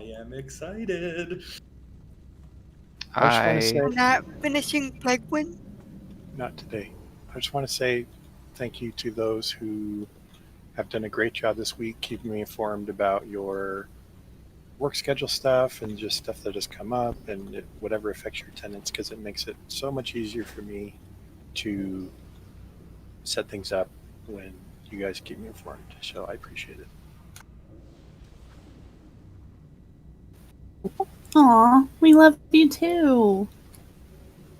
I am excited. I just want to say, I'm not finishing Plague Wind. not today. I just want to say thank you to those who have done a great job this week keeping me informed about your work schedule stuff and just stuff that has come up and whatever affects your attendance, because it makes it so much easier for me to set things up when you guys keep me informed. So I appreciate it. Aw, we love you too.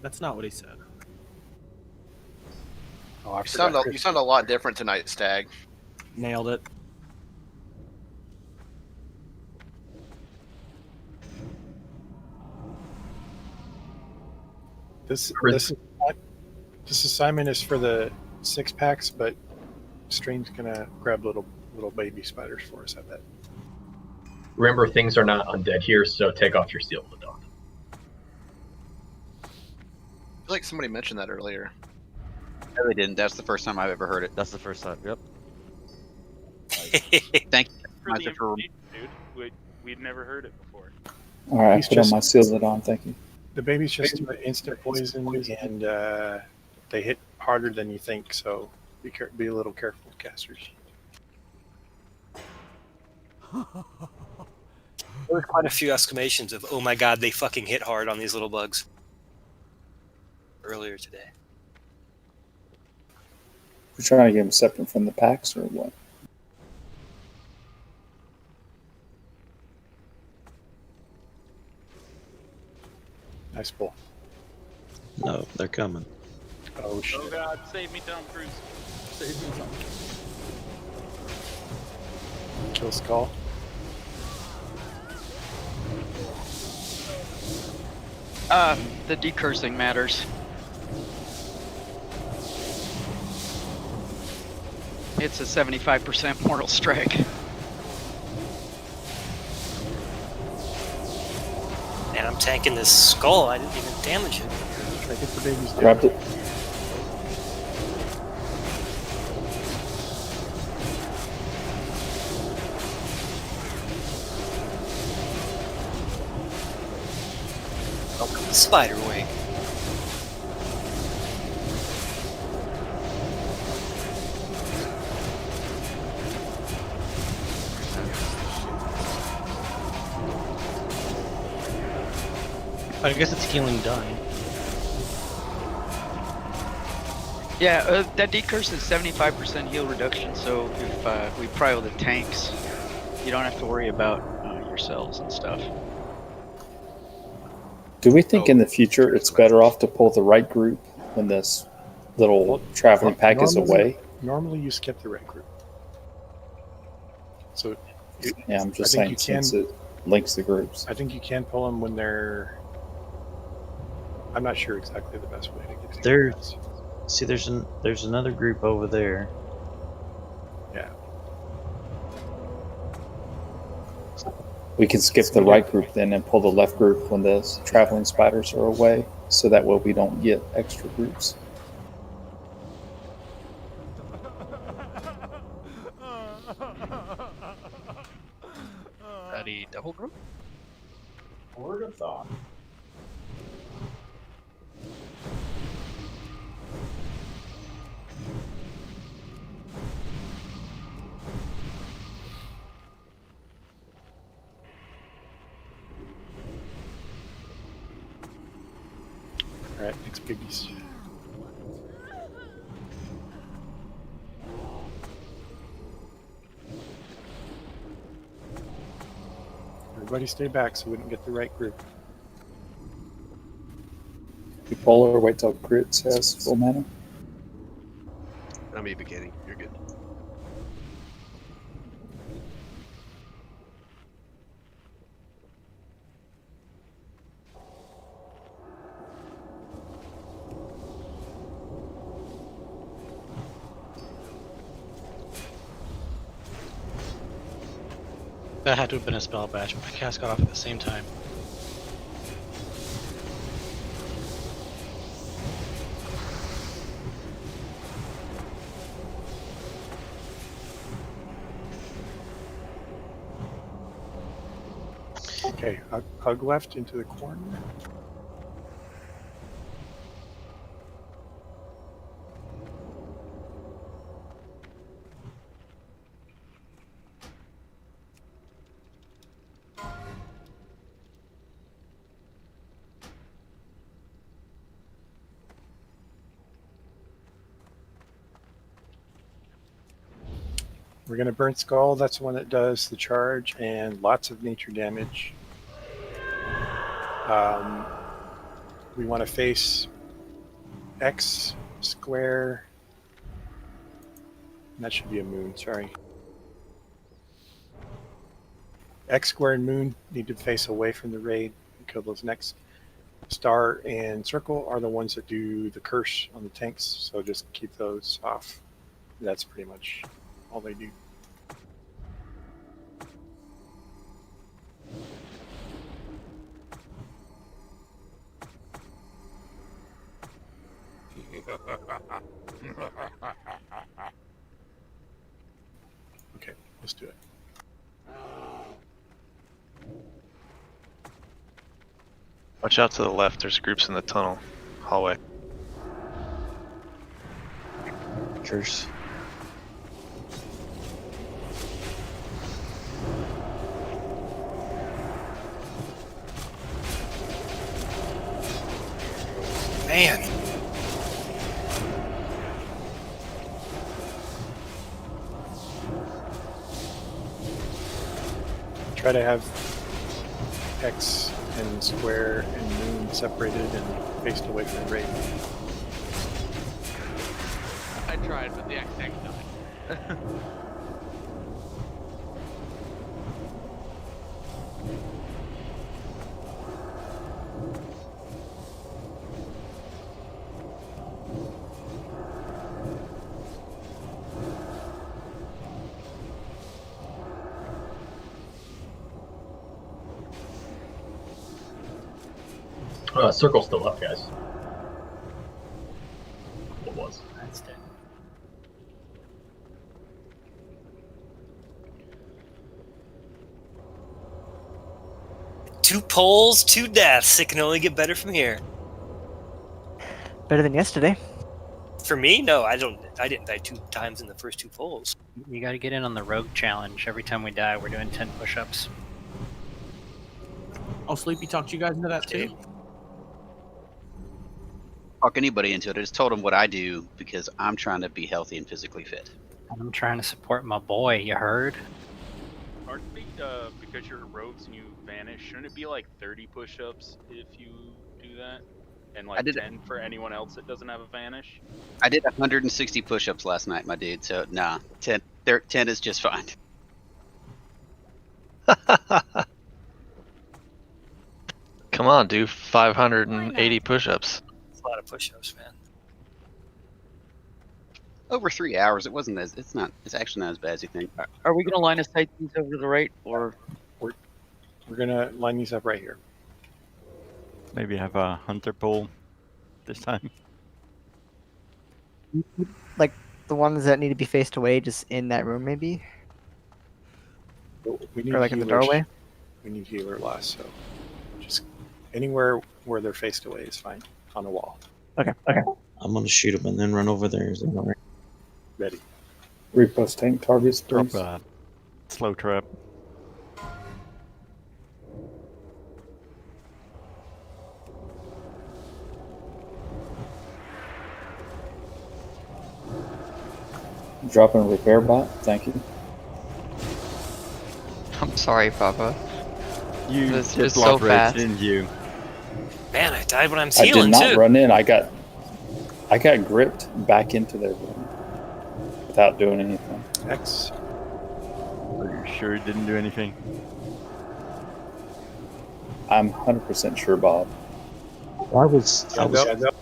That's not what he said. Oh, I You sound a lot different tonight, Stag. Nailed it. This assignment is for the 6-packs, but Strain's gonna grab little baby spiders for us, I bet. Remember, things are not undead here, so take off your seal of the dawn. I feel like somebody mentioned that earlier. No, they didn't. That's the first time I've ever heard it. That's the first time. Yep. Thank you. For the information, dude. We'd never heard it before. All right, I put on my seal of the dawn. Thank you. The baby's just instant poison, and they hit harder than you think. So be a little careful, casters. There were quite a few exclamations of, "Oh my god, they fucking hit hard on these little bugs." Earlier today. We're trying to get them separate from the packs or what? Nice pull. No, they're coming. Oh shit. Oh god, save me, Tom Cruise. Save me, Tom. Kill Skull. The decursing matters. It's a 75% mortal strike. And I'm tanking this skull, I didn't even damage it. Try to get the babies down. Grabbed it. Welcome to Spider Wing. I guess it's healing done. Yeah, that decurse is 75% heal reduction, so if we pry with the tanks, you don't have to worry about yourselves and stuff. Do we think in the future it's better off to pull the right group when this little traveling pack is away? Normally you skip the right group. So Yeah, I'm just saying since it links the groups. I think you can pull them when they're... I'm not sure exactly the best way to get to There's, see, there's another group over there. Yeah. We can skip the right group then and pull the left group when the traveling spiders are away, so that way we don't get extra groups. Ready, double group? Word of thought. Alright, next babies. Everybody stay back so we don't get the right group. We pull or wait till crit says full mana. I'm me beginning. You're good. That had to have been a spell batch, but my cast got off at the same time. Okay, hug left into the corner. We're going to burn skull. That's the one that does the charge and lots of nature damage. We want to face X square. That should be a moon, sorry. X square and moon need to face away from the raid and kill those next. Star and circle are the ones that do the curse on the tanks, so just keep those off. That's pretty much all they do. Okay, let's do it. Watch out to the left, there's groups in the tunnel hallway. Curse. Man. Try to have X and square and moon separated and faced away from the raid. I tried, but the X died. Circle's still up, guys. It was. That's dead. Two poles, two deaths. It can only get better from here. Better than yesterday. For me, no, I didn't die 2 times in the first 2 poles. You gotta get in on the rogue challenge. Every time we die, we're doing 10 push-ups. Oh, Sleepy talked you guys into that too? Talk anybody into it. I just told them what I do because I'm trying to be healthy and physically fit. I'm trying to support my boy, you heard? Aren't we, because you're rogues and you vanish, shouldn't it be like 30 push-ups if you do that? And like 10 for anyone else that doesn't have a vanish? I did 160 push-ups last night, my dude, so nah, 10 is just fine. Come on, do 580 push-ups. It's a lot of push-ups, man. Over 3 hours, it's actually not as bad as you think. Are we gonna line of sight these over to the right, or We're gonna line these up right here. Maybe have a hunter pole this time. Like the ones that need to be faced away, just in that room, maybe, We need or like in the healers. doorway. We need healer loss, so just anywhere where they're faced away is fine on a wall. Okay. I'm gonna shoot him and then run over there. Is that all right? Ready. Repost tank targets, Drop please. a slow trap. Dropping a repair bot. Thank you. I'm sorry, Papa. You This just is so lost rage, fast. didn't you? Man, I died when I'm I did healing not too. run in. I got gripped back into their room without doing anything. X. Are you sure it didn't do anything? I'm 100% sure, Bob.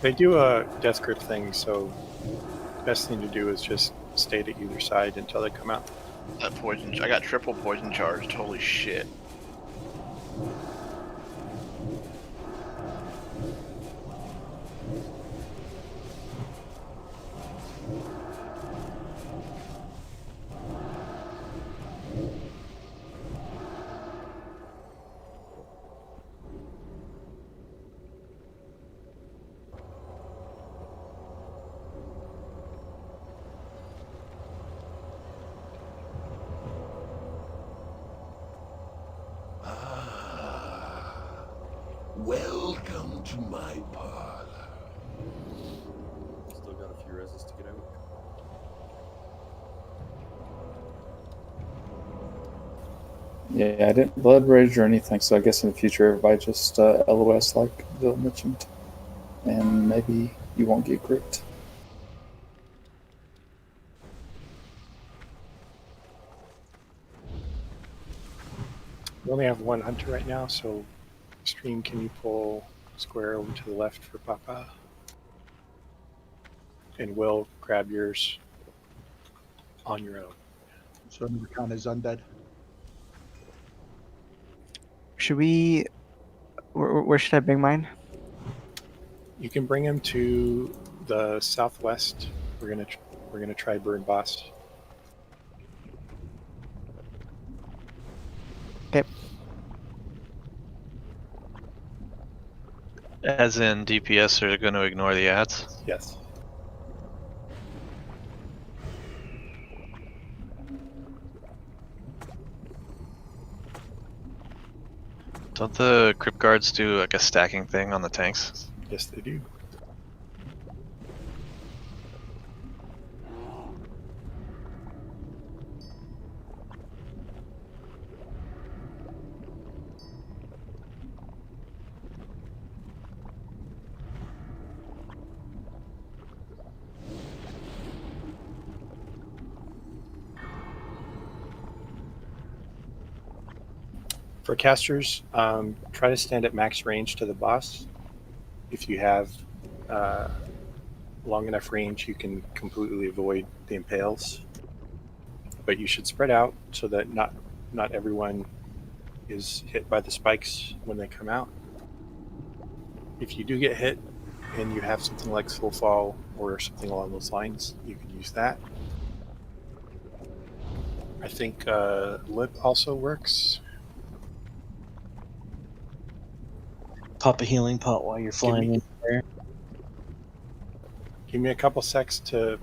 They do a death grip thing, so the best thing to do is just stay to either side until they come out. I got triple poison charged. Holy shit. Welcome to my parlor. Still got a few reses to get out. Yeah, I didn't blood rage or anything, so I guess in the future everybody just LOS like Bill mentioned. And maybe you won't get gripped. We only have one hunter right now, so stream, can you pull square over to the left for Papa? And Will, grab yours on your own. So Recon is undead. Should we? Where should I bring mine? You can bring him to the southwest. We're gonna try Burn Boss. Okay. As in DPS are going to ignore the ads? Yes. Don't the crypt guards do like a stacking thing on the tanks? Yes, they do. For casters, try to stand at max range to the boss. If you have long enough range, you can completely avoid the impales. But you should spread out so that not everyone is hit by the spikes when they come out. If you do get hit and you have something like Soul Fall or something along those lines, you can use that. I think Lip also works. Pop a healing pot while you're flying in there. Give me a couple secs to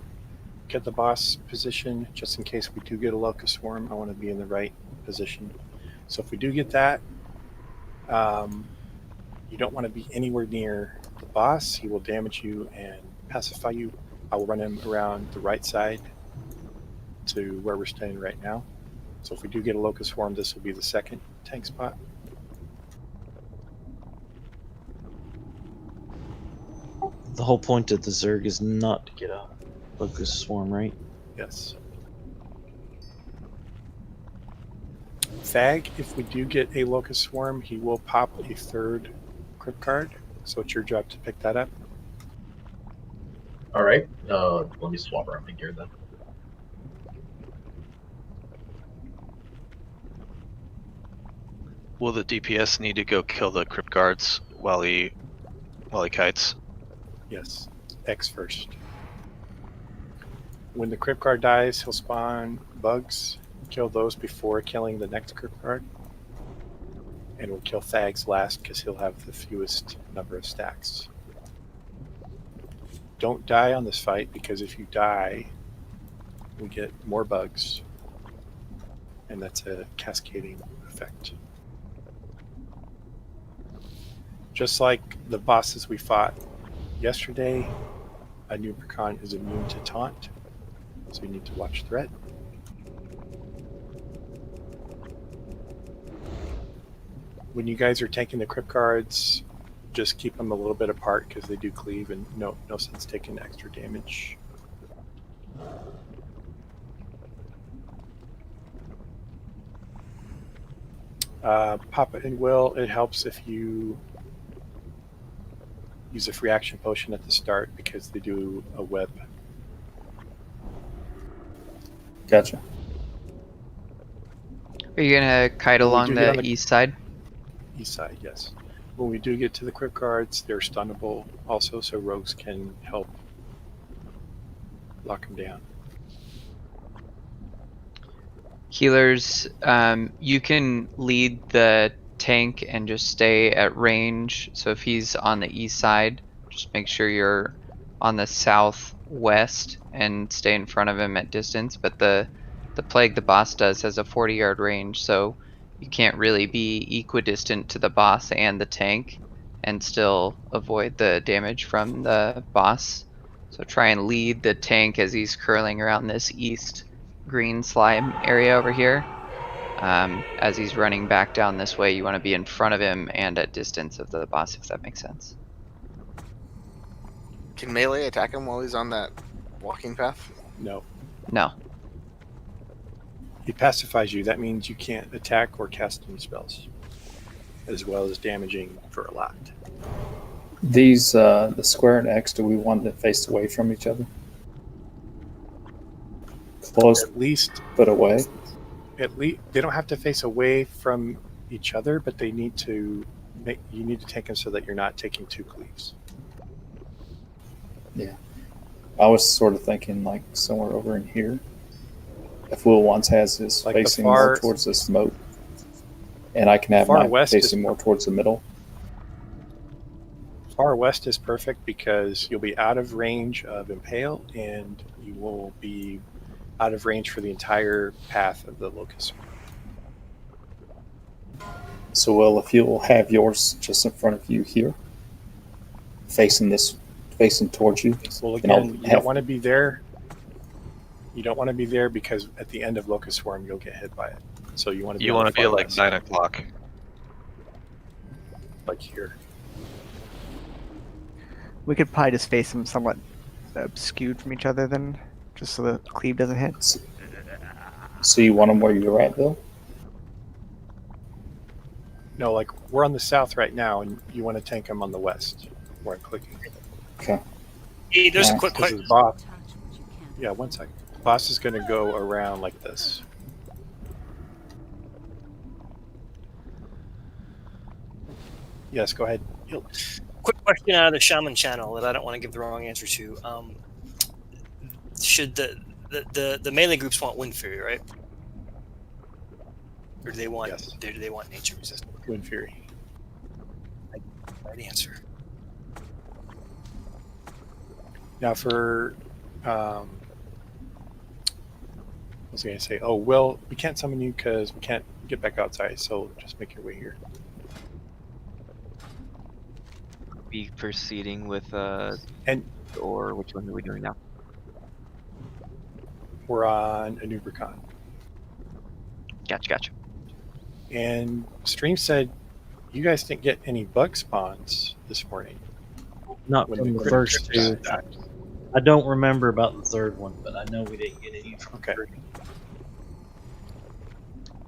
get the boss position, just in case we do get a Locust Swarm. I want to be in the right position. So if we do get that, you don't want to be anywhere near the boss. He will damage you and pacify you. I will run him around the right side to where we're standing right now. So if we do get a Locust Swarm, this will be the second tank spot. The whole point of the Zerg is not to get a Locust Swarm, right? Yes. Fag, if we do get a Locust Swarm, he will pop a third crypt card, so it's your job to pick that up. Alright, let me swap around my gear then. Will the DPS need to go kill the crypt guards while he kites? Yes, X first. When the crypt guard dies, he'll spawn bugs. Kill those before killing the next crypt guard. And we'll kill Fags last because he'll have the fewest number of stacks. Don't die on this fight, because if you die, we get more bugs. And that's a cascading effect. Just like the bosses we fought yesterday, Anub is immune to taunt, so you need to watch threat. When you guys are taking the crypt cards, just keep them a little bit apart because they do cleave, and no sense taking extra damage. Papa and Will, it helps if you use a free action potion at the start because they do a web. Gotcha. Are you gonna kite along the east side? East side, yes. When we do get to the crypt guards, they're stunnable also, so rogues can help lock them down. Healers, you can lead the tank and just stay at range. So if he's on the east side, just make sure you're on the southwest and stay in front of him at distance. But the plague the boss does has a 40-yard range, so you can't really be equidistant to the boss and the tank. and still avoid the damage from the boss. So try and lead the tank as he's curling around this east green slime area over here. As he's running back down this way, you want to be in front of him and at distance of the boss, if that makes sense. Can melee attack him while he's on that walking path? No. No. He pacifies you. That means you can't attack or cast any spells, as well as damaging for a lot. These, the square and X, do we want them faced away from each other? Close, At least, but away? at least they don't have to face away from each other, but they need to make. You need to take them so that you're not taking two cleaves. Yeah. I was sort of thinking like somewhere over in here. If Will once has his Like the facing far- more towards this moat, and I can have Far mine west facing is- more towards the middle. Far west is perfect because you'll be out of range of impale, and you will be out of range for the entire path of the locust. So, Will, if you'll have yours just in front of you here, facing towards you. Well, and I'll again, you have- don't want to be there. You don't want to be there because at the end of Locust Swarm, you'll get hit by it. So you want to be. You on want the to be far at like west, 9 o'clock. like here. We could probably just face them somewhat skewed from each other then, just so the cleave doesn't hit. So you want them where you're at, Bill? No, like we're on the south right now, and you want to tank them on the west, where I'm clicking. Okay. Hey, there's a Alright. quick This question. is boss. Yeah, 1 second. Boss is going to go around like this. Yes, go ahead. Quick question out of the shaman channel that I don't want to give the wrong answer to. Should the melee groups want Wind Fury, right? Or do they want Yes. do they want nature resistance? Wind Fury. Right answer. Now for, what was I going to say? Oh, well, we can't summon you because we can't get back outside, so just make your way here. Be proceeding with And or which one are we doing now? we're on Anub+Faerlina. Gotcha. And Stream said you guys didn't get any bug spawns this morning. Not when from the crit first trips two. died. I don't remember about the third one, but I know we didn't get any from Okay.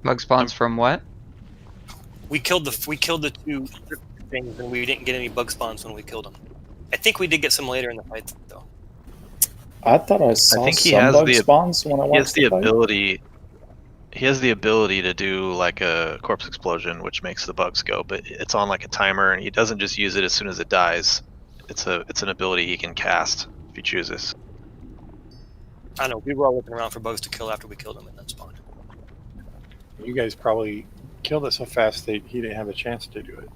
Bug spawns from what? We killed the two things and we didn't get any bug spawns when we killed them. I think we did get some later in the fight though. I thought I saw think he some has bug the- spawns when I He has watched the the fight. ability. He has the ability to do like a corpse explosion, which makes the bugs go, but it's on like a timer, and he doesn't just use it as soon as it dies. It's an ability he can cast if he chooses. I know we were all looking around for bugs to kill after we killed them and then spawned. You guys probably killed it so fast that he didn't have a chance to do it.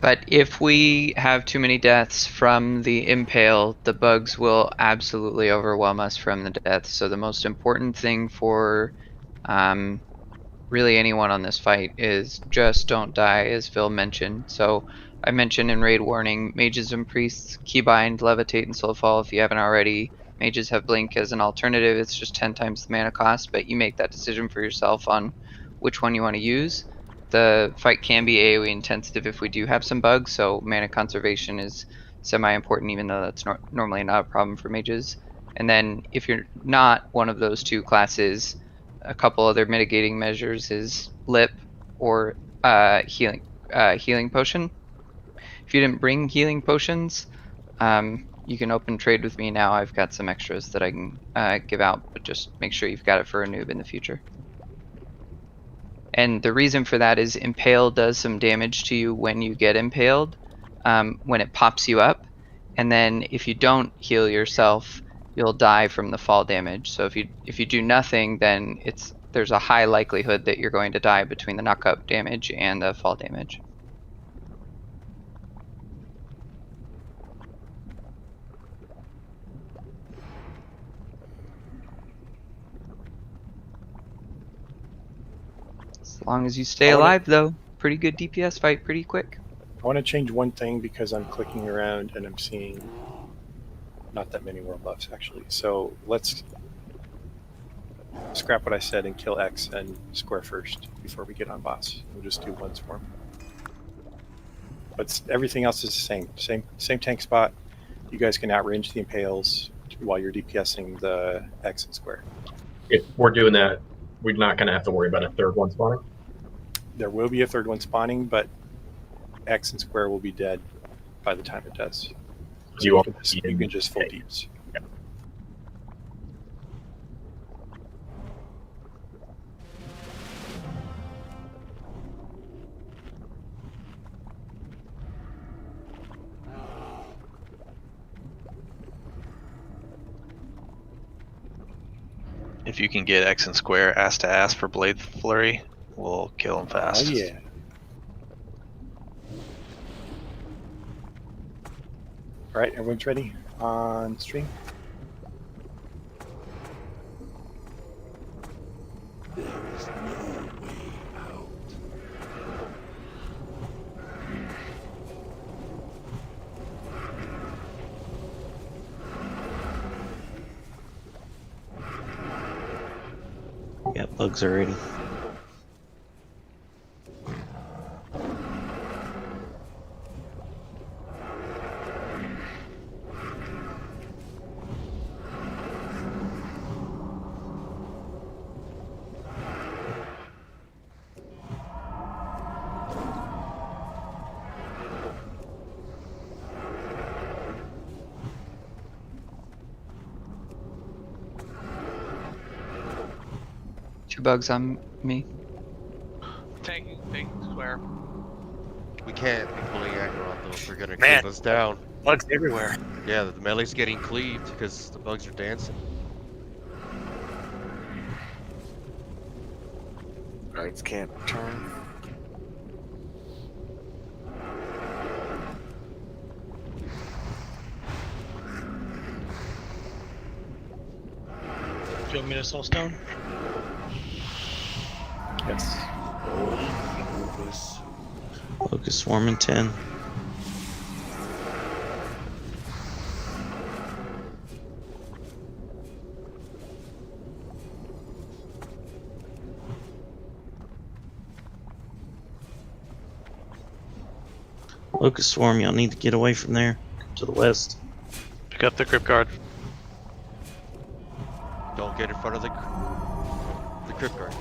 But if we have too many deaths from the impale, the bugs will absolutely overwhelm us from the deaths. So the most important thing for really anyone on this fight is just don't die, as Phil mentioned. So I mentioned in Raid Warning, mages and priests, keybind, levitate, and soulfall if you haven't already. Mages have blink as an alternative. It's just 10 times the mana cost, but you make that decision for yourself on which one you want to use. The fight can be AoE intensive if we do have some bugs, so mana conservation is semi-important, even though that's normally not a problem for mages. And then if you're not one of those two classes, a couple other mitigating measures is lip or healing potion. If you didn't bring healing potions, you can open trade with me now. I've got some extras that I can give out, but just make sure you've got it for a noob in the future. And the reason for that is Impale does some damage to you when you get impaled, when it pops you up. And then if you don't heal yourself, you'll die from the fall damage. So if you do nothing, then there's a high likelihood that you're going to die between the knockup damage and the fall damage. As long as you stay alive, though, pretty good DPS fight, pretty quick. I want to change one thing because I'm clicking around and I'm seeing not that many world buffs actually. So let's scrap what I said and kill X and square first before we get on boss. We'll just do one swarm. But everything else is the same. Same tank spot. You guys can outrange the impales while you're DPSing the X and square. If we're doing that, we're not going to have to worry about a third one spawning. There will be a third one spawning, but X and square will be dead by the time it does. So you can just full deeps. If you can get X and square ass to ass for Blade Flurry, we'll kill him fast. Oh yeah. All right, everyone's ready on stream. Yeah, bugs already. Two bugs on me. Tank square. We can't be pulling aggro on those. They're gonna Man, cleave us down. Bugs everywhere. Yeah, the melee's getting cleaved because the bugs are dancing. Guards can't turn. Do you want me to soul stone? Yes. Locust swarm in 10. Locust swarm, y'all need to get away from there. To the west. Pick up the crypt guard. Don't get in front of the crypt guard.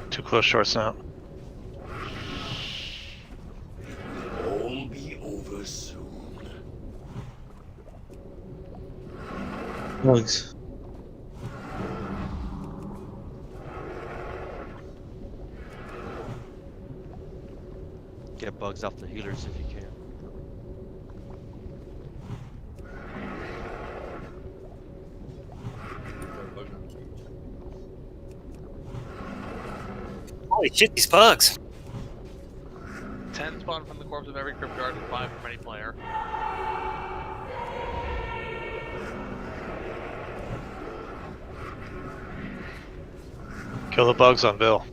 Too close, short snout. All be over soon. Bugs. Get bugs off the healers if you can. Holy shit, these bugs. 10 spawn from the corpse of every crypt guard and 5 from any player. Kill the bugs on Bill.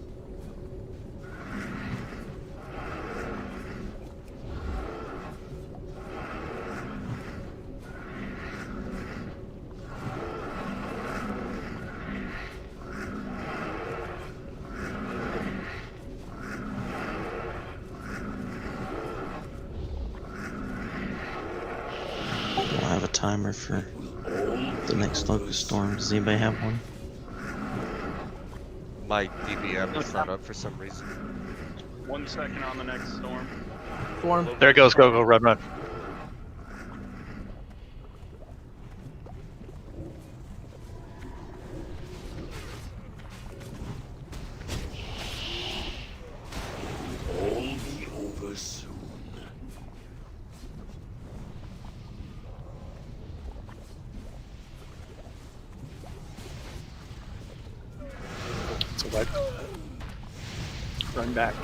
We'll have a timer for the next locust storm. Does anybody have one? My DBM is not up for some reason. 1 second on the next storm. Storm. There it goes. Go, go, run, run. All be over soon. So what? Run back.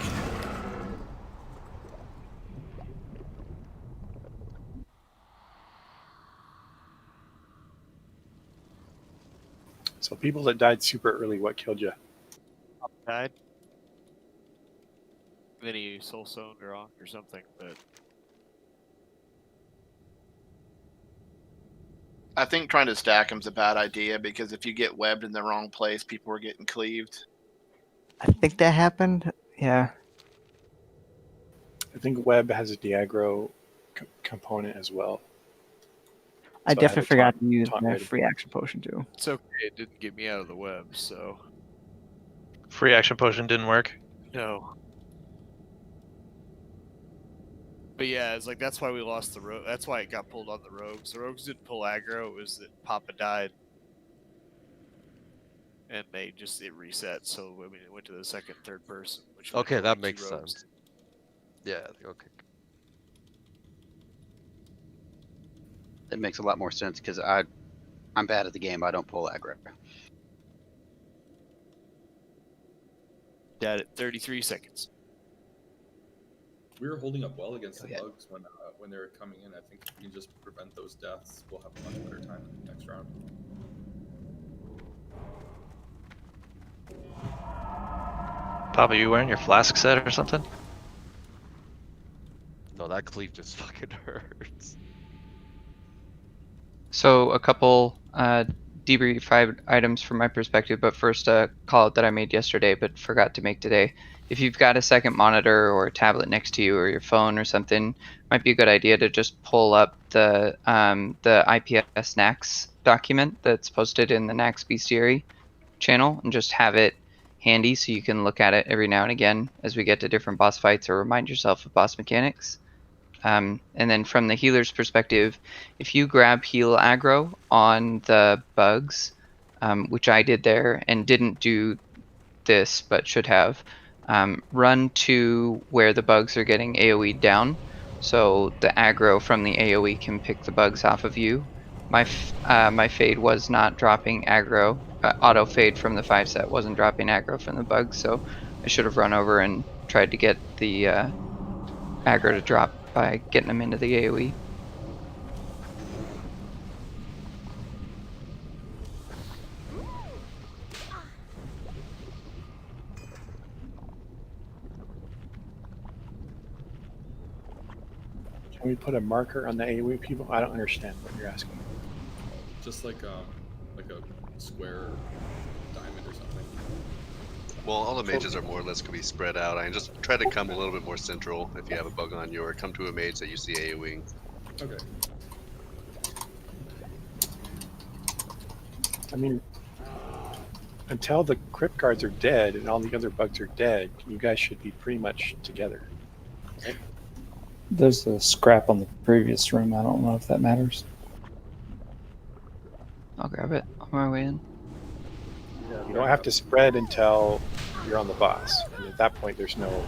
So people that died super early, what killed you? Died. Then he soul stoned or off or something, but I think trying to stack them's a bad idea because if you get webbed in the wrong place, people are getting cleaved. I think that happened. Yeah. I think web has a de-aggro component as well. I So definitely forgot taunt- to use taunt my ready. free action potion too. it's okay. It didn't get me out of the web, so Free action potion didn't work. no. But yeah, it's like that's why we lost the rogue. That's why it got pulled on the rogues. The rogues didn't pull aggro. It was that Papa died, and it reset. So I mean, it went to the second, third person. Which went Okay, to that the makes rogues. sense. Yeah. Okay. That makes a lot more sense because I'm bad at the game. I don't pull aggro. Dead at 33 seconds. We were holding up well against the bugs when they were coming in. I think if we can just prevent those deaths, we'll have a much better time in the next round. Papa, you wearing your flask set or something? No, that cleave just fucking hurts. So a couple debrief items from my perspective, but first a call out that I made yesterday but forgot to make today. If you've got a second monitor or a tablet next to you or your phone or something, might be a good idea to just pull up the IPS Naxx document that's posted in the Naxx Bestiary channel and just have it handy so you can look at it every now and again as we get to different boss fights or remind yourself of boss mechanics. And then from the healer's perspective, if you grab heal aggro on the bugs, which I did there and didn't do this but should have, run to where the bugs are getting AoE'd down, so the aggro from the AoE can pick the bugs off of you. My fade was not dropping aggro. Auto fade from the 5 set wasn't dropping aggro from the bugs, so I should have run over and tried to get the aggro to drop by getting them into the AoE. Can we put a marker on the AoE people? I don't understand what you're asking. Just like a square diamond or something. Well, all the mages are more or less going to be spread out. I just try to come a little bit more central if you have a bug on you, or come to a mage that you see AoEing. Okay. I mean, until the crypt guards are dead and all the other bugs are dead, you guys should be pretty much together. Right? There's a scrap on the previous room. I don't know if that matters. I'll grab it on my way in. You don't have to spread until you're on the boss, and at that point there's no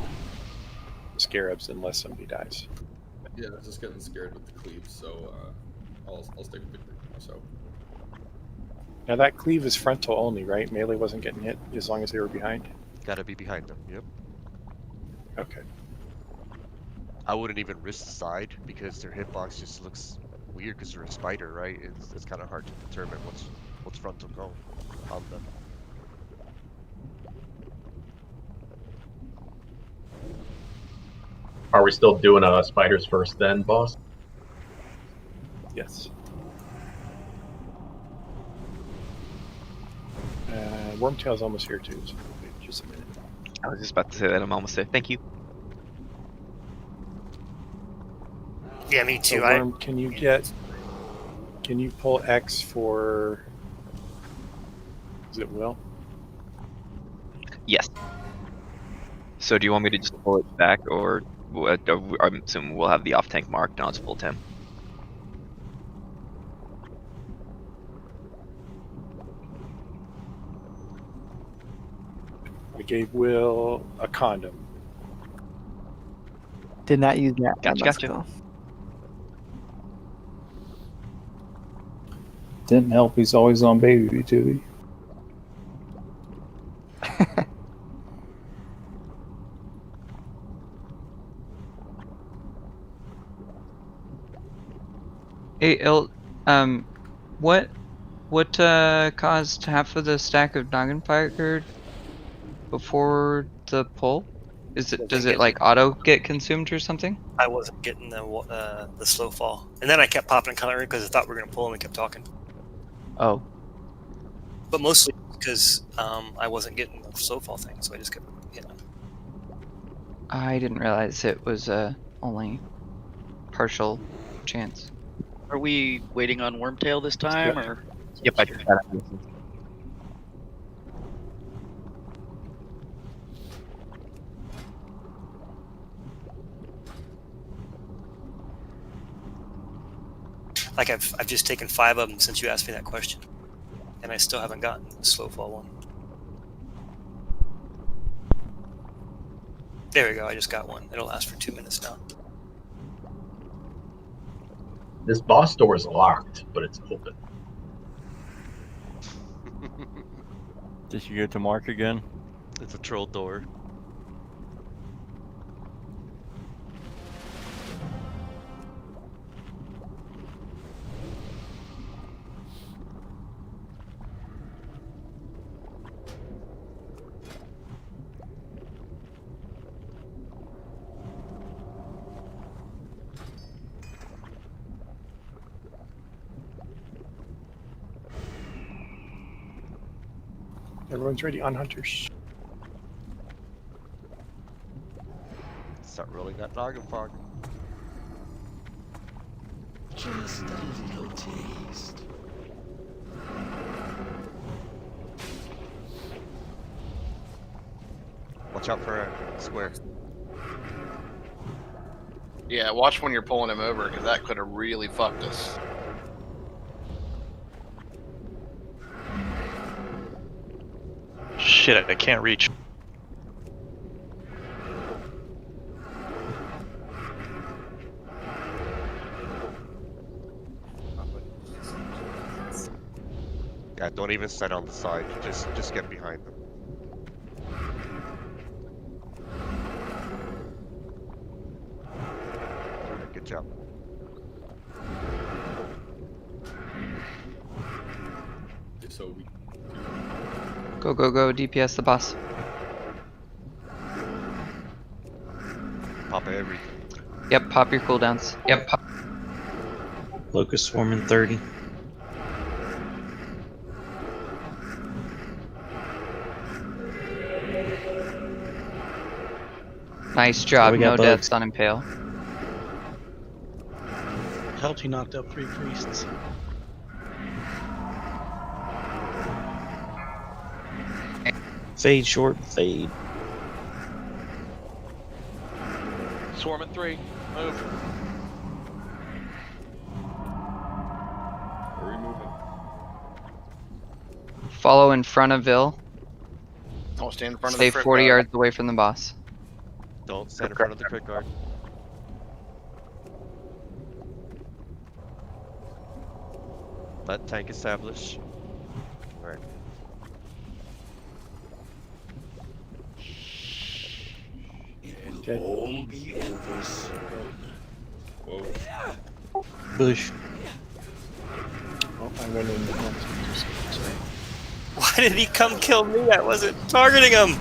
scarabs unless somebody dies. Yeah, I was just getting scared with the cleaves, so I'll stick with the group so. Now that cleave is frontal only, right? Melee wasn't getting hit as long as they were behind? Gotta be behind them, yep. Okay. I wouldn't even risk the side because their hitbox just looks weird because they're a spider, right? It's kind of hard to determine what's frontal go on them. Are we still doing spiders first then, boss? Yes. Wormtail's almost here too, so wait just a minute. I was just about to say that. I'm almost there. Thank you. Yeah, me too. So Worm, can you pull X for, is it Will? Yes. So do you want me to just pull it back, or I'm assuming we'll have the off tank marked now it's full 10? I gave Will a condom. Did not use that. Gotcha. Didn't help. He's always on baby too. Hey, what What caused half of the stack of noggin fire before the pull? Is it, does it like auto get consumed or something? I wasn't getting the slow fall, and then I kept popping and countering because I thought we were gonna pull and we kept talking. Oh. But mostly because I wasn't getting the slow fall thing, so I just kept hitting them. I didn't realize it was only partial chance. Are we waiting on Wormtail this time, Yep. or? Yep, I just got it. Like I've just taken 5 of them since you asked me that question, and I still haven't gotten the slow fall one. There we go. I just got one. It'll last for 2 minutes now. This boss door is locked, but it's open. Did you get to Mark again? It's a troll door. Everyone's ready on hunters. Start rolling that noggin fog. Just a little taste. Watch out for a square. Yeah, watch when you're pulling him over because that could have really fucked us. Shit, I can't reach. Yeah, don't even stand on the side. Just get behind them. Good job. So we Go, go, go, DPS the boss. Pop everything. Yep, pop your cooldowns. Yep, pop. Locust swarm in 30. Nice job, we got no bugs. deaths on Impale. Helped he knocked out 3 priests. Fade short, fade. Swarm at 3. Move. Where are we moving? Follow in front of Vil. Don't stand in front Stay of the 40 yards away from the boss. Don't stand in front of the crit guard. Let tank establish. Alright. It will all be over soon. Whoa. Bush. Oh, I went in. Why did he come kill me? I wasn't targeting him.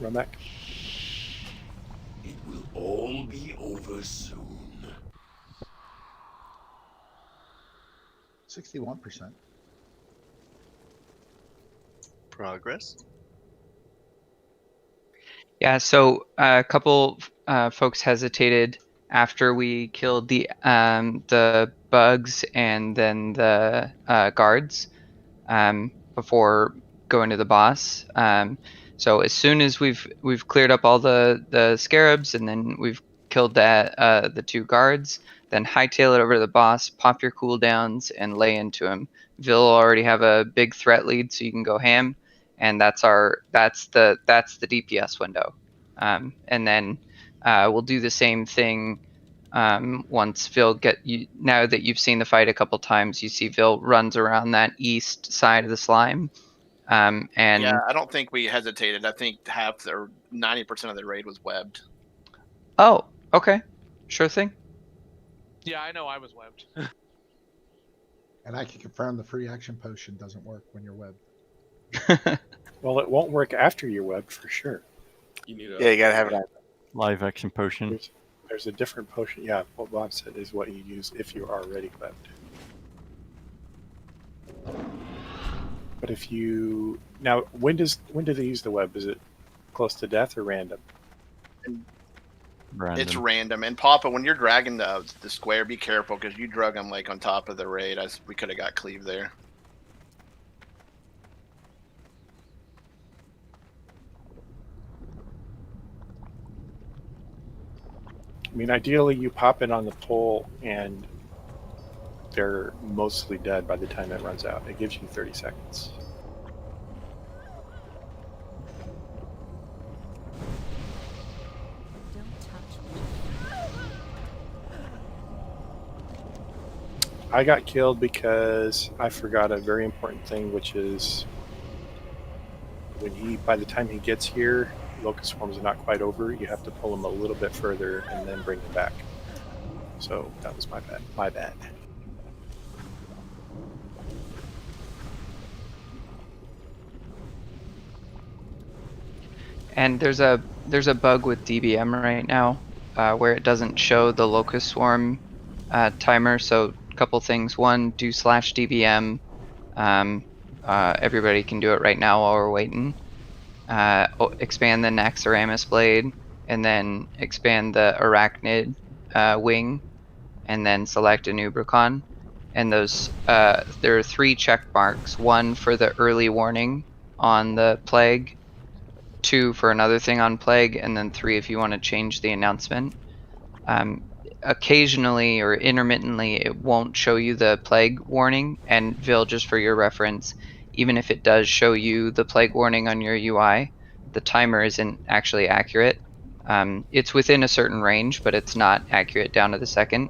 Run back. It will all be over soon. 61%. Progress. Yeah, so a couple folks hesitated after we killed the bugs and then the guards before going to the boss. So as soon as we've cleared up all the scarabs and then we've killed the 2 guards, then hightail it over to the boss, pop your cooldowns, and lay into him. Vil will already have a big threat lead, so you can go ham, and that's the DPS window. And then we'll do the same thing once Vil now that you've seen the fight a couple times, you see Vil runs around that east side of the slime. And yeah, I don't think we hesitated. I think 90% of the raid was webbed. Oh, okay, sure thing. Yeah, I know I was webbed. And I can confirm the free action potion doesn't work when you're webbed. Well, it won't work after you're webbed for sure. You need Yeah, you gotta have it on. Live action potion. There's a different potion. Yeah, what Bob said is what you use if you're already webbed. But if you now, when do they use the web? Is it close to death or random? Random. It's random. And Papa, when you're dragging the square, be careful because you drug him like on top of the raid. We could have got cleave there. I mean, ideally, you pop it on the pole and they're mostly dead by the time it runs out. It gives you 30 seconds. I got killed because I forgot a very important thing, which is by the time he gets here, locust swarms are not quite over. You have to pull him a little bit further and then bring him back. So that was my bad. My bad. And there's a bug with DBM right now where it doesn't show the locust swarm timer. So a couple things. One, do /DBM. Everybody can do it right now while we're waiting. Expand the Naxx blade, and then expand the arachnid wing, and then select a Nubricon. And those there are 3 check marks: 1 for the early warning on the plague, 2 for another thing on plague, and then 3 if you want to change the announcement. Occasionally or intermittently it won't show you the plague warning, and Vil, just for your reference, even if it does show you the plague warning on your UI, the timer isn't actually accurate. It's within a certain range, but it's not accurate down to the second.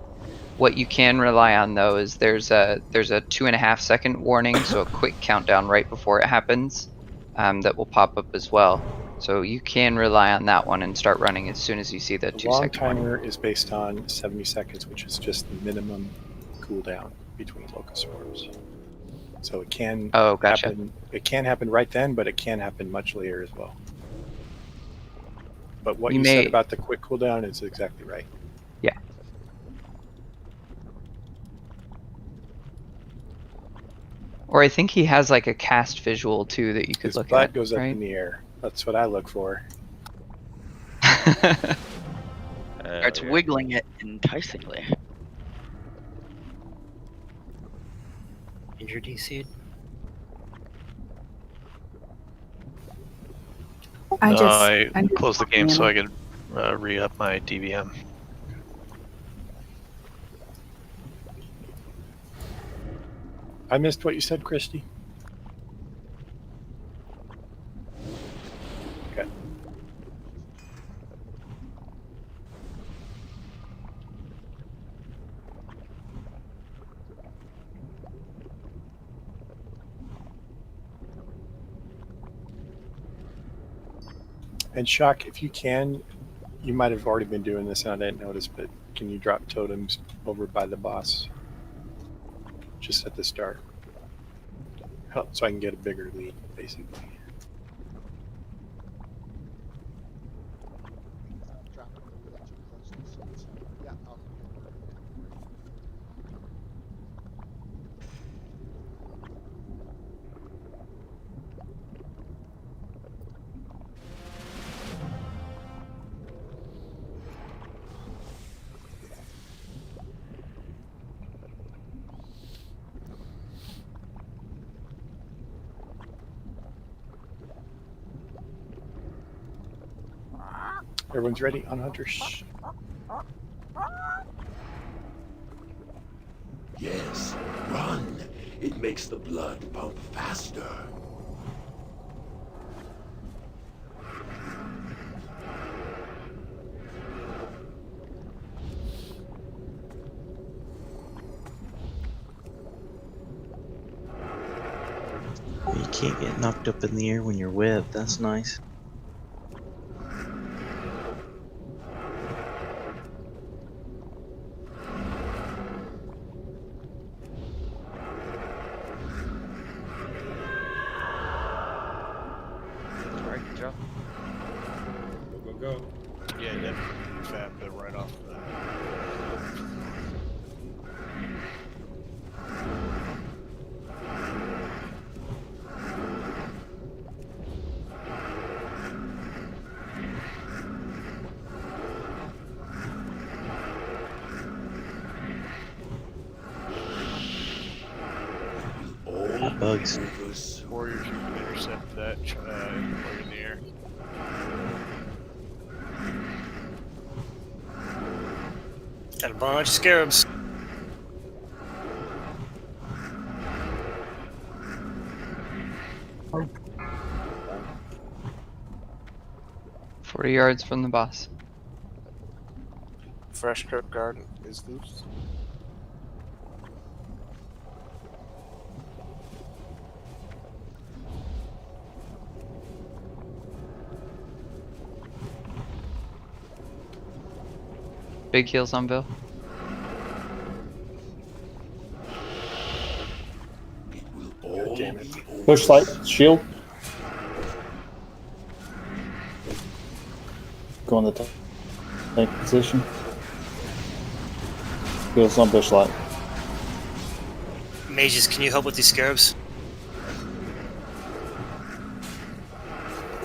What you can rely on though is there's a 2.5 second warning, so a quick countdown right before it happens, that will pop up as well. So you can rely on that one and start running as soon as you see the 2 long second warning. timer is based on 70 seconds, which is just the minimum cooldown between locust swarms. So it can happen. It can happen right then, but it can happen much later as well. But what you said about the quick cooldown is exactly right. Yeah. Or I think he has like a cast visual too that you could look at. His butt goes up in the air. That's what I look for. Starts wiggling it enticingly. Injured DC'd? I closed the game so I could re-up my DBM. I missed what you said, Christy. Okay. And Shock, if you can, you might have already been doing this and I didn't notice, but can you drop totems over by the boss? Just at the start. So I can get a bigger lead, basically. Everyone's ready on Hunters. Yes, run. It makes the blood pump faster. You can't get knocked up in the air when you're webbed. That's nice. Alright, good job. Go, go, go. Yeah, definitely fab bit right off the Bugs. Warriors, you can intercept that plate in the air. Got a bunch of scarabs. Oh. 40 yards from the boss. Fresh Crypt Guard is loose. Big heals on Bill. Damn it. Bushlight, shield. Go in the tank position. Heals on bushlight. Mages, can you help with these scarabs?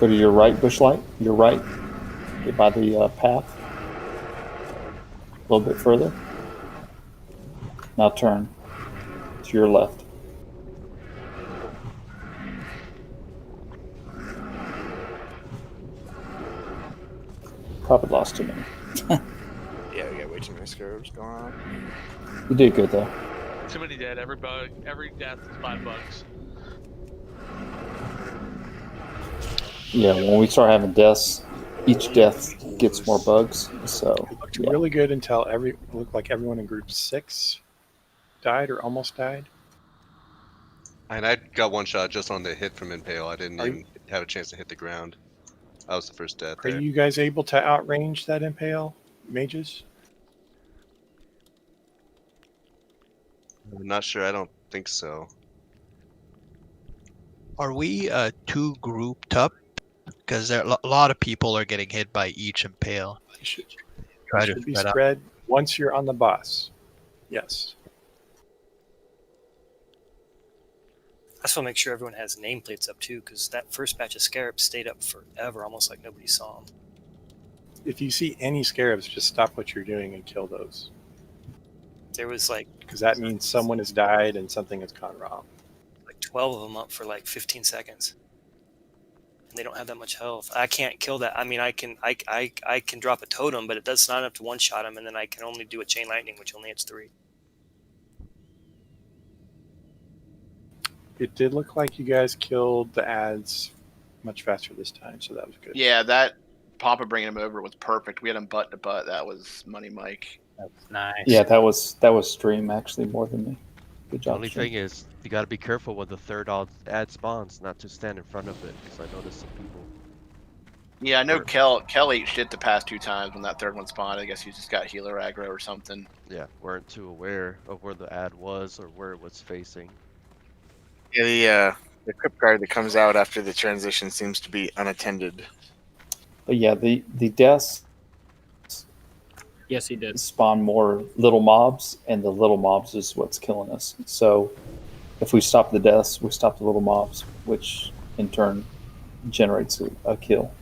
Go to your right, bushlight. Your right. Get by the path. A little bit further. Now turn to your left. Probably lost too many. Yeah, we got way too many scarabs going on. You did good though. Too many dead. Every death is 5 bucks. Yeah, when we start having deaths, each death gets more bugs. So It looked really good until it looked like everyone in group 6 died or almost died. And I got one shot just on the hit from Impale. I didn't Are even have a chance to hit the ground. I was the first death Are there. you guys able to outrange that Impale, mages? I'm not sure. I don't think so. Are we too grouped up? Because a lot of people are getting hit by each Impale. You should Try to be spread out. spread once you're on the boss. Yes. I just want to make sure everyone has nameplates up too, because that first batch of scarabs stayed up forever, almost like nobody saw them. If you see any scarabs, just stop what you're doing and kill those. There was like Because that means someone has died and something has gone wrong. 12 of them up for like 15 seconds. And they don't have that much health. I can't kill that. I mean, I can drop a totem, but it does not enough to one-shot them, and then I can only do a chain lightning, which only hits 3. It did look like you guys killed the ads much faster this time, so that was good. Yeah, that Papa bringing him over was perfect. We had him butt to butt. That was Money Mike. That's nice. Yeah, that was stream actually more than me. Good The job. only stream. thing is, you got to be careful when the third ad spawns, not to stand in front of it, because I noticed some people. Yeah, I know Kel ate shit the past 2 times when that third one spawned. I guess he just got healer aggro or something. Yeah, weren't too aware of where the ad was or where it was facing. Yeah, the Crypt Guard that comes out after the transition seems to be unattended. But yeah, the deaths Yes, he did. spawn more little mobs, and the little mobs is what's killing us. So if we stop the deaths, we stop the little mobs, which in turn generates a kill.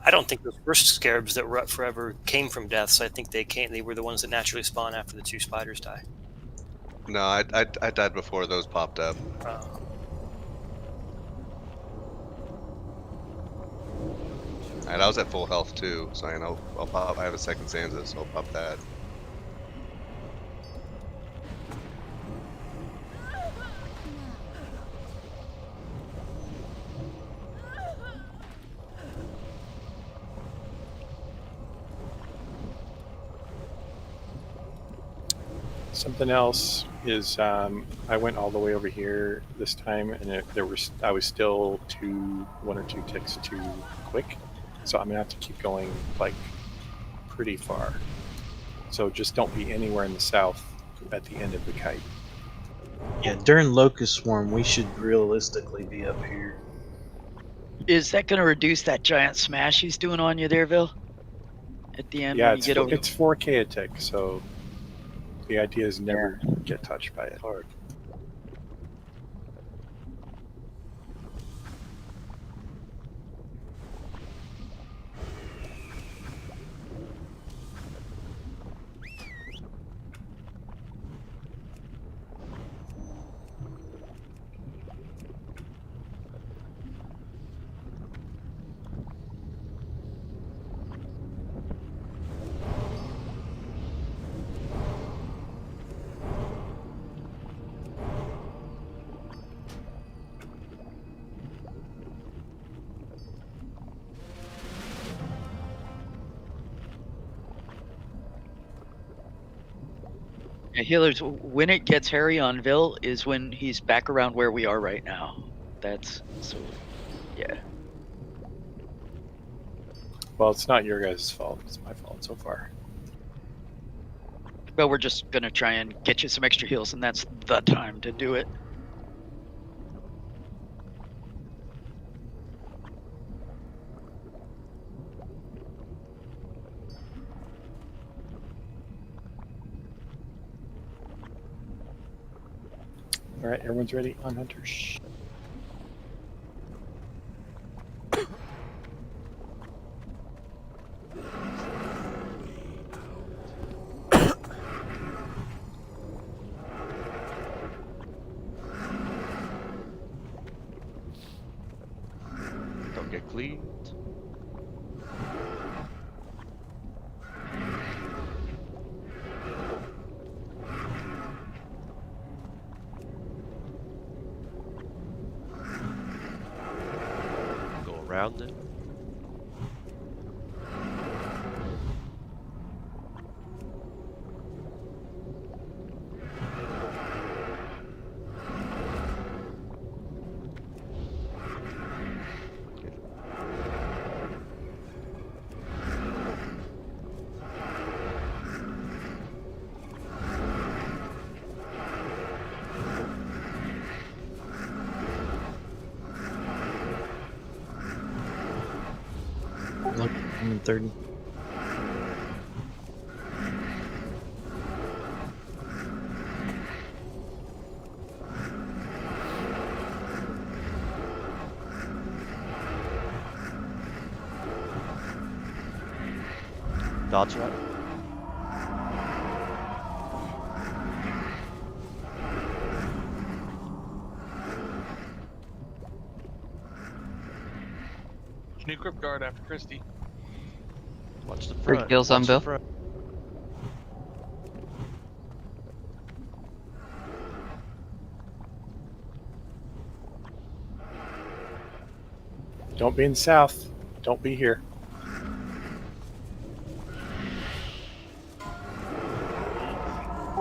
I don't think those first scarabs that were up forever came from deaths. I think they were the ones that naturally spawn after the 2 spiders die. No, I died before those popped up. And I was at full health too, so I'll pop. I have a second Sansa, so I'll pop that. Something else is I went all the way over here this time, and I was still one or two ticks too quick, so I'm gonna have to keep going like pretty far. So just don't be anywhere in the south at the end of the kite. Yeah, during Locust Swarm, we should realistically be up here. Is that going to reduce that giant smash he's doing on you there, Vil? At the end, Yeah, when you get over. it's 4K a tick, so the idea is never get touched by it. Hard. Yeah, healers, when it gets hairy on Vil is when he's back around where we are right now. That's so, yeah. Well, it's not your guys' fault. It's my fault so far. But we're just gonna try and get you some extra heals, and that's the time to do it. All right, everyone's ready on Hunters. Don't get cleaned. Go around it. Look, I'm in 30. Dodge right. New Crypt Guard after Christie. Watch the Free front. kills on watch the Vil. front. Don't be in the south. Don't be here.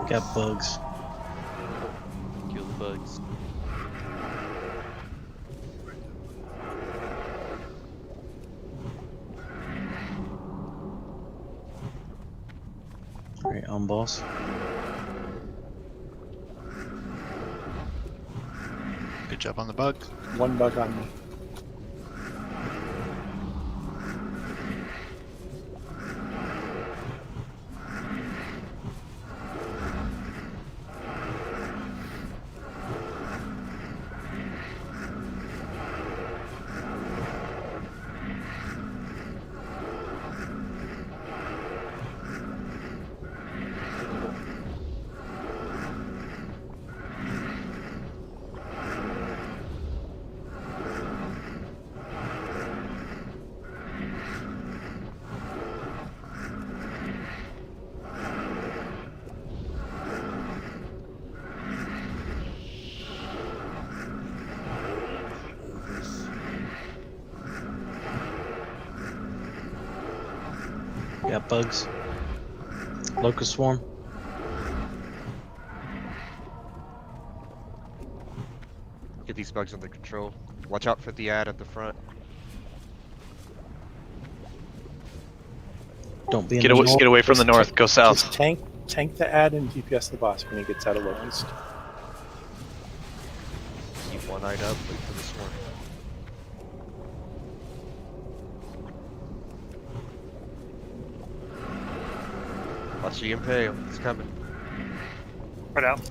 Got bugs. Kill the bugs. Alright, on boss. Good job on the bug. One bug on me. got bugs. Locust swarm. Get these bugs under control. Watch out for the ad at the front. Don't be in Get the away, north. get away from the north. Go south. Just tank the ad and DPS the boss when he gets out of Locust. Keep one eye up, wait for the swarm. Watch the impale, it's coming. Right out.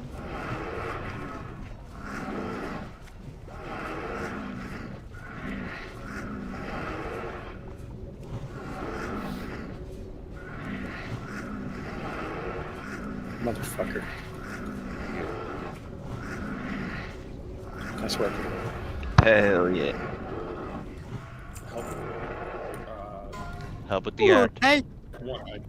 Motherfucker. Nice work. Hell yeah. Help. Help with the ad. Come on, man.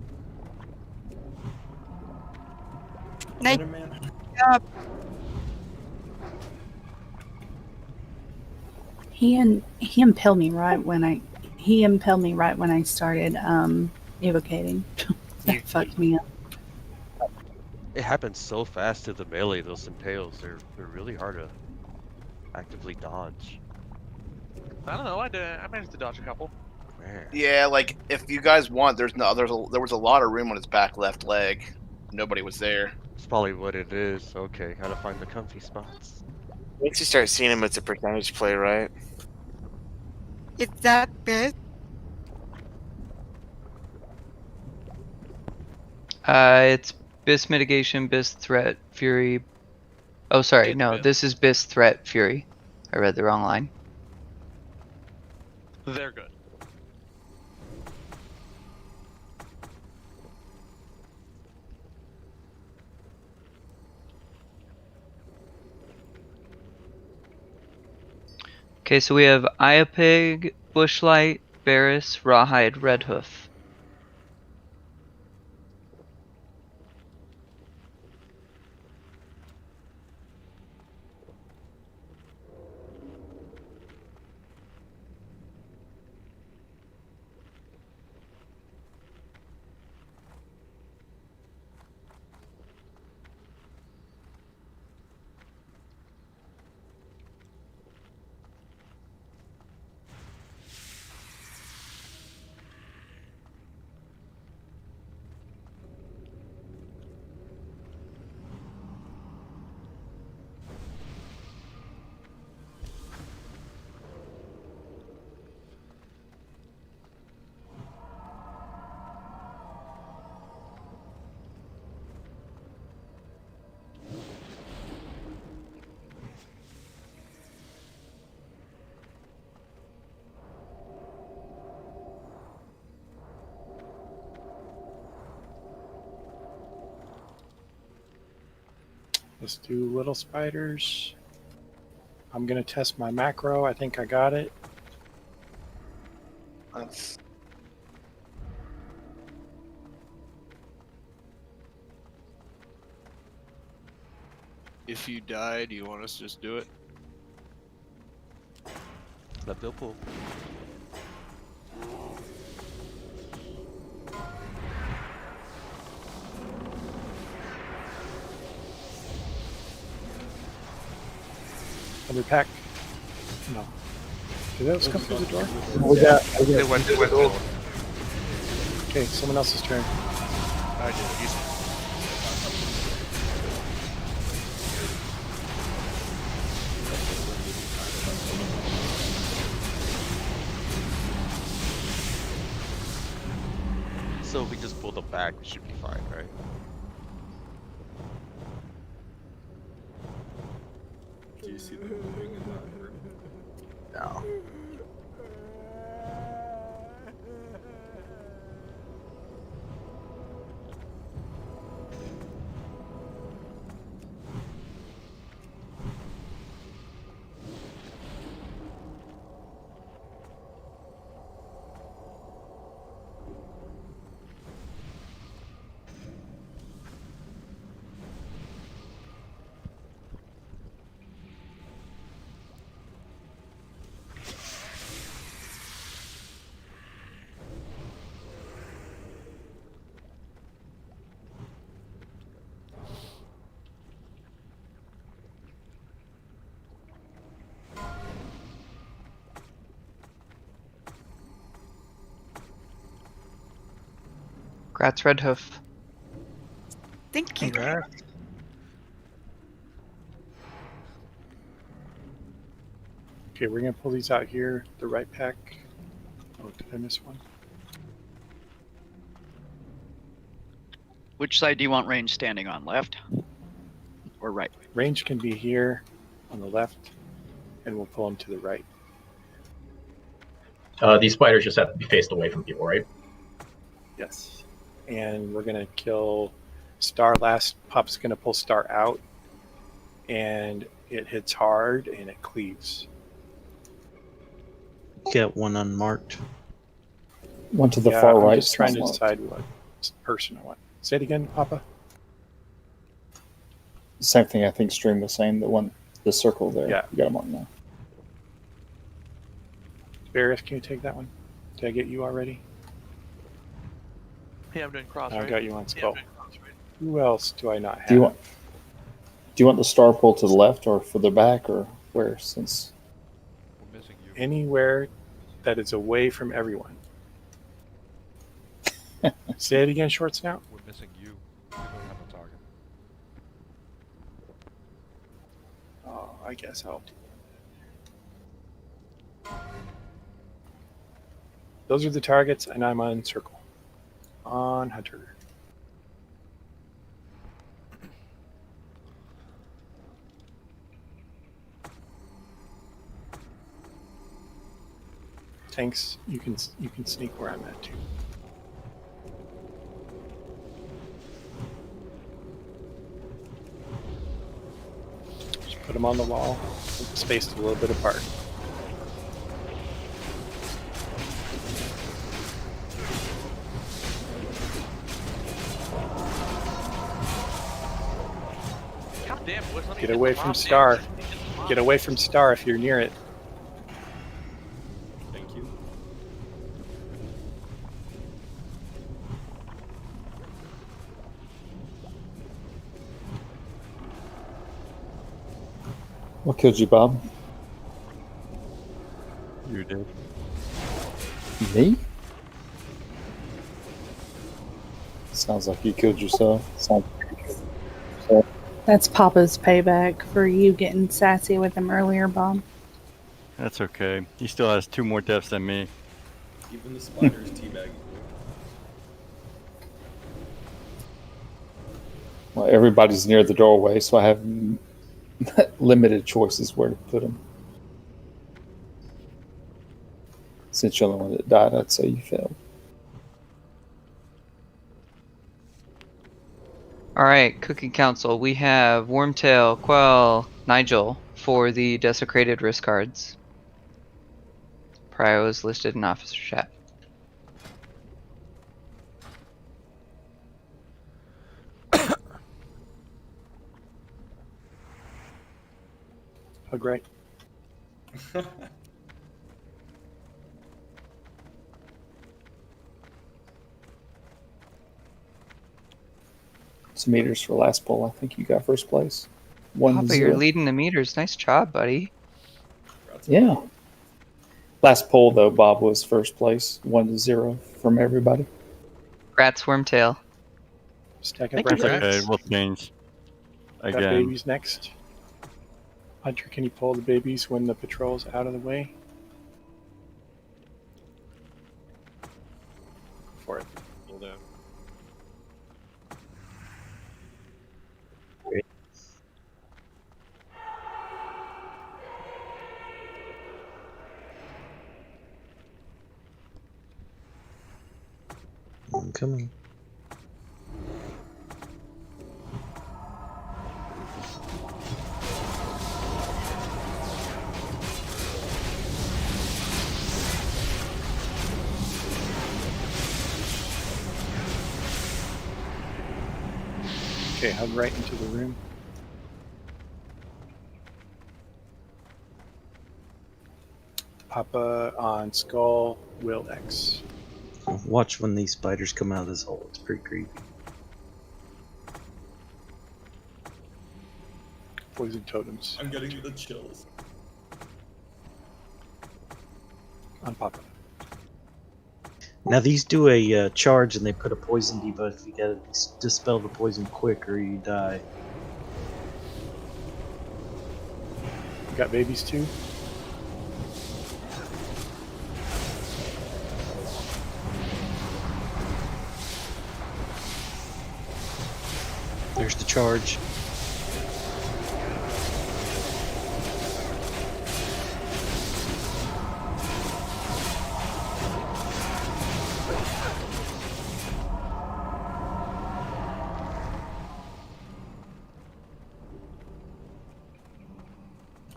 He impaled me right when I started evocating. That fucked me up. It happens so fast to the melee, those impales. They're really hard to actively dodge. I don't know. I managed to dodge a couple. Man. Yeah, like if you guys want, there was a lot of room on his back left leg. Nobody was there. That's probably what it is. Okay, gotta find the comfy spots. Once you start seeing him, it's a percentage play, right? It's that bad. It's Bis Mitigation, Bis Threat, Fury. Oh, sorry. No, this is Bis Threat, Fury. I read the wrong line. They're good. Okay, so we have Iapig, Bushlight, Varus, Rawhide, Redhoof. Let's do little spiders. I'm gonna test my macro. I think I got it. That's... If you die, do you want us to just do it? Let Bill pull. Other pack. No. Did those come through the door? They went door. Okay, someone else's turn. I did. Use it. So if we just pull them back, we should be fine, right? Do you see them moving in that room? No. Congrats, Red Hoof. Thank you. Okay, we're gonna pull these out here. The right pack. Oh, did I miss one? Which side do you want range standing on? Left or right? Range can be here on the left, and we'll pull them to the right. These spiders just have to be faced away from people, right? Yes. And we're gonna kill Star last. Pop's gonna pull Star out, and it hits hard and it cleaves. Get one unmarked. One to the Yeah, far I'm right. just trying to not decide what person I want. Say it again, Papa. Same thing I think Stream was saying, the circle there. Yeah. You got them on now. Barris, can you take that one? Did I get you already? Yeah, I'm doing cross, I right? got you on Yeah, skull. I'm doing cross, right? Who else do I not have? Do you want the star pull to the left or further back or where? Since Anywhere that is away from everyone. Say it again, Short Snout. We're missing you. We don't have a target. Oh, I guess I'll do. Those are the targets, and I'm on circle. On Hunter. Tanks, you can sneak where I'm at too. Just put them on the wall, spaced a little bit apart. God damn, boys, let me Get hit away the from mob Star. damage. Get away from Star if you're near it. Thank you. what killed you, Bob? You did. Me? Sounds like you killed yourself. That's Papa's payback for you getting sassy with him earlier, Bob. That's okay. He still has 2 more deaths than me. Even the spiders teabagging. Well, everybody's near the doorway, so I have limited choices where to put them. Since you're the only one that died, I'd say you failed. Alright, Cooking Council. We have Wormtail, Quell, Nigel for the desecrated risk cards. Prio is listed in officer chat. Oh, great. Some meters for last poll. I think you got first place. Papa, 1-0. you're leading the meters. Nice job, buddy. Yeah. Last poll though, Bob was first place, 1-0 from everybody. Congrats, Wormtail. Stacking It's okay. breakfast. We'll change. Got Again. babies next. Hunter, can you pull the babies when the patrol's out of the way? For it. Hold out. I'm coming. Okay, hug right into the room. Papa on Skull, Will X. Watch when these spiders come out of this hole. It's pretty creepy. Poison totems. I'm getting the chills. On Papa. Now these do a charge and they put a poison debuff. You gotta dispel the poison quick or you die. You got babies too? There's the charge.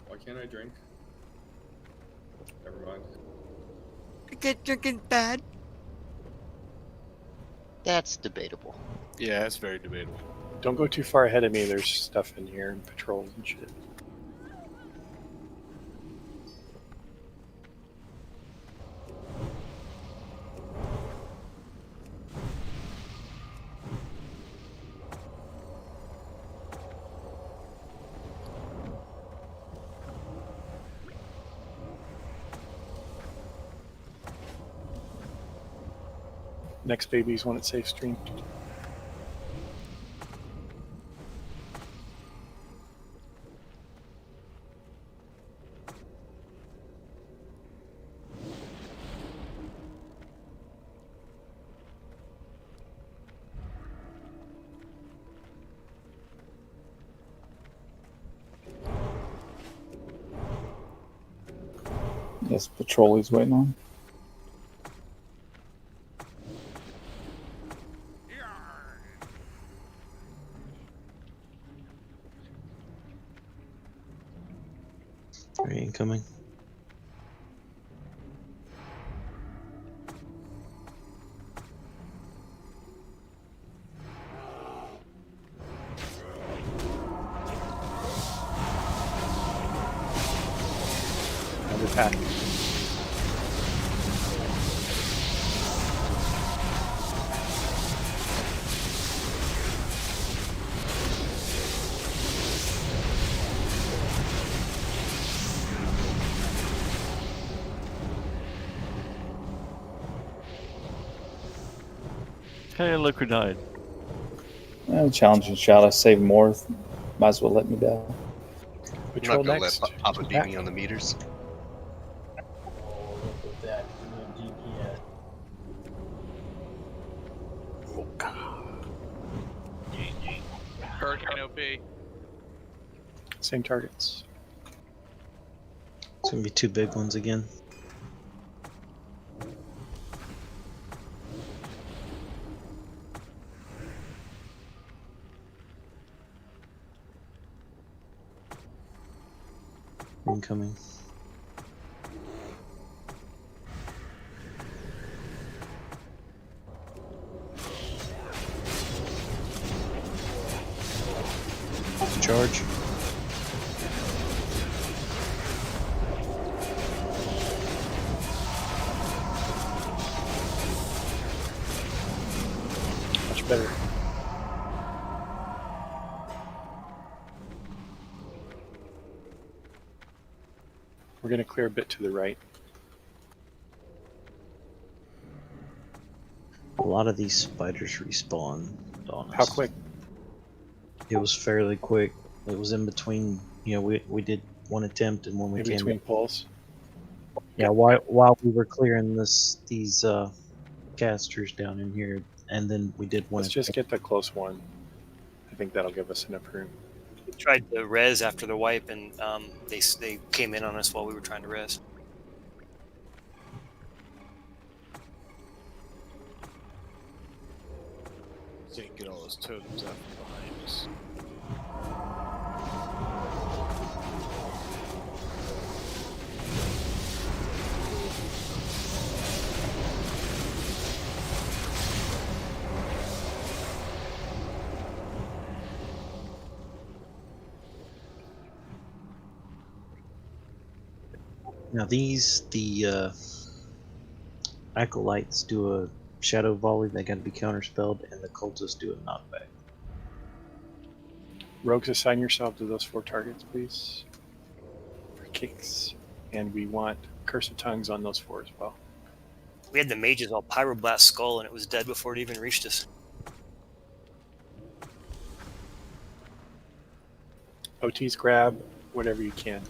Why can't I drink? Never mind. Get drinking bad. That's debatable. Yeah, it's very debatable. Don't go too far ahead of me. There's stuff in here and patrols and shit. Next babies one at safe stream. Yes, patrol he's waiting on. Alright, incoming. Another pack. Hey, look who died. Challenging shot. I saved more. Might as well let me die. I'm Patrol not gonna next. let Papa beat me on the meters. Hurricane OP. Same targets. It's gonna be two big ones again. Incoming. Charge. Much better. We're going to clear a bit to the right. A lot of these spiders respawn on us. How quick? It was fairly quick. It was in between. You know, we did one attempt and when we In came between pulls. Yeah, while we were clearing these casters down in here, and then we did one. Let's just get the close one. I think that'll give us enough room. We tried to res after the wipe, and they came in on us while we were trying to res. So you can get all those totems out from behind us. Now the acolytes do a shadow volley. They got to be counterspelled, and the cultists do a knockback. Rogues, assign yourself to those 4 targets, please. For kicks. And we want Curse of Tongues on those 4 as well. We had the mages all pyroblast skull, and it was dead before it even reached us. OTs grab whatever you can.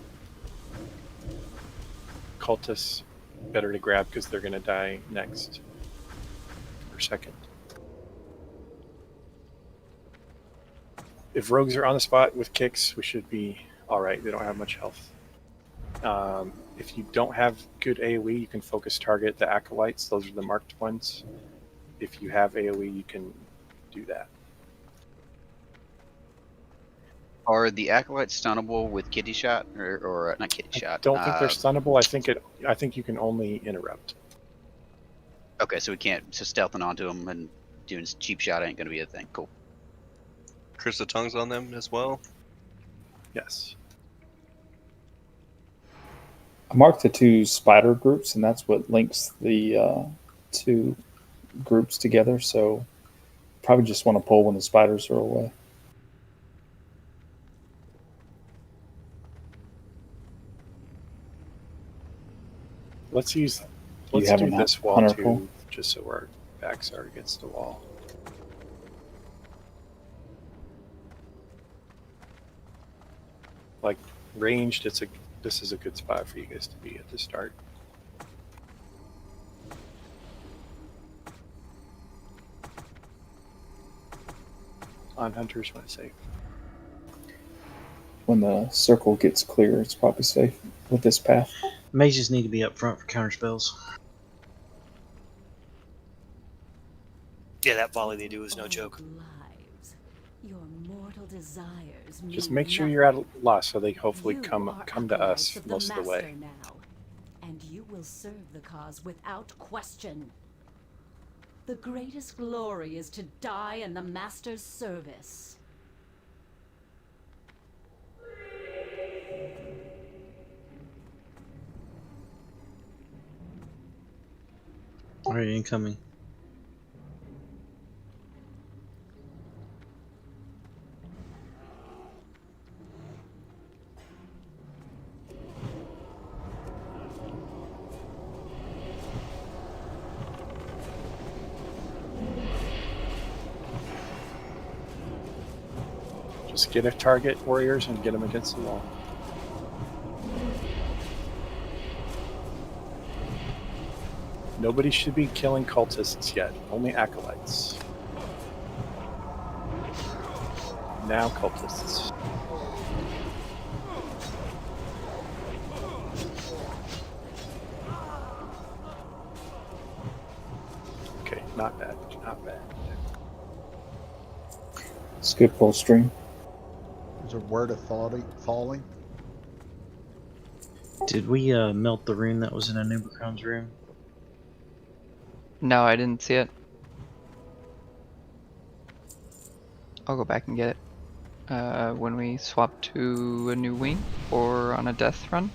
Cultists, better to grab because they're going to die next or second. If rogues are on the spot with kicks, we should be all right. They don't have much health. If you don't have good AoE, you can focus target the acolytes. Those are the marked ones. If you have AoE, you can do that. Are the acolytes stunnable with kitty shot or not kitty shot? Don't think they're stunnable. I think you can only interrupt. Okay, so we can't. So stealthing onto them and doing cheap shot ain't going to be a thing. Cool. Curse of Tongues on them as well? Yes. I marked the 2 spider groups, and that's what links the 2 groups together. So probably just want to pull when the spiders are away. Let's do this wall Hunter too, pull? just so our backs are against the wall. Like ranged, this is a good spot for you guys to be at the start. On hunters, when it's safe. When the circle gets clear, it's probably safe with this path. Mages need to be up front for counter spells. Yeah, that volley they do is no joke. Your mortal desires Just mean make sure nothing. you're at a loss, so they hopefully You come are to us acolytes of most of the way. Master now, and you will serve the cause without question. The greatest glory is to die in the Master's service. Alright, incoming. Just get a target, warriors, and get them against the wall. Nobody should be killing cultists yet. Only acolytes. Now cultists. Okay, not bad. Not bad. It's good pull stream. Is there word of falling? Did we melt the rune that was in Anub+Faerlina's room? No, I didn't see it. I'll go back and get it. When we swap to a new wing or on a death run.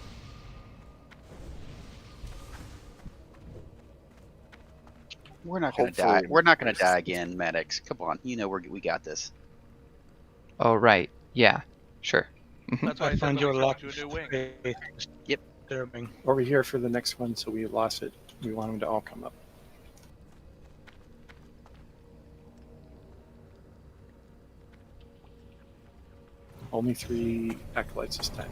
We're not going to die. We're not going to die again, medics. Come on, you know we got this. Oh right, yeah, sure. That's why I find said your let me lock. switch to a new wing. Yep. Disturbing. Over here for the next one, so we lost it. We want them to all come up. Only 3 acolytes this time.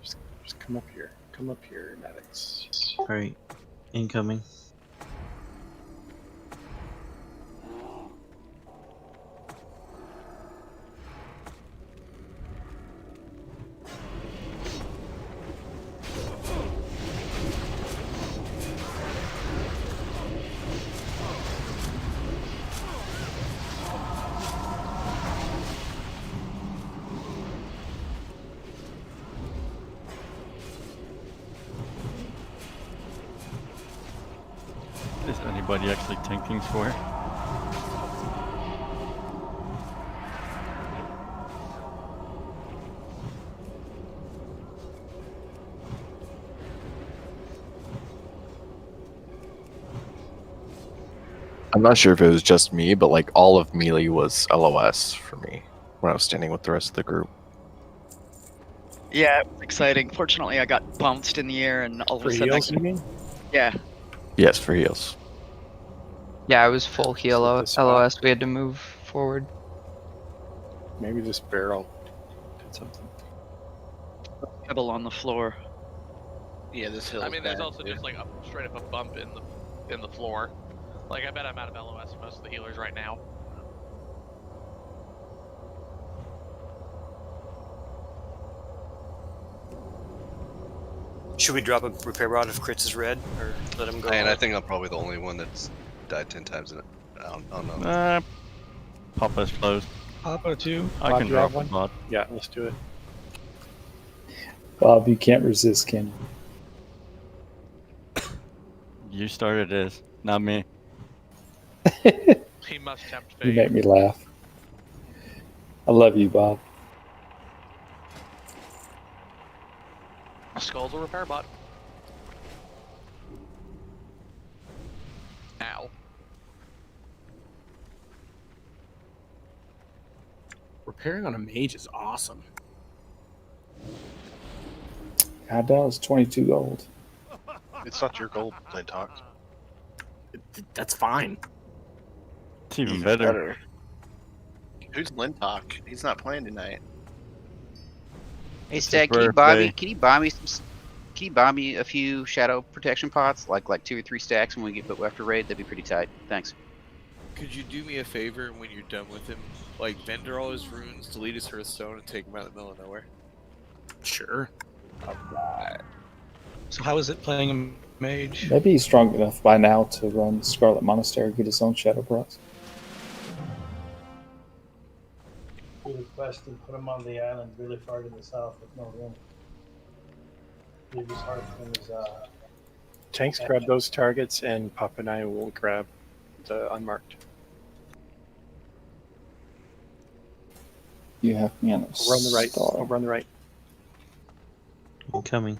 Just come up here. Come up here, medics. Alright, incoming. Is anybody actually tanking for it? I'm not sure if it was just me, but like all of melee was LOS for me. when I was standing with the rest of the group. Yeah, it was exciting. Fortunately, I got bounced in the air, and all of For a sudden, heals, you mean? yeah. Yes, for heals. Yeah, I was full heal So this LOS. We had to move forward. Maybe this barrel did something. Pebble on the floor. Yeah, this hill. I mean, there's also just like straight up a bump in the floor. Like I bet I'm out of LOS for most of the healers right now. Should we drop a repair rod if crits is red, or let him go? And I hard? think I'm probably the only one that's died 10 times in it. I don't know. Papa's closed. Papa too. I Bob, can you drop have one? a mod. Yeah, let's do it. Bob, you can't resist, can you? You started this, not me. He must tempt You fate. make me laugh. I love you, Bob. Skull's a repair bot. Ow. Repairing on a mage is awesome. God, that was 22 gold. It's not your gold, Lintox. That's fine. It's even better. Who's Lintock? He's not playing tonight. Hey, It's Stag, his can you buy me? birthday. Can you buy me some? Can you buy me a few shadow protection pots, like 2 or 3 stacks when we get after raid? That'd be pretty tight. Thanks. Could you do me a favor when you're done with him? Like, vendor all his runes, delete his Hearthstone, and take him out of the middle of nowhere? Sure. Alright. So how is it playing a mage? Maybe he's strong enough by now to run Scarlet Monastery and get his own shadow procs. We requested put him on the island really far to the south with no room. Leave his heart from his Tanks grab those targets, and Pop and I will grab the unmarked. You have me on a Over on the right. star. Over on the right. I'm coming.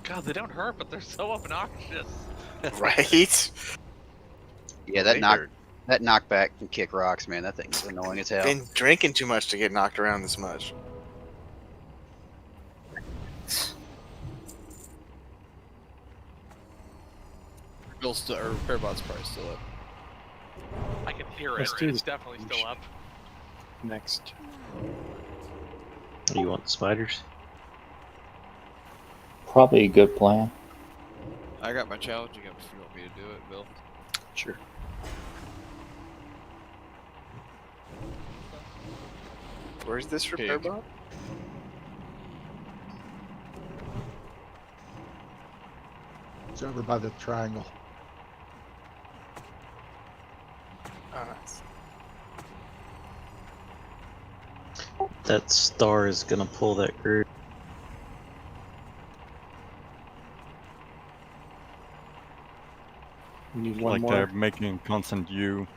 God, they don't hurt, but they're so obnoxious. Right? Yeah, that They that knockback can kick rocks, man. That thing's annoying as hell. Been drinking too much to get knocked around this much. Bill's still, or repair bot's probably still up. I can hear it. Let's do It's this. definitely still up. Next. Do you want spiders? Probably a good plan. I got my challenging up if you want me to do it, Bill. Sure. Where's this repair bot? It's over by the triangle. Oh, nice. That star is gonna pull that group. We need one Like more. they're making constant U.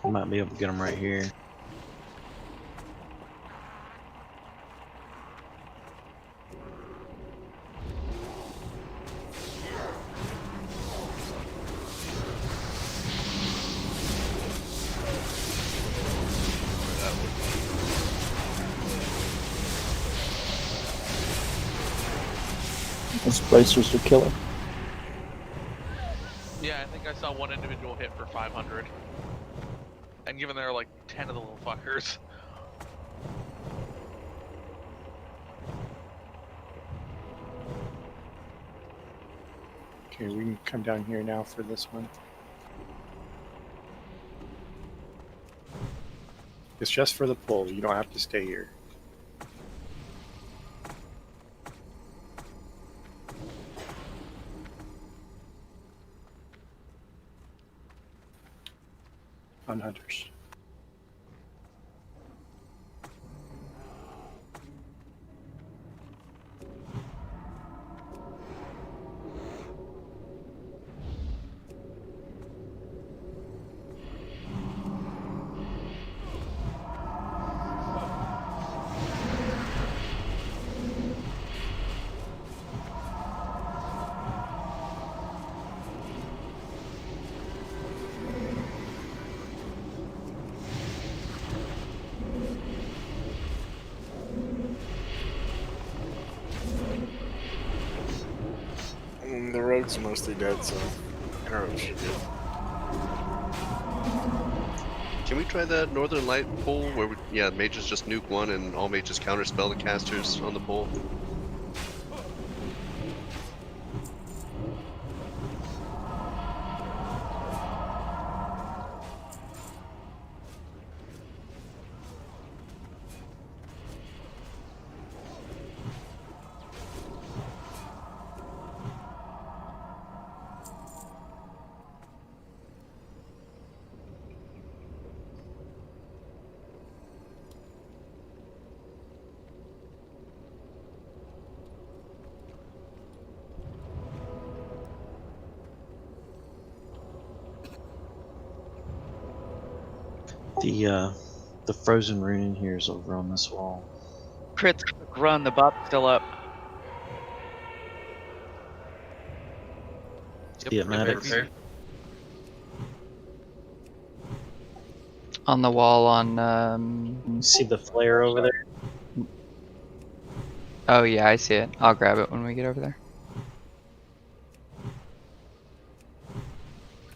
I might be able to get them right here. Those bracers are killer. Yeah, I think I saw one individual hit for 500. And given there are like 10 of the little fuckers. Okay, we can come down here now for this one. It's just for the pull. You don't have to stay here. On hunters. The rogue's mostly dead, so arrows should do. Can we try that Northern Light pull where mages just nuke one and all mages counterspell the casters on the pull? The frozen rune in here is over on this wall. Crits, run, the bot's still up. Yep, Maddox. On the wall on. See the flare over there? Oh yeah, I see it. I'll grab it when we get over there.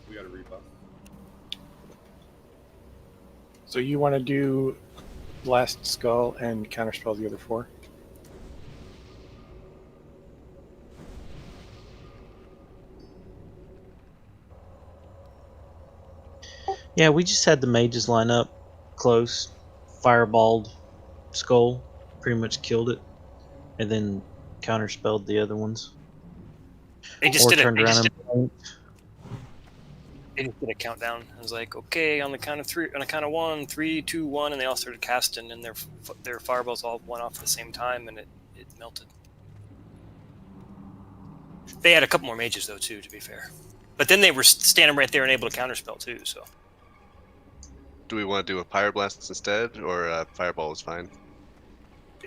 We got a rebuff. So you want to do Blast Skull and counterspell the other 4? Yeah, we just had the mages line up close, fireballed skull, pretty much killed it, and then counterspelled the other ones. They just Or did turned it. around and They just did a countdown. I was like, okay, on the count of 3, on the count of 1, 3, 2, 1, and they all started casting, and their fireballs all went off at the same time, and it melted. They had a couple more mages though too, to be fair. But then they were standing right there and able to counterspell too. So. Do we want to do a Pyroblast instead, or Fireball was fine?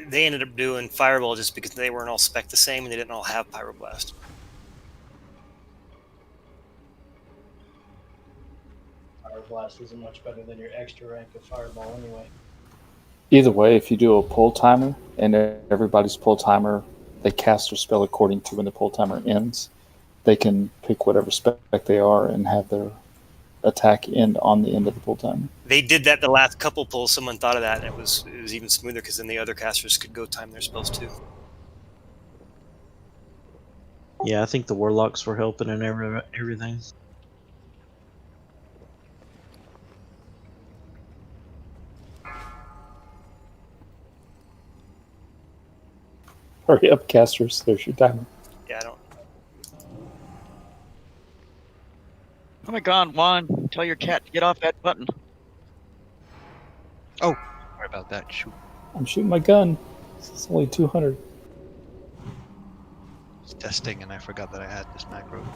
They ended up doing Fireball just because they weren't all spec the same and they didn't all have Pyroblast. Fireblast isn't much better than your extra rank of Fireball anyway. Either way, if you do a pull timer and everybody's pull timer, they cast their spell according to when the pull timer ends, they can pick whatever spec they are and have their attack end on the end of the pull timer. They did that the last couple pulls. Someone thought of that, and it was even smoother because then the other casters could go time their spells too. yeah, I think the warlocks were helping and everything. Hurry up, casters. There's your timer. Yeah, I don't. Oh my god, Juan, tell your cat to get off that button. Oh, sorry about that. Shoot. I'm shooting my gun. It's only 200. It's testing, and I forgot that I had this macro.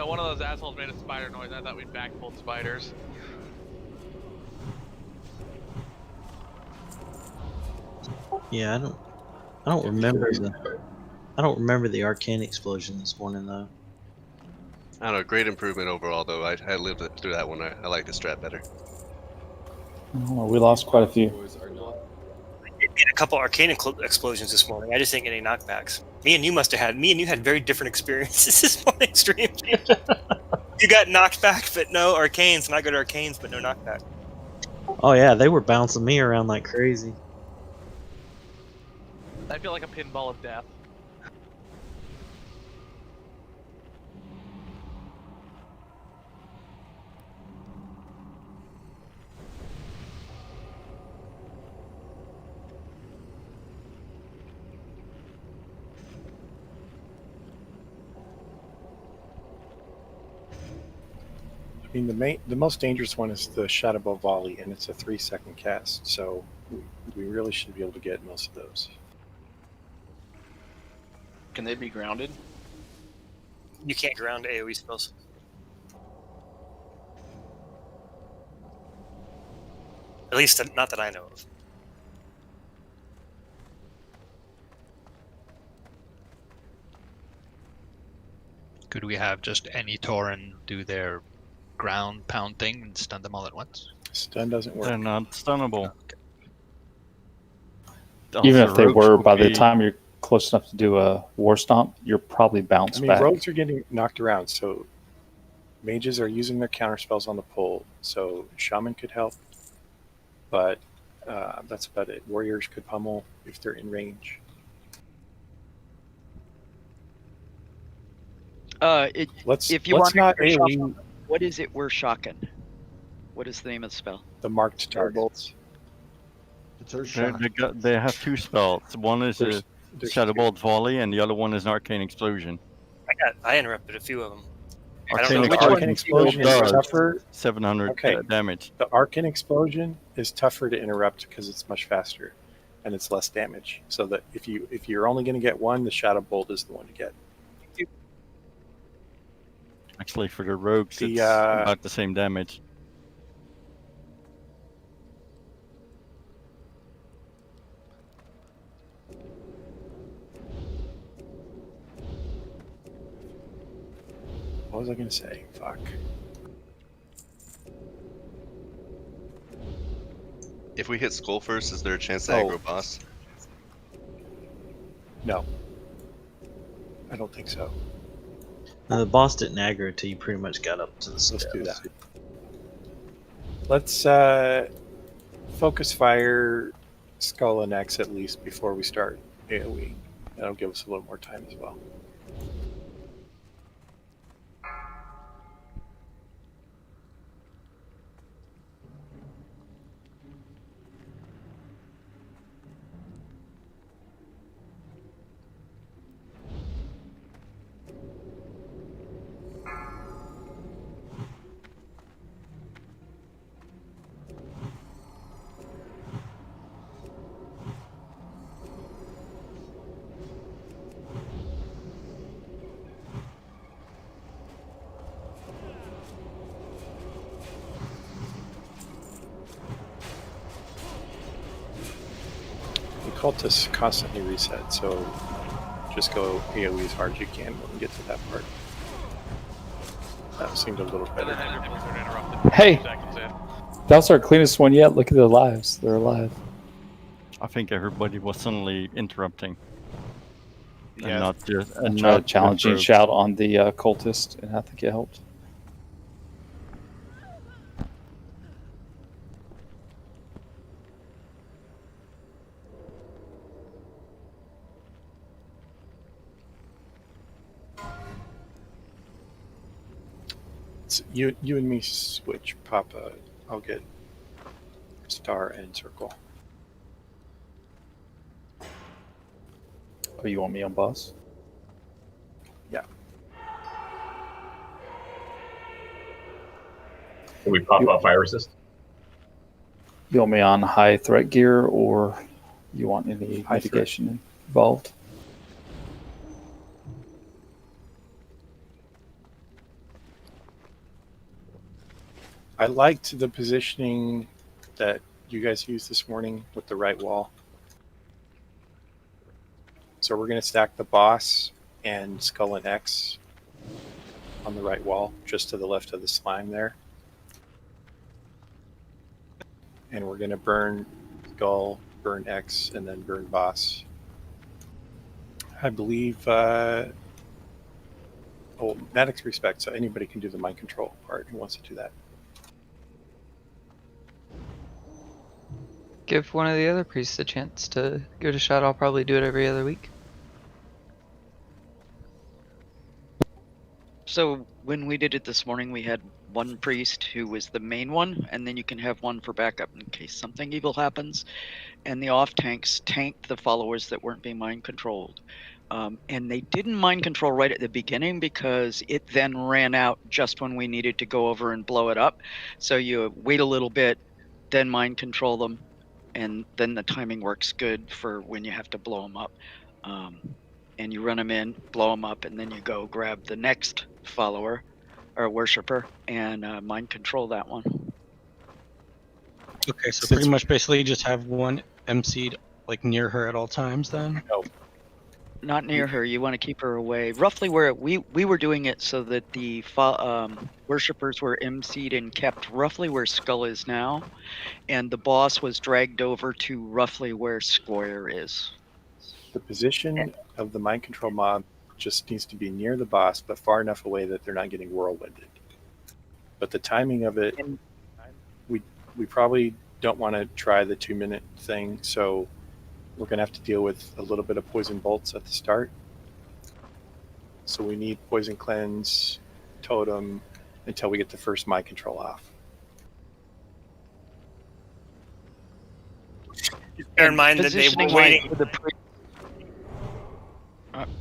One of those assholes made a spider noise. I thought we'd backpulled spiders. Yeah, I don't remember the arcane explosion this morning though. I don't know, great improvement overall though. I lived through that one. I like the strat better. Oh, we lost quite a few. Boys are not. Did get a couple arcane explosions this morning. I just didn't get any knockbacks. Me and you had very different experiences this morning, stream. You got knocked back, but no arcanes, and I got arcanes, but no knockback. Oh yeah, they were bouncing me around like crazy. I feel like a pinball of death. I mean, the most dangerous one is the Shadow Ball Volley, and it's a 3-second cast, so we really should be able to get most of those. Can they be grounded? You can't ground AoE spells. At least not that I know of. Could we have just any Tauren do their ground pound thing and stun them all at once? Stun doesn't work. They're not stunnable. Even Also, if they rogues were, will by the be- time you're close enough to do a war stomp, you're probably bounced I mean, back. rogues are getting knocked around, so mages are using their counter spells on the pull, so shaman could help, but that's about it. Warriors could pummel if they're in range. If you let's want not to shock, AoE what is it we're shocking? What is the name of the spell? the marked targets. It's Earthshock. They have two spells. One is a there's Shadow two. Ball Volley, and the other one is an Arcane Explosion. I interrupted a few of them. Arcane The Arcane Explosion is does tougher. 700 damage. The Arcane Explosion is tougher to interrupt because it's much faster, and it's less damage. So that if you're only going to get one, the Shadow Bolt is the one to get. Actually, for the rogues, The, it's about the same damage. What was I going to say? Fuck. If we hit Skull first, is there a chance to Oh. aggro boss? No, I don't think so. The boss didn't aggro until you pretty much got up to the steps. Let's do that. Let's focus fire Skull and X at least before we start AoE. That'll give us a little more time as well. Cultists constantly reset, so just go AoE as hard as you can when we get to that part. That seemed a little better. Hey, that was our cleanest one yet. Look at their lives. They're alive. I think everybody was suddenly interrupting. Yeah. And not just. I And tried not challenging rogues. shout on the cultist, and I think it helped. So you and me switch, Papa. I'll get star and circle. Oh, you want me on boss? Yeah. Can we pop up fire resist? You want me on high threat gear, or you want any High threat. mitigation involved? I liked the positioning that you guys used this morning with the right wall. So we're going to stack the boss and Skull and X on the right wall, just to the left of the slime there. and we're gonna burn Skull, burn X, and then burn Boss. I believe. Naxx respect, so anybody can do the mind control part who wants to do that. Give one of the other priests a chance to give it a shot. I'll probably do it every other week. So when we did it this morning, we had one priest who was the main one, and then you can have one for backup in case something evil happens. And the off tanks tanked the followers that weren't being mind controlled. And they didn't mind control right at the beginning because it then ran out just when we needed to go over and blow it up. So you wait a little bit, then mind control them, and then the timing works good for when you have to blow them up. And you run them in, blow them up, and then you go grab the next follower or worshiper and mind control that one. Okay, so pretty much basically just have one MC'd like near her at all times then? No. Not near her. You want to keep her away. Roughly where we were doing it so that the worshippers were MC'd and kept roughly where Skull is now, and the boss was dragged over to roughly where Square is. The position of the mind control mob just needs to be near the boss, but far enough away that they're not getting whirlwinded. But the timing of it, we probably don't want to try the 2-minute thing, so we're going to have to deal with a little bit of poison bolts at the start. So we need poison cleanse, totem, until we get the first mind control off. Bear in mind that they were waiting.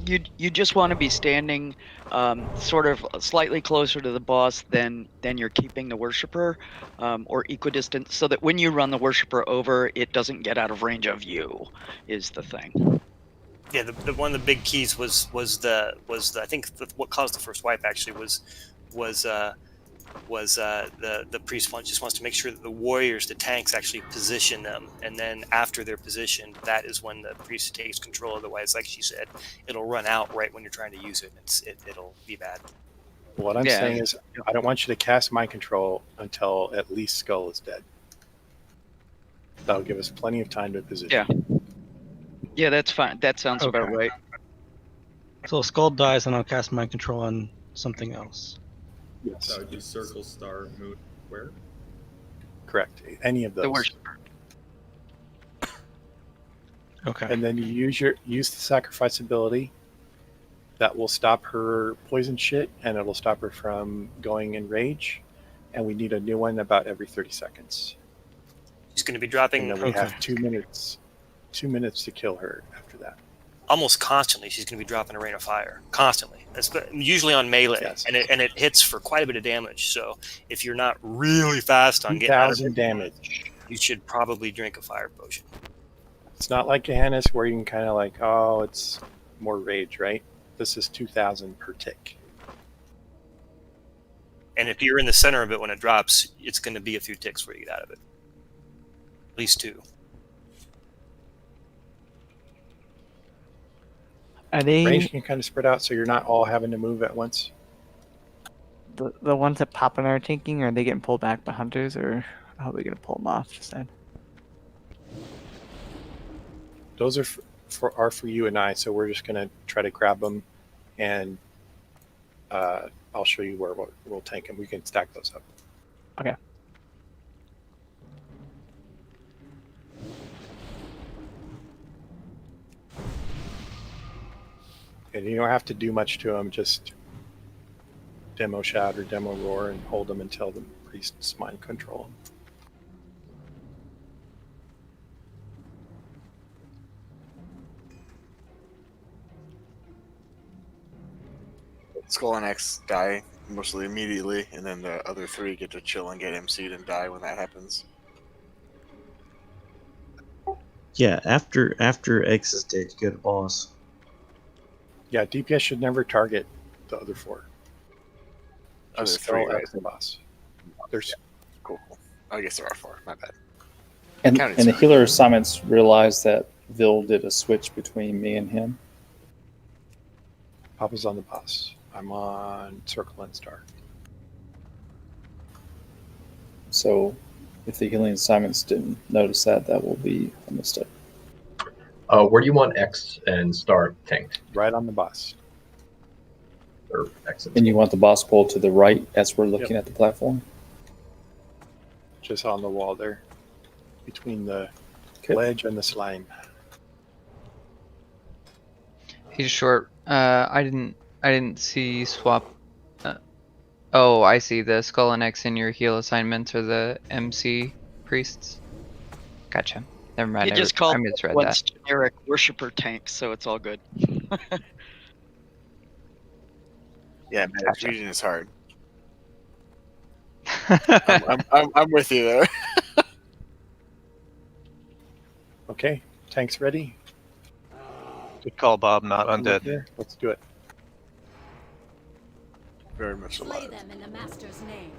You just want to be standing sort of slightly closer to the boss than you're keeping the worshiper, or equidistant, so that when you run the worshiper over, it doesn't get out of range of you. Is the thing. Yeah, the one of the big keys was I think what caused the first wipe actually was the priest just wants to make sure that the warriors, the tanks, actually position them, and then after they're positioned, that is when the priest takes control. Otherwise, like she said, it'll run out right when you're trying to use it. It'll be bad. What I'm saying is, I don't want you to cast mind control until at least Skull is dead. That'll give us plenty of time to position. Yeah, that's fine. That sounds about right. So if Skull dies, then I'll cast mind control on something else. Yes. That would be circle, star, moon, where? Correct. Any of those. The worshiper. Okay. And then you use the sacrifice ability. That will stop her poison shit, and it'll stop her from going in rage. And we need a new one about every 30 seconds. She's going to be dropping. And then we have 2 minutes. 2 minutes to kill her after that. Almost constantly, she's going to be dropping a rain of fire. Constantly. That's usually on melee, Yes. and it hits for quite a bit of damage. So if you're not really fast on getting out of it, damage. you should probably drink a fire potion. It's not like Johannes where you can kind of like, oh, it's more rage, right? This is 2,000 per tick. And if you're in the center of it when it drops, it's going to be a few ticks before you get out of it. At least 2. Are they Range can kind of spread out, so you're not all having to move at once. the ones that pop in our tanking? Are they getting pulled back by hunters, or how are we gonna pull them off? Just then. Those are for you and I, so we're just gonna try to grab them, and I'll show you where we'll tank them. We can stack those up. Okay. And you don't have to do much to them, just demo shout or demo roar and hold them until the priest's mind control them. Skull and X die mostly immediately, and then the other 3 get to chill and get MC'd and die when that happens. Yeah, after X is dead, you go to boss. Yeah, DPS should never target the other 4. Other Just 3, Skull, right? X, and boss. There's Cool. I guess there are 4. My bad. And Counting the smart. healer assignments realized that Vil did a switch between me and him. Papa's on the boss. I'm on circle and star. So If the healing assignments didn't notice that, that will be a mistake. Where do you want X and Star tanked? Right on the boss. Or X And you want the boss pole to the right as we're looking at the platform? Just on the wall there. Between the ledge and the slime. He's short. I didn't see swap. Oh, I see. The Skull and X in your heal assignments are the MC priests. Gotcha. Never mind. You just called I misread one's that. generic worshiper tanks, so it's all good. Yeah, man, fusion is hard. I'm with you there. Okay, tanks ready. Good call, Bob. Not Look undead. there. Let's do it. Very much Slay alive. them in the master's name.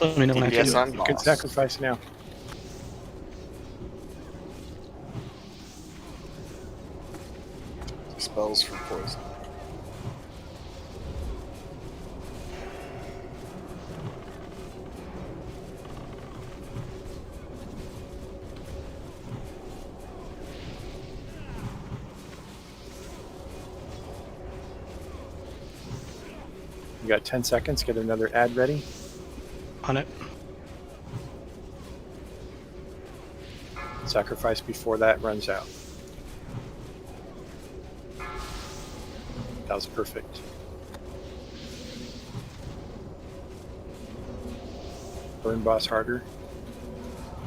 Let me know when I can DPS do on it. You can boss. sacrifice now. Spells for poison. You got 10 seconds. Get another ad ready. On it. Sacrifice before that runs out. That was perfect. Burn boss harder.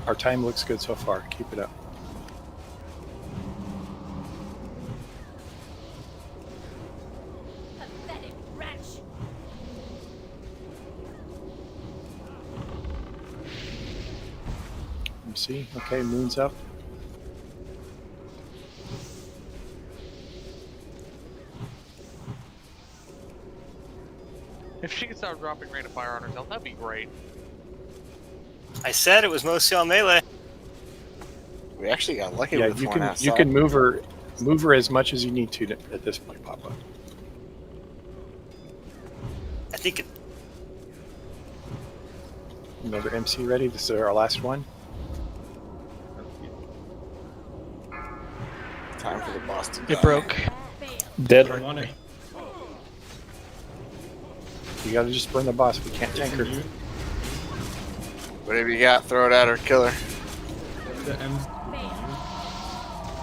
Our time looks good so far. Keep it up. Pathetic wretch. MC. Okay, moon's up. If she could start dropping rate of fire on herself, that'd be great. I said it was mostly on melee. We actually got lucky Yeah, with you one can outside. move her as much as you need to at this point, Papa. I think it, Another MC ready. This is our last one. Time for the boss to It die. broke. Dead. I want it. You gotta just burn the boss. We can't tank her. Whatever you got, throw it at her, kill her. The M.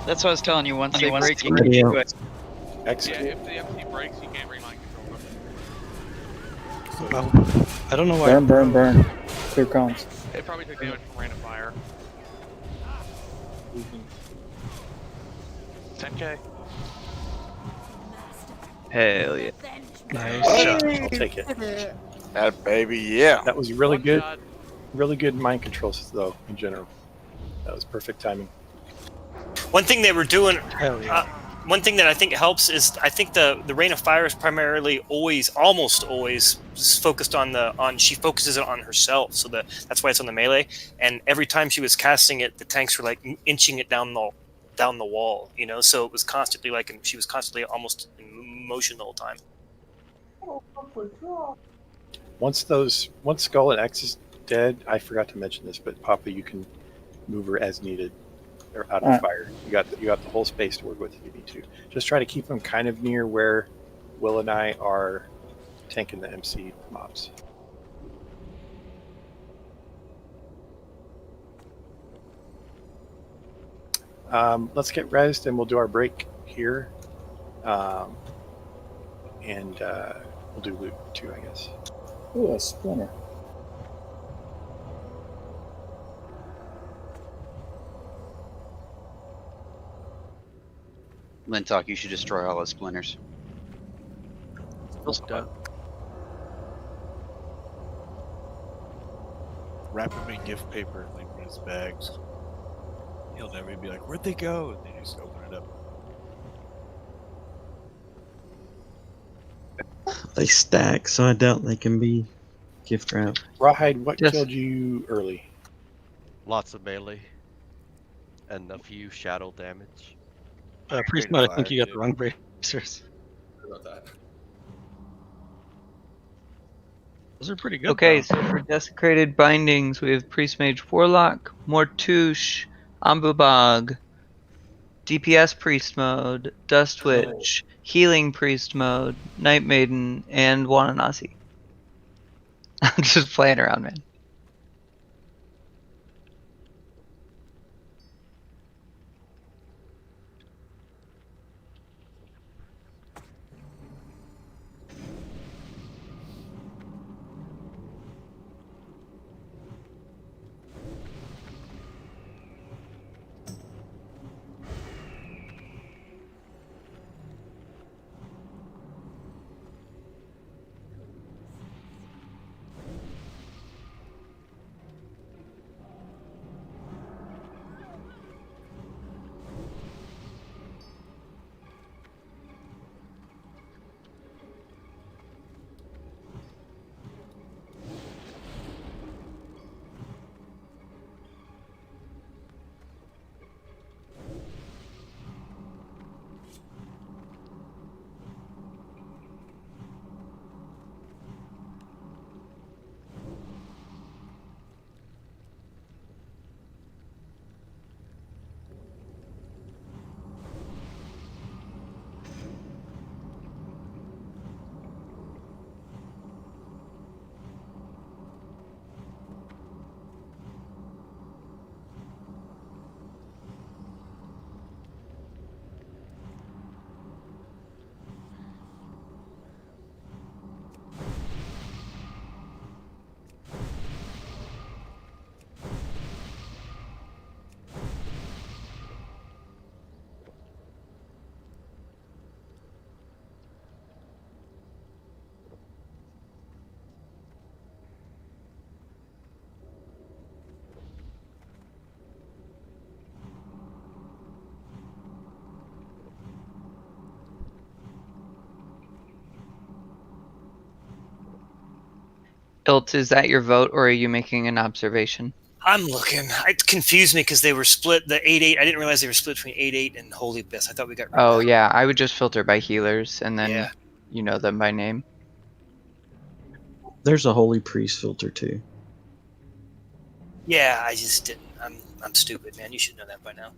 That's what I was telling you. Once they break, you Yeah. can do it. Yeah, Execute. if the MC breaks, you can't remind control them. Well, I don't know why. Burn, burn, burn. Clear comms. It probably took damage from rate of fire. 10k. Hell yeah. Nice. I'll take it. That baby, yeah. That was really One good. shot. Really good mind controls, though, in general. That was perfect timing. one thing they were doing. Hell yeah. One thing that I think helps is I think the rain of fire is primarily almost always focused on she focuses it on herself, so that's why it's on the melee. And every time she was casting it, the tanks were like inching it down the wall, you know. So it was constantly she was constantly almost in motion the whole time. Once Skull and X is dead, I forgot to mention this, but Papa, you can move her as needed or out of Alright. fire. You got the whole space to work with if you need to. Just try to keep them kind of near where Will and I are tanking the MC mobs. Let's get rezzed and we'll do our break here. And we'll do loot too, I guess. Ooh, a splinter. Lintalk, you should destroy all those splinters. Wrap him in gift paper and leave him in his bags. He'll never be like, where'd they go? And they just open it up. They stack, so I doubt they can be gift wrapped. Rawhide, what Yes. killed you early? Lots of melee. And a few shadow damage. Priest Rate of mode, I fire, think you got too. the wrong bracers. Sorry about that. Those are pretty good. Okay, though. so for desecrated bindings, we have Priest Mage Warlock, Mortouche, Ambubog, DPS Priest Mode, Dust Witch, Healing Priest Mode, Night Maiden, and Wananasi. I'm just playing around, man. Ilt, is that your vote, or are you making an observation? I'm looking. It confused me because they were split. The 8-8. I didn't realize they were split between 8-8 and Holy Abyss. I thought we got rid of Oh that. yeah, I would just filter by healers, and then Yeah. you know them by name. There's a holy priest filter too. Yeah, I just didn't. I'm stupid, man. You should know that by now.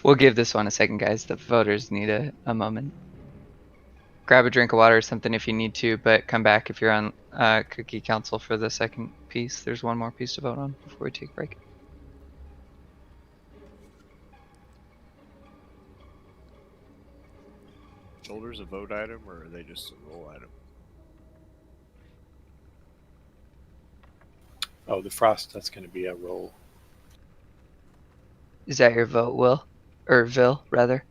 We'll give this one a second, guys. The voters need a moment. Grab a drink of water or something if you need to, but come back if you're on Cookie Council for the second piece. There's one more piece to vote on before we take a break. Shoulders a vote item, or are they just a roll item? Oh, the frost, that's going to be a roll. Is that your vote, Will? Or Vil, rather?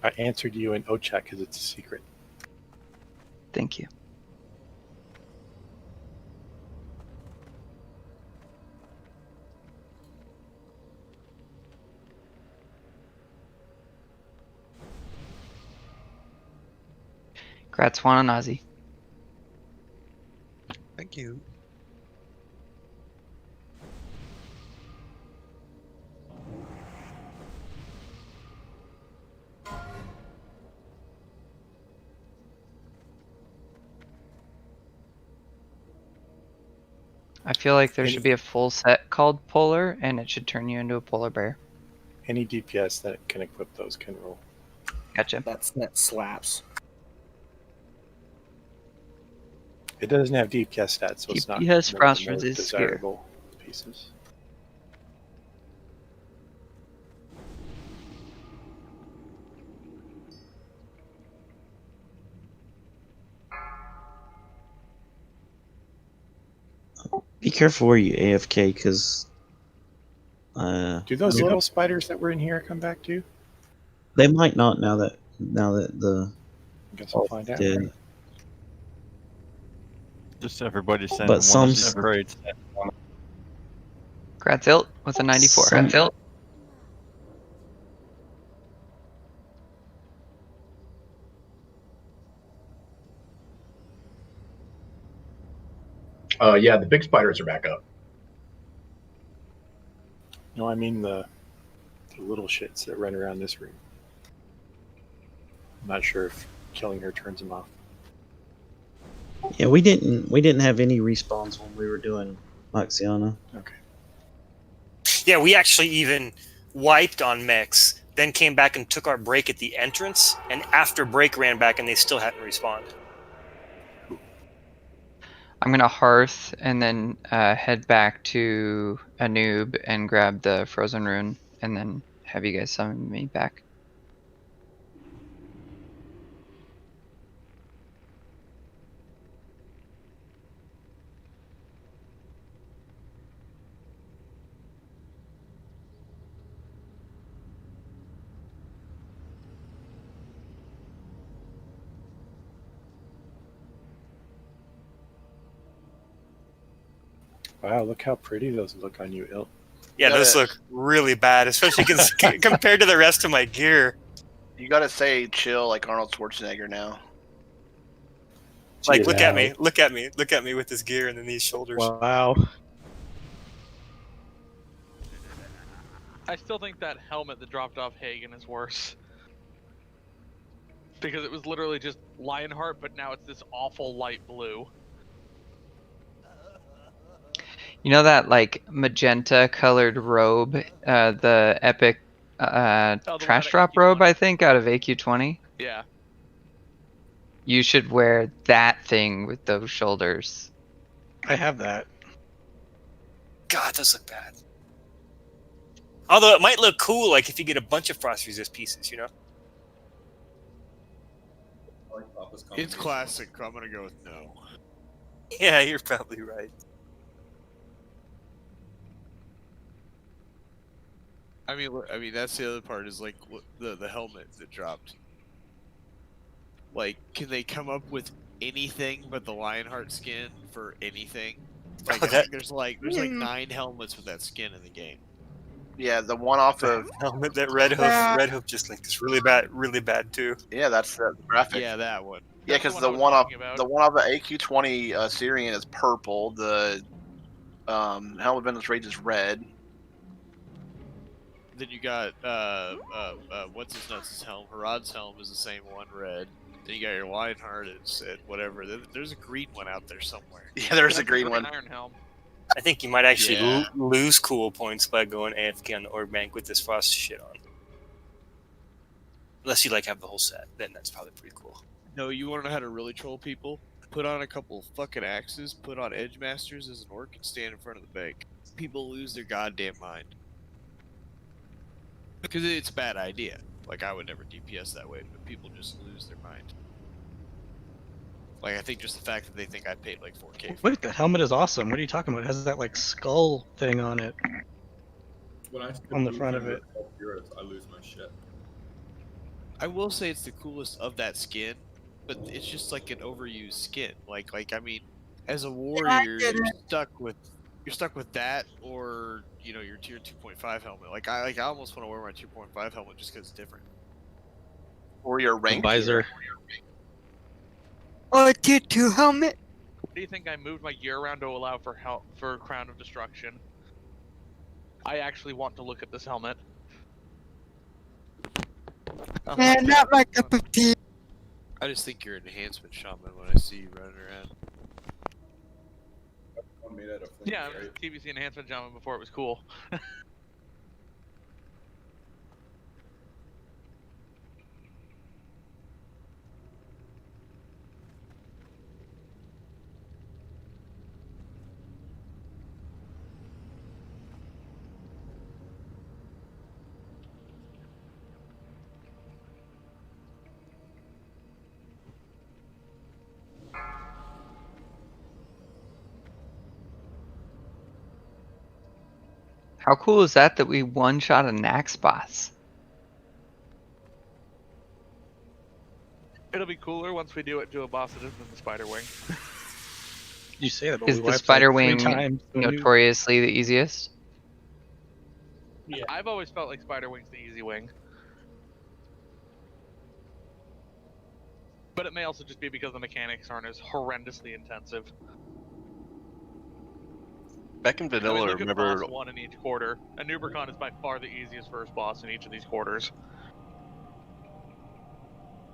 I answered you in O-check because it's a secret. Thank you. Grats Wananazi. Thank you. I feel like there should be a full set called Polar, and it should turn you into a Polar Bear. Any DPS that can equip those can roll. Gotcha. That slaps. It doesn't have DPS stats, so it's not DPS one of the frost more resist spear. desirable pieces. Be careful where you AFK, because Do those I mean, little spiders that were in here come back too? they might not now that the I guess I'll find out. did. Just everybody send But one some of these crates. Grazilt with a 94. Some- Yeah, the big spiders are back up. No, I mean the little shits that run around this room. I'm not sure if killing her turns them off. Yeah, we didn't have any respawns when we were doing Maexxna. Okay. Yeah, we actually even wiped on mix, then came back and took our break at the entrance, and after break ran back and they still hadn't respawned. I'm gonna hearth and then head back to Anub and grab the frozen rune, and then have you guys summon me back. Wow, look how pretty those look on you, Ilt. Yeah, those look really bad, especially compared to the rest of my gear. You gotta say chill like Arnold Schwarzenegger now. Like, look at me with this gear and then these shoulders. Wow. I still think that helmet that dropped off Hagen is worse. Because it was literally just Lionheart, but now it's this awful light blue. You know that like magenta colored robe, the epic trash drop robe, I think, out of AQ20? Yeah. You should wear that thing with those shoulders. I have that. God, those look bad. Although it might look cool, like if you get a bunch of frost resist pieces, you know? It's classic. I'm gonna go with no. Yeah, you're probably right. I mean that's the other part is like the helmet that dropped. Like, can they come up with anything but the Lionheart skin for anything? Like, there's like 9 helmets with that skin in the game. Yeah, the one off of helmet that Red Hoof just linked is really bad too. Yeah, that's the graphic. Yeah, that one. Yeah, because the one off the AQ20 Syrian is purple. The helmet Venom's Rage is red. Then you got what's his nuts' helm? Harad's helm is the same one, red. Then you got your Lionheart, it's whatever. There's a green one out there somewhere. Yeah, there's a green one. Iron Helm. I think you might actually Yeah. lose cool points by going AFK on the Orb Bank with this frost shit on. Unless you like have the whole set, then that's probably pretty cool. No, you want to know how to really troll people? Put on a couple fucking axes, put on Edge Masters as an orc, and stand in front of the bank. People lose their goddamn mind. Because it's a bad idea. Like, I would never DPS that way, but people just lose their mind. Like, I think just the fact that they think I paid like 4K. Wait, the helmet is awesome. What are you talking about? It has that like skull thing on it. When I On the front of it. I lose my shit. I will say it's the coolest of that skin, but it's just like an overused skin. Like I mean, as a warrior, you're stuck with that, or you know, your tier 2.5 helmet. Like I almost want to wear my 2.5 helmet just because it's different. Or your rank visor. Oh, tier 2 helmet. What do you think I moved my gear around to allow for Crown of Destruction? I actually want to look at this helmet. Man, not my cup of tea. I just think you're an enhancement shaman when I see you running around. One made out of flint, Yeah, I was right? a TBC enhancement shaman before it was cool. How cool is that we one-shot a Naxx boss? It'll be cooler once we do it to a boss that isn't the Spider Wing. You say that, but Is we the wiped Spider like 3 Wing times. So new. notoriously the easiest? Yeah. I've always felt like Spider Wing's the easy wing. But it may also just be because the mechanics aren't as horrendously intensive. Back in vanilla, look remember. at boss 1 in each quarter. Anubricon is by far the easiest first boss in each of these quarters.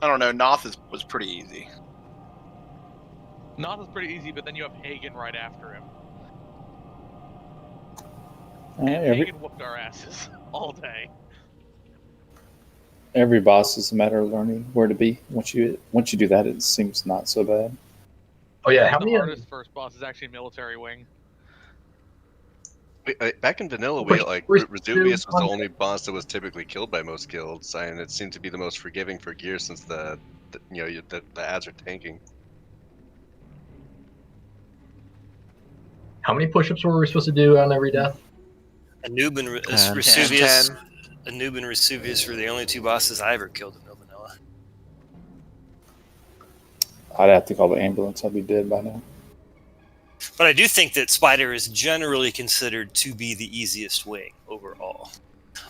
I don't know. Noth was pretty easy. Noth is pretty easy, but then you have Hagen right after him. Yeah, And every Hagen whooped our asses all day. every boss is a matter of learning where to be. Once you do that, it seems not so bad. Oh yeah, how The many? hardest first boss is actually Military Wing. Back in vanilla, Which- which Resuvius was the one- only boss that was typically killed by most guilds, and it seemed to be the most forgiving for gear since the ads are tanking. How many push-ups were we supposed to do on every death? Anub and Resuvius. Anub and Resuvius were the only 2 bosses I ever killed in no vanilla. I'd have to call the ambulance. I'd be dead by now. But I do think that Spider is generally considered to be the easiest wing overall.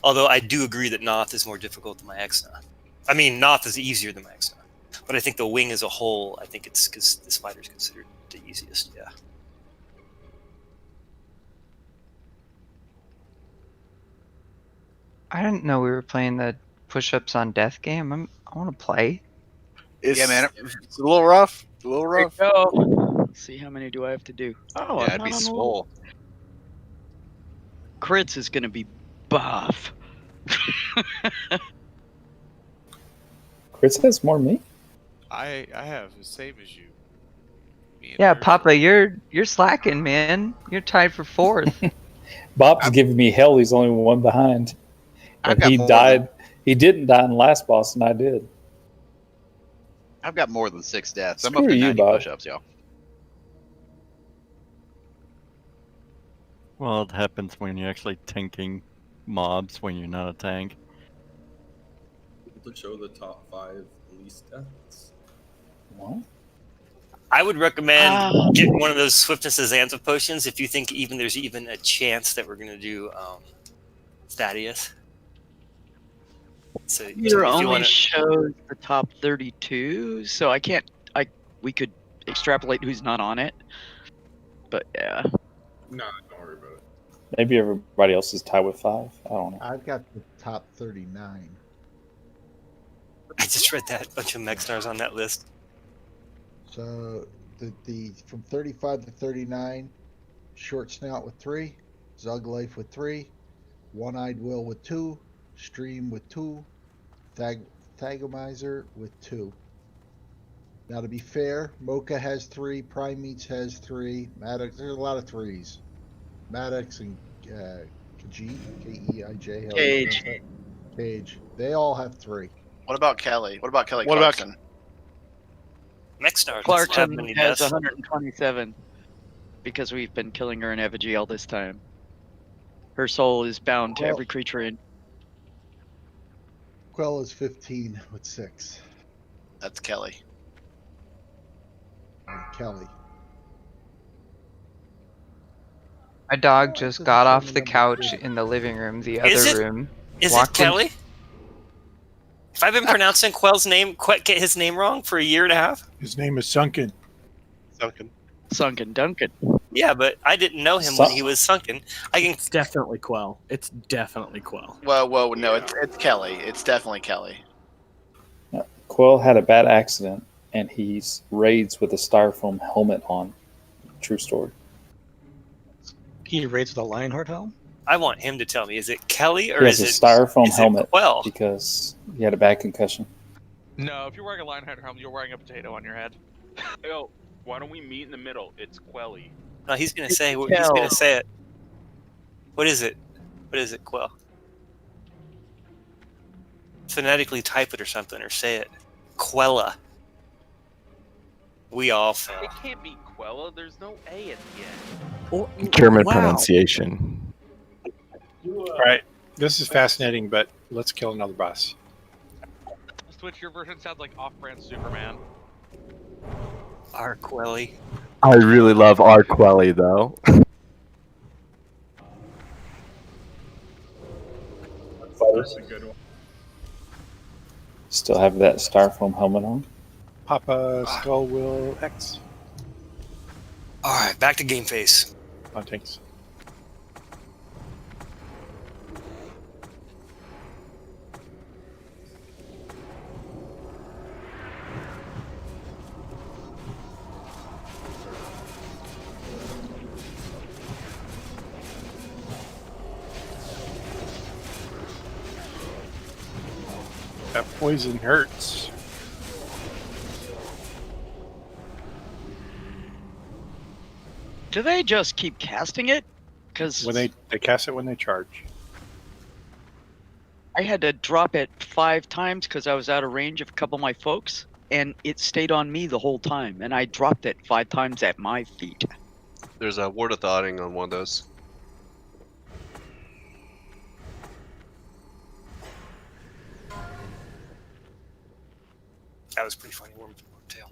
Although I do agree that Noth is more difficult than Maexxna. I mean, Noth is easier than Maexxna. But I think the wing as a whole, I think it's because the Spider is considered the easiest, yeah. I didn't know we were playing the push-ups on death game. I want to play. It's, Yeah, man. It's a little rough. It's a little rough. There you go. Let's see how many do I have to do. Oh, Yeah, I'm I'd be not on the swole. Crits is gonna be buff. Chris has more than me. I have the same as you. Yeah, Papa, you're slacking, man. You're tied for 4th. Bob's giving me hell. He's only one behind. I've And got he more died. He didn't die in the last boss, and I did. I've got more than 6 deaths. I'm Screw up to you, 90 Bob. push-ups, y'all. Well, it happens when you're actually tanking mobs when you're not a tank. Able to show the top 5 least deaths. What? I would recommend getting one of those Swiftness Xantha potions if you think there's even a chance that we're going to do Thaddeus. So Computer if you only wanna... shows the top 32, so I can't. We could extrapolate who's not on it, but yeah. No, don't worry about it. Maybe everybody else is tied with 5. I don't know. I've got the top 39. I just read that bunch of Mexnars on that list. So the from 35 to 39, Short Snout with 3, Zug Life with 3, One-Eyed Will with 2, Stream with 2, Thagomizer with 2. Now to be fair, Mocha has 3, Primeates has 3, Maddox, there's a lot of 3s. Maddox and Kajit, K-E-I-J. Cage. They all have 3. What about Kelly? What about Kelly What about- Clarkson? Mexnar doesn't have Clarkson many has deaths. 127 because we've been killing her in effigy all this time. Her soul is bound to every creature in. Quell is 15 with 6. That's Kelly. Kelly. My dog just got off the couch in the living room, the other room. Is walked it Kelly? If I've been pronouncing Quell's name, get his name wrong for a year and a half? His name is Sunken. Sunken Duncan. Yeah, but I didn't know him when he was sunken. It's definitely Quell. It's definitely Quell. Whoa, no, it's Kelly. It's definitely Kelly. Quill had a bad accident, and he's raids with a styrofoam helmet on. True story. He raids with a Lionheart helm? I want him to tell me, is it Kelly or He has is a it styrofoam is it helmet Quell? because he had a bad concussion. No, if you're wearing a Lionheart helmet, you're wearing a potato on your head. Yo, why don't we meet in the middle? It's Quelly. No, he's gonna say he's gonna say it. What is it? What is it, Quell? Phonetically type it or something, or say it. Quella. We all fail. It can't be Quella. There's no A at the end. Or, German wow. pronunciation. All right, this is fascinating, but let's kill another boss. Switch, your version sounds like off-brand Superman. Arquelli. I really love Arquelli though. That's a good one. Still have that styrofoam helmet on. Papa Skull will X. Alright, back to game face. On tanks. That poison hurts. Do they just keep casting it? Because When they cast it when they charge. I had to drop it 5 times because I was out of range of a couple of my folks, and it stayed on me the whole time, and I dropped it 5 times at my feet. There's a word of thoughting on one of those. That was pretty funny. Wormtail.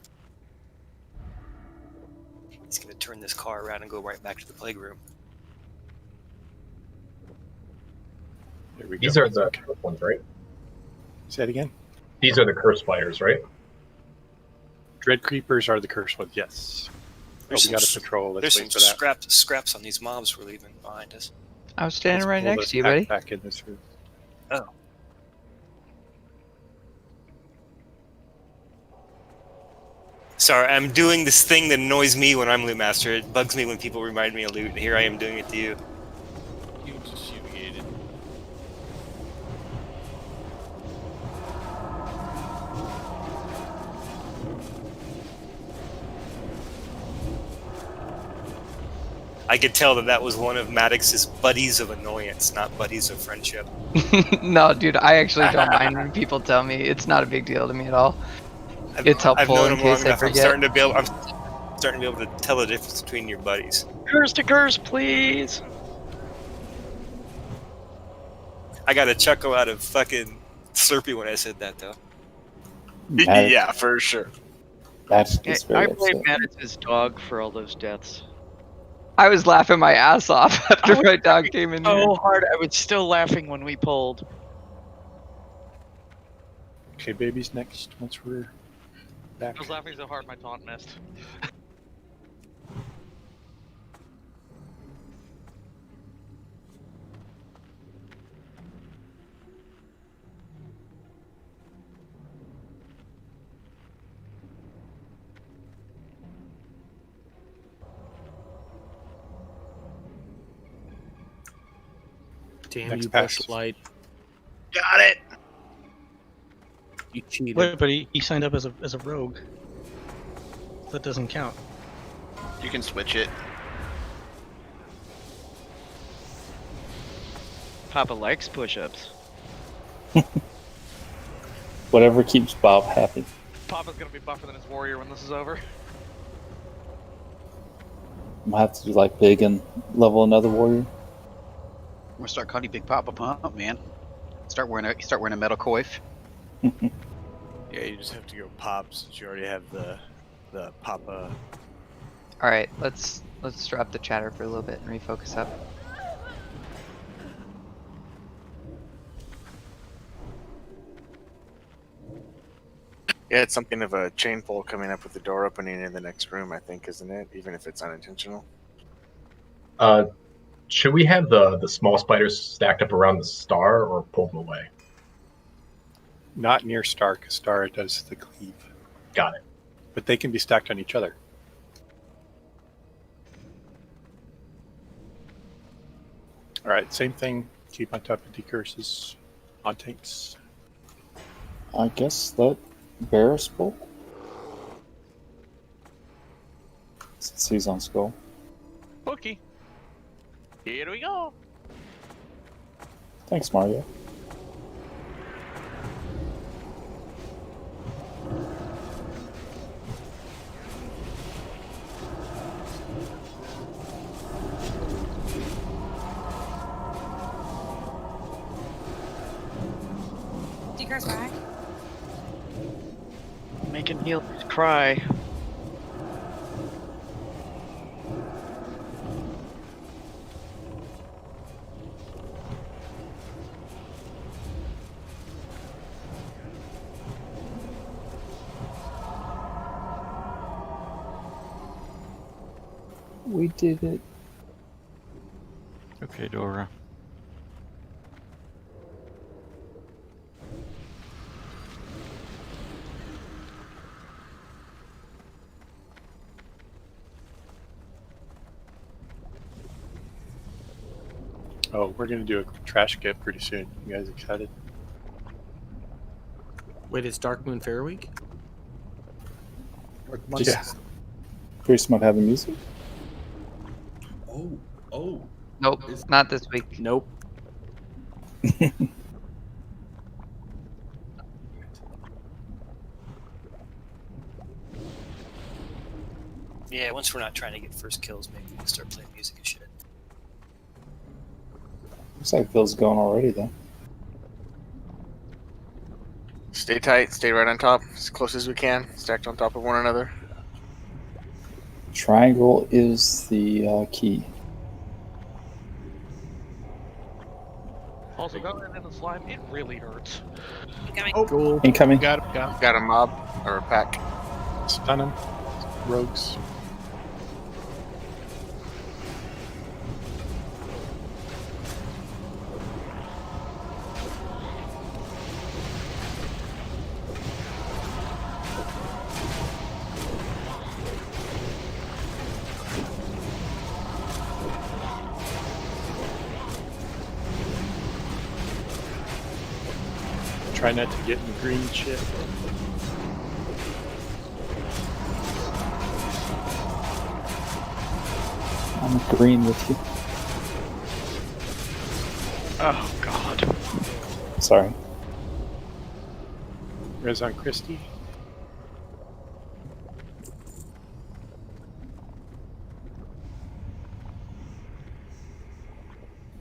He's gonna turn this car around and go right back to the plague room. There we go. These are the curse ones, right? Say it again. These are the curse fighters, right? Dread creepers are the cursed ones. Yes. Oh, we got to patrol. Let's There's wait some for that. scraps on these mobs we're leaving behind us. I was standing right Pull next this to you, buddy. back in this room. Oh. Sorry, I'm doing this thing that annoys me when I'm loot master. It bugs me when people remind me of loot, and here I am doing it to you. You just fumigated. I could tell that was one of Maddox's buddies of annoyance, not buddies of friendship. No, dude, I actually don't mind when people tell me. It's not a big deal to me at all. It's I've helpful known in him long case I enough. I'm forget. starting to be able to tell the difference between your buddies. Curse to curse, please! I got a chuckle out of fucking Slurpee when I said that, though. Yeah, for sure. That's I blame Maddox's dog for all those deaths. I was laughing my ass off after my dog came in here. So hard, I was still laughing when we pulled. Okay, baby's next once we're back. I was laughing so hard my taunt missed. Damn Next you, pass. Bushlight. Got it. You cheated. Wait, but he signed up as a rogue. That doesn't count. You can switch it. Papa likes push-ups. Whatever keeps Bob happy. Papa's gonna be buffer than his warrior when this is over. I'm gonna have to do like big and level another warrior. I'm gonna start calling you Big Papa Pump, man. Start wearing a metal coif. Yeah, you just have to go pop since you already have the Papa. All right, let's drop the chatter for a little bit and refocus up. Yeah, it's something of a chain pull coming up with the door opening in the next room, I think, isn't it? Even if it's unintentional. Should we have the small spiders stacked up around the star or pull them away? Not near Star, because Star does the cleave. Got it. But they can be stacked on each other. All right, same thing. Keep on top of decurses on tanks. I guess let Varus pull. Since he's on skull. Okay. Here we go. Thanks, Mario. cry. Making healers cry. We did it. Okay, Dora. Oh, we're gonna do a trash get pretty soon. You guys excited? Wait, it's Dark Moon Fair Week? Just Priest might have the music. Oh. Nope, not this week. Nope. Yeah, once we're not trying to get first kills, maybe we can start playing music and shit. Looks like Phil's going already though. Stay tight, stay right on top, as close as we can, stacked on top of one another. Triangle is the key. Also, going in the slime, it really hurts. Cool. Incoming. Got a mob or a pack. Stun him. Rogues. Try not to get in the green shit. I'm agreeing with you. Oh God. Sorry. Res on Christie.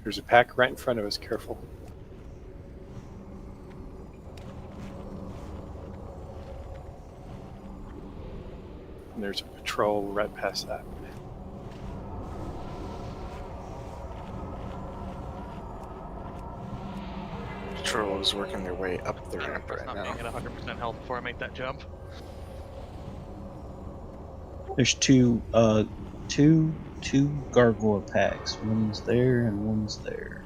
There's a pack right in front of us. Careful. And there's a patrol right past that. Patrol is working their way up the ramp It's right not now. being at 100% health before I make that jump. There's two gargoyle packs. One's there and one's there.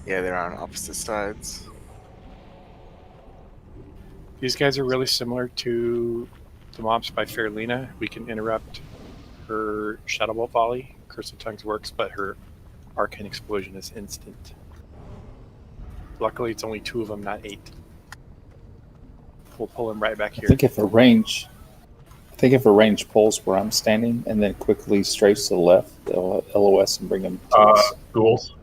Yeah, they're on opposite sides. These guys are really similar to the mobs by Fairlina. We can interrupt her Shadow Bolt volley. Curse of Tongues works, but her Arcane Explosion is instant. Luckily, it's only 2 of them, not 8. We'll pull him right back here. I think if a range pulls where I'm standing and then quickly strafes to the left, they'll LOS and bring him to us. Ghouls.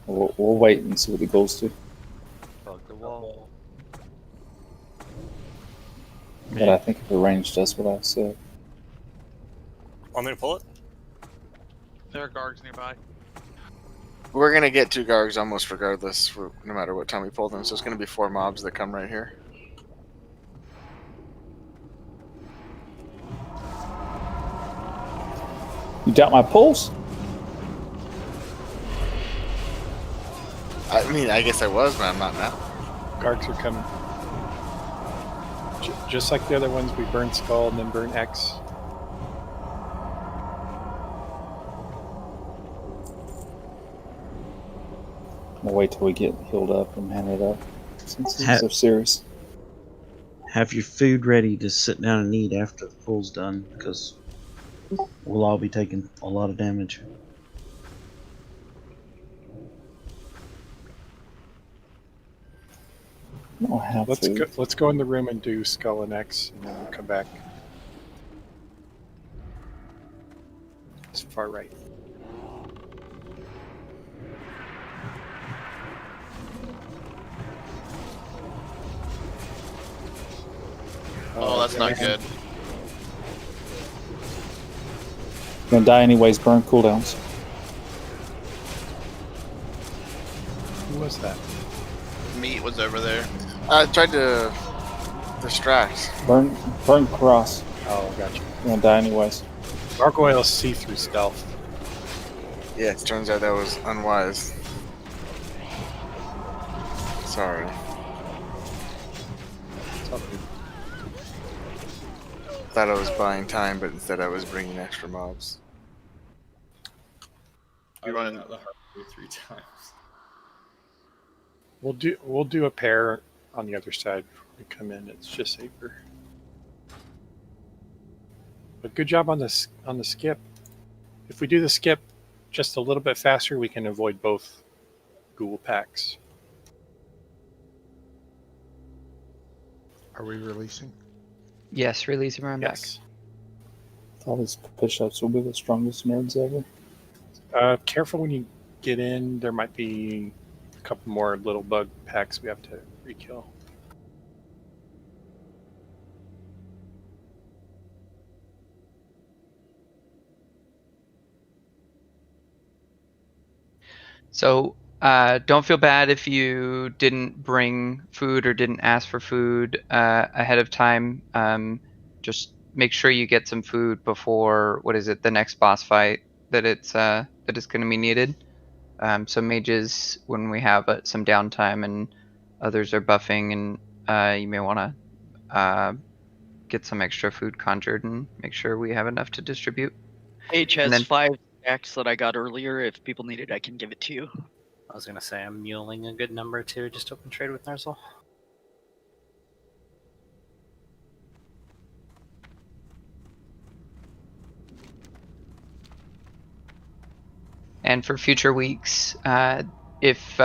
We'll wait and see what the ghouls do. Bug the wall. But I think if the range does what I said. Want me to pull it? There are guards nearby. We're gonna get 2 Gargs almost regardless, no matter what time we pull them. So it's gonna be 4 mobs that come right here. You doubt my pulse? I mean, I guess I was, but I'm not now. Gargs are coming. Just like the other ones, we burn Skull and then burn X. I'm gonna wait till we get healed up and hand it up. Since it's so serious. Have your food ready to sit down and eat after the pull's done, because we'll all be taking a lot of damage. I don't have food. Let's go in the room and do Skull and X, and then we'll come back. It's far right. Oh, that's not good. Gonna die anyways, burn cooldowns. Who was that? Meat was over there. I tried to distract. Burn cross. Oh, gotcha. You're gonna die anyways. Gargoyles see through stealth. Yeah, it turns out that was unwise. Sorry. Thought I was buying time, but instead I was bringing extra mobs. You're running out the hard way 3 times. We'll do a pair on the other side before we come in. It's just safer. But good job on the skip. If we do the skip just a little bit faster, we can avoid both ghoul packs. Are we releasing? Yes, release him around Yes. All these bishops will be the strongest nerds ever. Careful when you get in. There might be a couple more little bug packs we have to re-kill. So don't feel bad if you didn't bring food or didn't ask for food ahead of time. Just make sure you get some food before the next boss fight that it's going to be needed. So mages, when we have some downtime and others are buffing, and you may want to get some extra food conjured and make sure we have enough to distribute. H has And then- 5 stacks that I got earlier. If people need it, I can give it to you. I was gonna say I'm muling a good number too. Just open trade with Nerzel. And for future weeks, if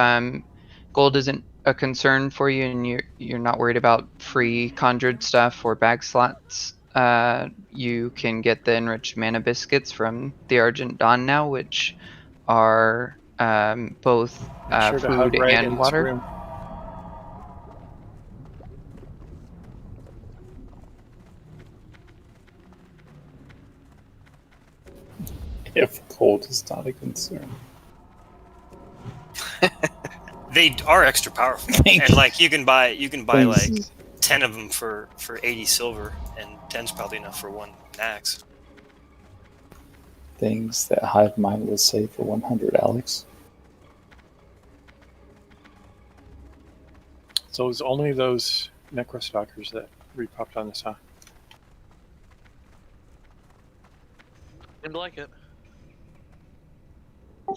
gold isn't a concern for you and you're not worried about free conjured stuff or bag slots, you can get the enriched mana biscuits from the Argent Dawn now, which are both Make sure to hug food Ray in and this water. room. If gold is not a concern. They are extra powerful, and like you can buy like 10 of them for 80 silver, and 10's probably enough for 1 Naxx. Things that Hive Mind would say for 100, Alex. So it was only those necrostalkers that repopped on this, huh? Seemed like it.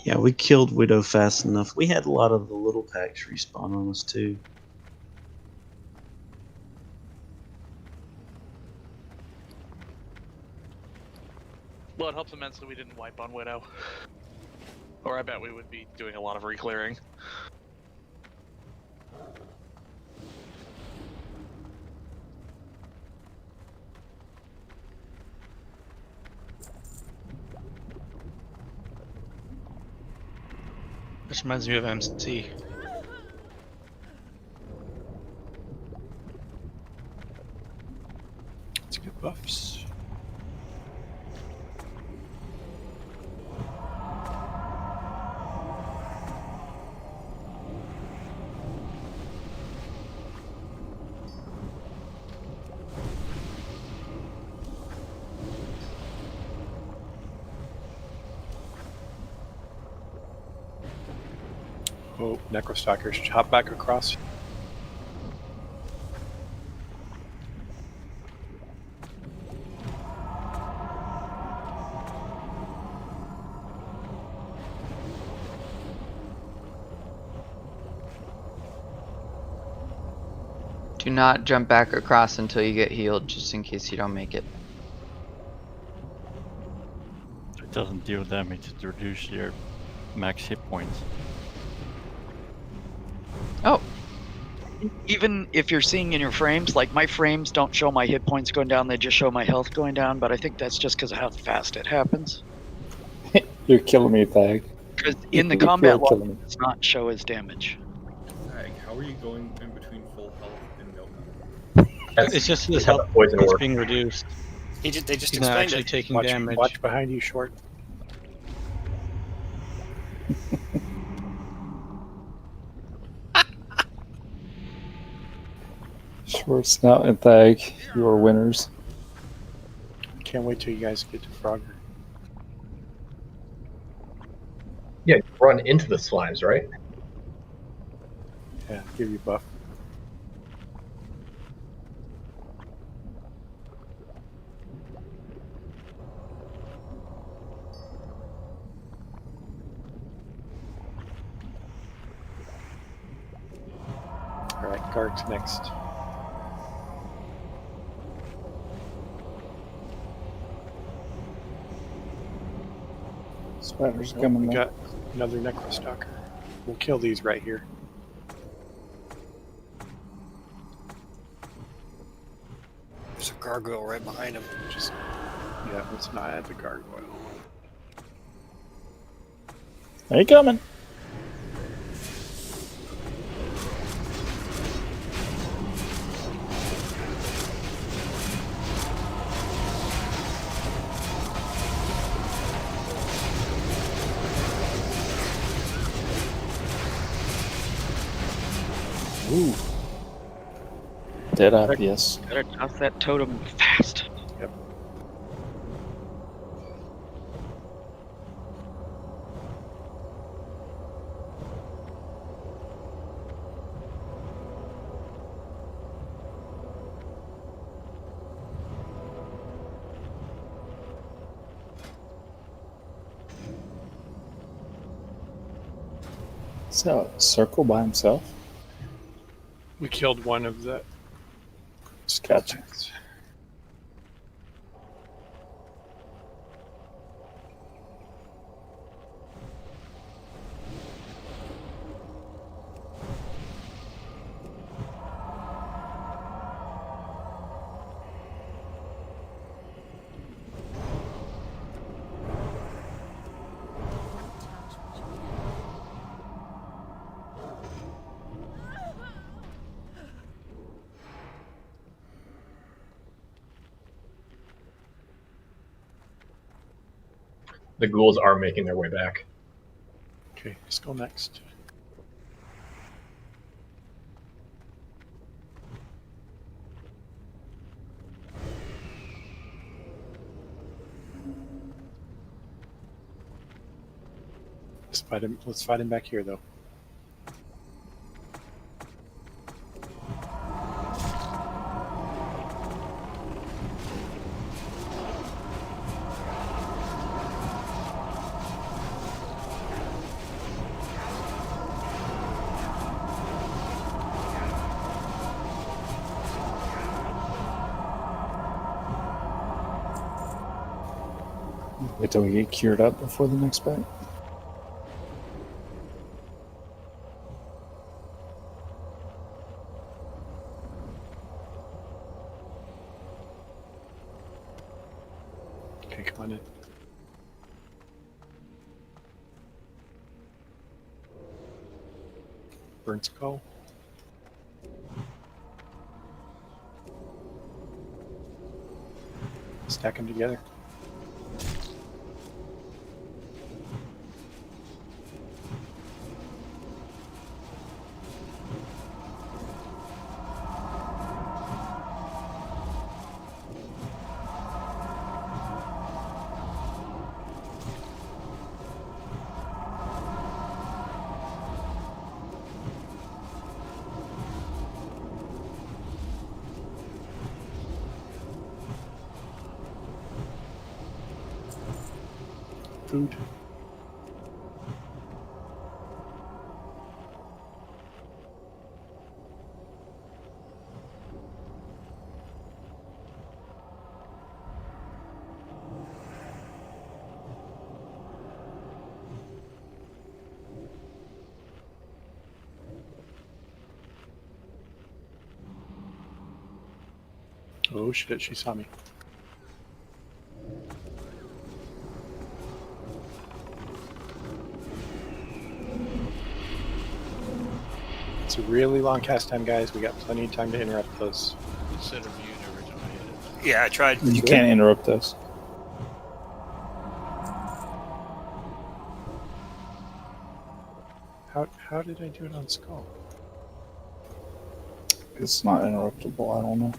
Yeah, we killed Widow fast enough. We had a lot of the little packs respawn on us too. Well, it helps immensely we didn't wipe on Widow. Or I bet we would be doing a lot of re-clearing. This reminds me of MC. Let's get buffs. Oh, necrostalkers, hop back across. Do not jump back across until you get healed, just in case you don't make it. It doesn't deal damage, it reduces your max hit points. Oh. Even if you're seeing in your frames, like my frames don't show my hit points going down, they just show my health going down, but I think that's just because of how fast it happens. You're killing me, Thag. Because in the You're combat killing log, me. it does not show as damage. Like, how are you going in between full health and no health? It's just his That's how health the poison is works. being reduced. They just He's not explained actually it. taking damage. Watch behind you, short. Short Snout and Thag, your winners. Can't wait till you guys get to Frogger. Yeah, you run into the slimes, right? Yeah, give you a buff. Alright, Garg's next. Spider's Oh, coming we though. got another Necrostalker. We'll kill these right here. There's a gargoyle right behind him. Just, yeah, let's not add the gargoyle. They coming. Ooh. Dead obvious. Gotta toss that totem fast. Yep. So, circle by himself? We killed one of the Gotcha. The ghouls are making their way back. Okay, let's go next. Let's fight him back here though. Wait till we get cured up before the next bite. Okay, come on in. Burn skull. Stack them together. Food. Oh shit, she saw me. It's a really long cast time, guys. We got plenty of time to interrupt those. Instead of mute every time I hit it. Yeah, I tried. You can't interrupt us. How did I do it on skull? It's not interruptible. I don't know.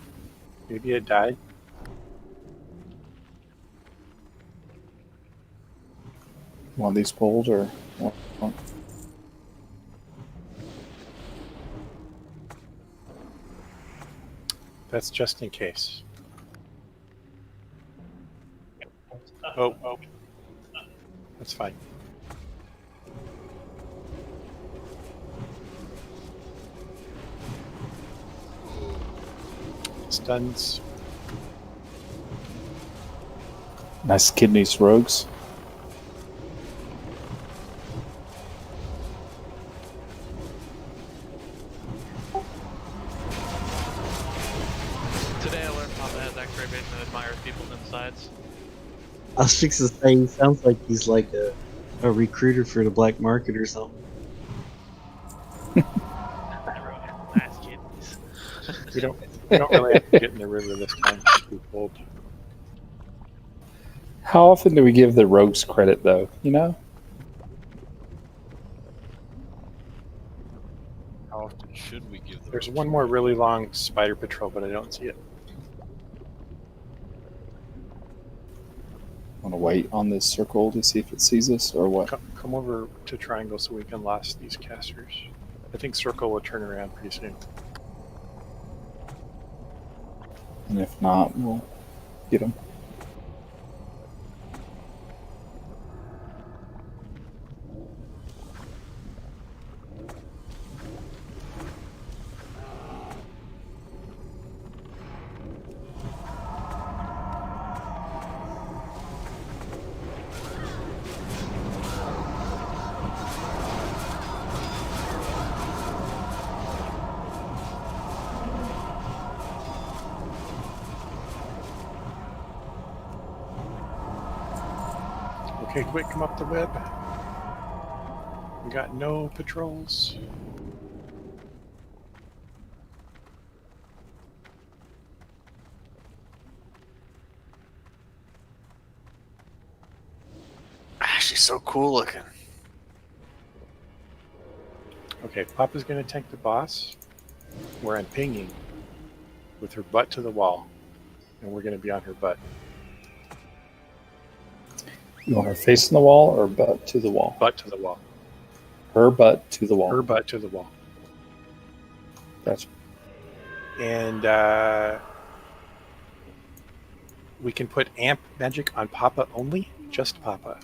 Maybe it died. One of these pulled or what? That's just in case. Oh, that's fine. Stuns. Nice kidneys, rogues. Today I learned Papa has X-ray vision and admires people's insides. I was fixing to say, he sounds like he's like a recruiter for the black market or something. Nice kidneys. We don't really have to get in the river this time. It's too cold. How often do we give the rogues credit, though? You know? How often should we give the There's rogues one more really long spider patrol, but I don't see it. Want to wait on this circle to see if it sees us or what? Come over to triangle so we can lost these casters. I think circle will turn around pretty soon. And if not, we'll get them. Okay, quick, come up the web. We got no patrols. Ah, she's so cool looking. Okay, Papa's gonna tank the boss, where I'm pinging with her butt to the wall, and we're gonna be on her butt. You want her facing the wall or butt to the wall? Butt to the wall. Her butt to the wall. Her butt to the wall. Gotcha. And we can put amp magic on Papa only, just Papa.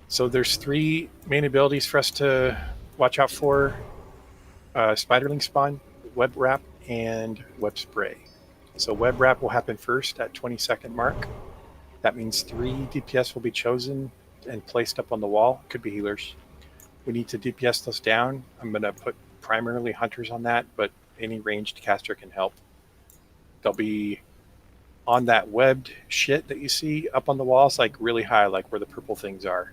So there's 3 main abilities for us to watch out for. Spiderling spawn, web wrap, and web spray. So web wrap will happen first at 20-second mark. That means 3 DPS will be chosen and placed up on the wall. Could be healers. We need to DPS those down. I'm going to put primarily hunters on that, but any ranged caster can help. They'll be on that webbed shit that you see up on the walls, like really high, like where the purple things are.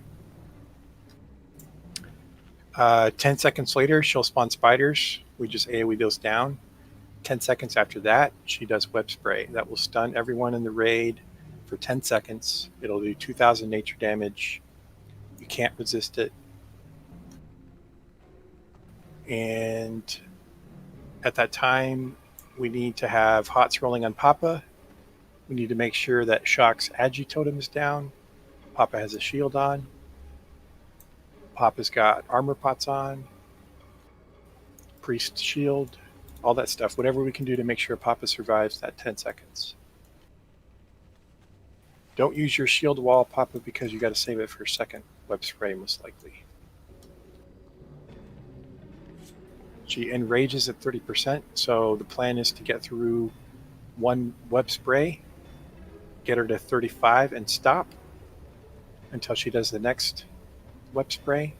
10 seconds later, she'll spawn spiders. We just AoE those down. 10 seconds after that, she does web spray. That will stun everyone in the raid for 10 seconds. It'll do 2,000 nature damage. You can't resist it. And at that time, we need to have hots rolling on Papa. We need to make sure that Shock's Agi totem is down. Papa has a shield on. Papa's got armor pots on. Priest shield. All that stuff. Whatever we can do to make sure Papa survives that 10 seconds. Don't use your shield wall, Papa, because you got to save it for a second web spray, most likely. She enrages at 30%, so the plan is to get through 1 web spray, get her to 35 and stop until she does the next web spray,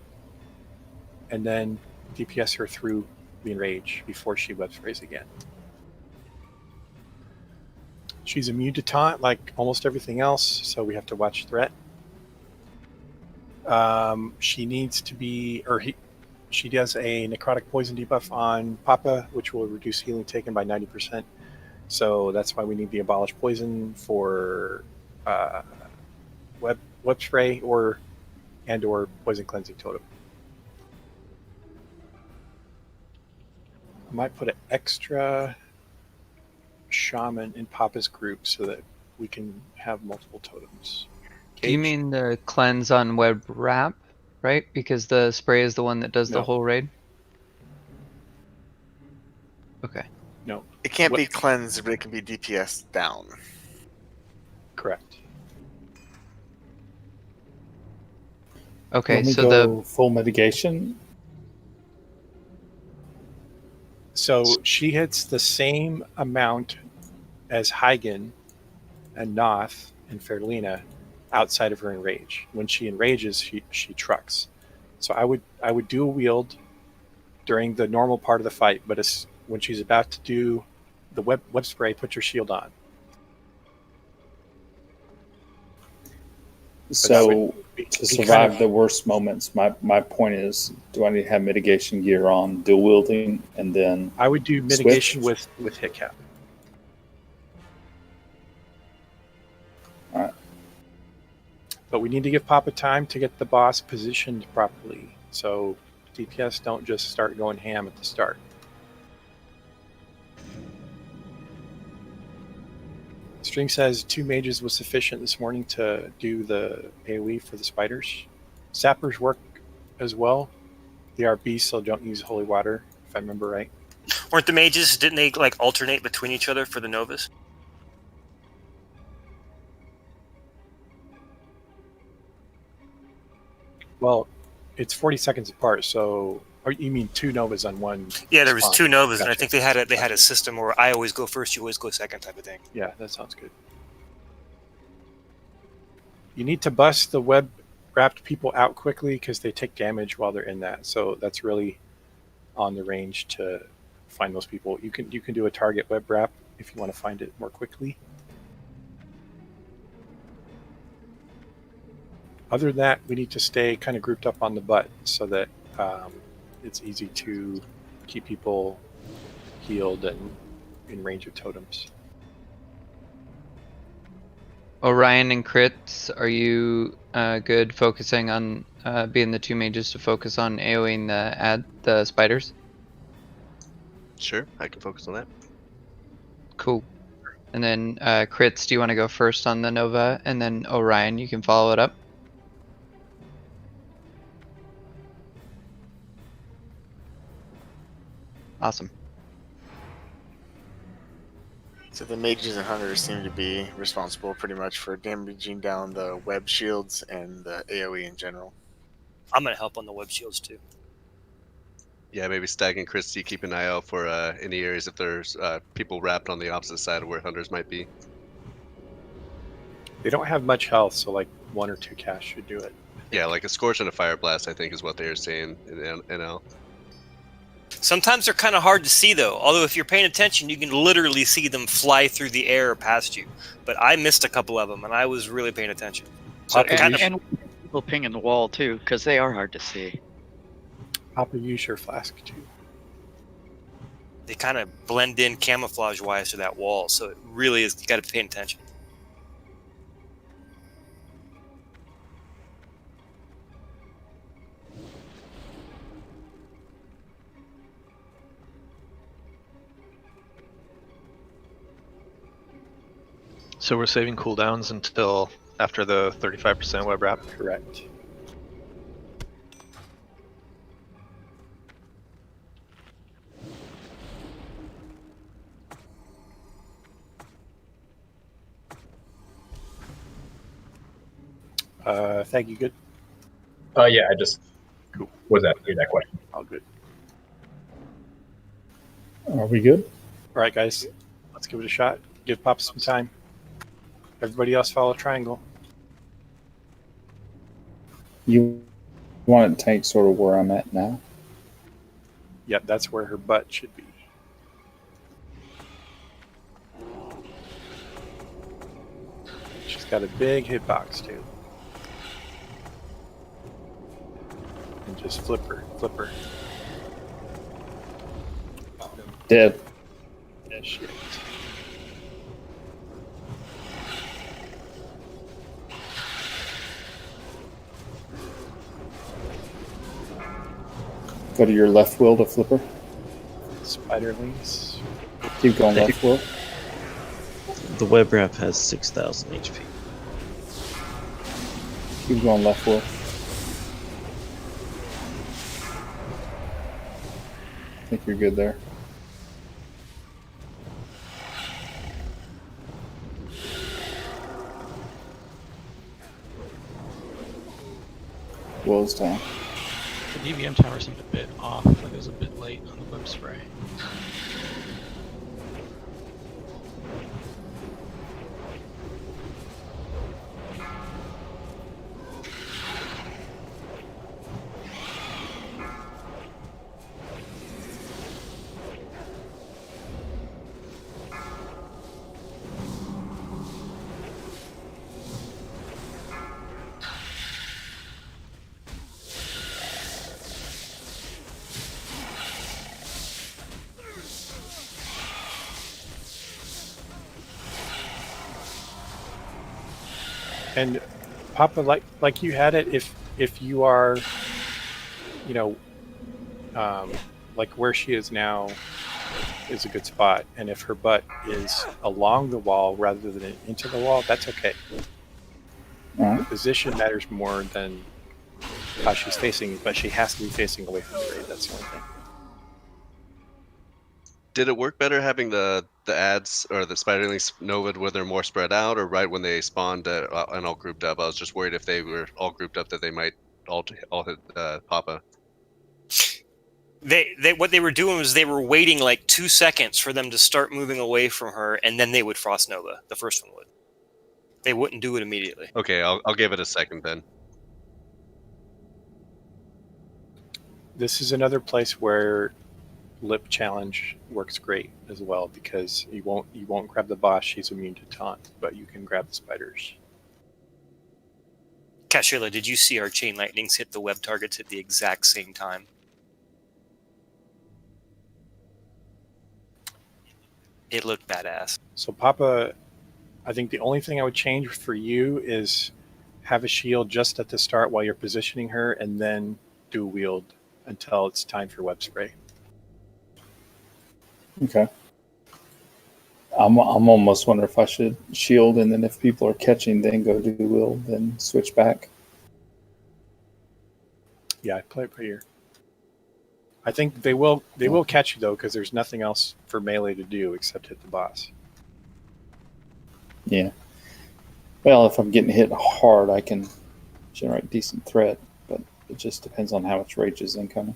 and then DPS her through the enrage before she web sprays again. She's immune to taunt like almost everything else, so we have to watch threat. She needs to be, she does a necrotic poison debuff on Papa, which will reduce healing taken by 90%. So that's why we need the abolish poison for web spray, or and or poison cleansing totem. I might put an extra shaman in Papa's group so that we can have multiple totems. Do you mean the cleanse on web wrap, right? Because the spray is the one that does the No. whole raid? Okay. No. It can't be cleansed, but it can be DPS down. Correct. Okay, Let me so go full mitigation. So she hits the same amount as Hygen and Noth and Faerlina outside of her enrage. When she enrages, she trucks. So I would dual wield during the normal part of the fight, but when she's about to do the web spray, put your shield on. So to survive the worst moments, my point is, do I need to have mitigation gear on, dual wielding, and then I would do mitigation with hit cap. All right. But we need to give Papa time to get the boss positioned properly. So DPS don't just start going ham at the start. String says 2 mages was sufficient this morning to do the AoE for the spiders. Sappers work as well. They are beasts, so don't use holy water, if I remember right. Weren't the mages, didn't they like alternate between each other for the Novus? Well, it's 40 seconds apart, so... Or you mean 2 Novas on one? Yeah, there was spawn. 2 Novas, and I Gotcha. think they had a system where I always go first, you always go second type of thing. Yeah, that sounds good. You need to bust the web wrapped people out quickly because they take damage while they're in that. So that's really on the range to find those people. You can do a target web wrap if you want to find it more quickly. Other than that, we need to stay kind of grouped up on the butt so that it's easy to keep people healed and in range of totems. Orion and crits, are you good focusing on being the 2 mages to focus on AoEing the spiders? Sure, I can focus on that. Cool. And then crits, do you want to go first on the Nova? And then Orion, you can follow it up. Awesome. So the mages and hunters seem to be responsible pretty much for damaging down the web shields and the AoE in general. I'm going to help on the web shields too. Yeah, maybe Stag and Christy keep an eye out for any areas if there's people wrapped on the opposite side of where hunters might be. They don't have much health, so like 1 or 2 casts should do it. Yeah, like a Scorch and a Fire Blast, I think, is what they were saying in NL. Sometimes they're kind of hard to see though, although if you're paying attention, you can literally see them fly through the air past you. But I missed a couple of them, and I was really paying attention. So And people pinging the wall too, because they are hard to see. Papa, use your flask too. They kind of blend in camouflage-wise to that wall, so it really is, you got to pay attention. So we're saving cooldowns until after the 35% web wrap? Correct. Thank you. Good. Yeah, I just was asking that question. All good. Are we good? All right, guys. Let's give it a shot. Give Papa some time. Everybody else follow triangle. You want to tank sort of where I'm at now? Yep, that's where her butt should be. She's got a big hitbox too. And just flip her. Dead. Yeah, shit. Go to your left wheel to flipper. Spiderlings. Keep going left wheel. The web wrap has 6,000 HP. Keep going left wheel. I think you're good there. Wheels down. The DVM tower seemed a bit off, like it was a bit late on the web spray. And Papa, like you had it, if you are, you know, like where she is now is a good spot, and if her butt is along the wall rather than into the wall, that's okay. The position matters more than how she's facing, but she has to be facing away from the raid. That's the only thing. Did it work better having the ads or the spiderlings Nova where they're more spread out, or right when they spawned and all grouped up? I was just worried if they were all grouped up that they might all hit Papa. They what they were doing was they were waiting like 2 seconds for them to start moving away from her, and then they would Frost Nova. The first one would. They wouldn't do it immediately. Okay, I'll give it a second then. This is another place where lip challenge works great as well, because you won't grab the boss. She's immune to taunt, but you can grab the spiders. Kashila, did you see our chain lightnings hit the web targets at the exact same time? It looked badass. So Papa, I think the only thing I would change for you is have a shield just at the start while you're positioning her, and then do wield until it's time for web spray. Okay. I'm almost wondering if I should shield, and then if people are catching, then go do will, then switch back. Yeah, I play it by ear. I think they will catch you though, because there's nothing else for melee to do except hit the boss. Yeah. Well, if I'm getting hit hard, I can generate decent threat, but it just depends on how much rage is incoming.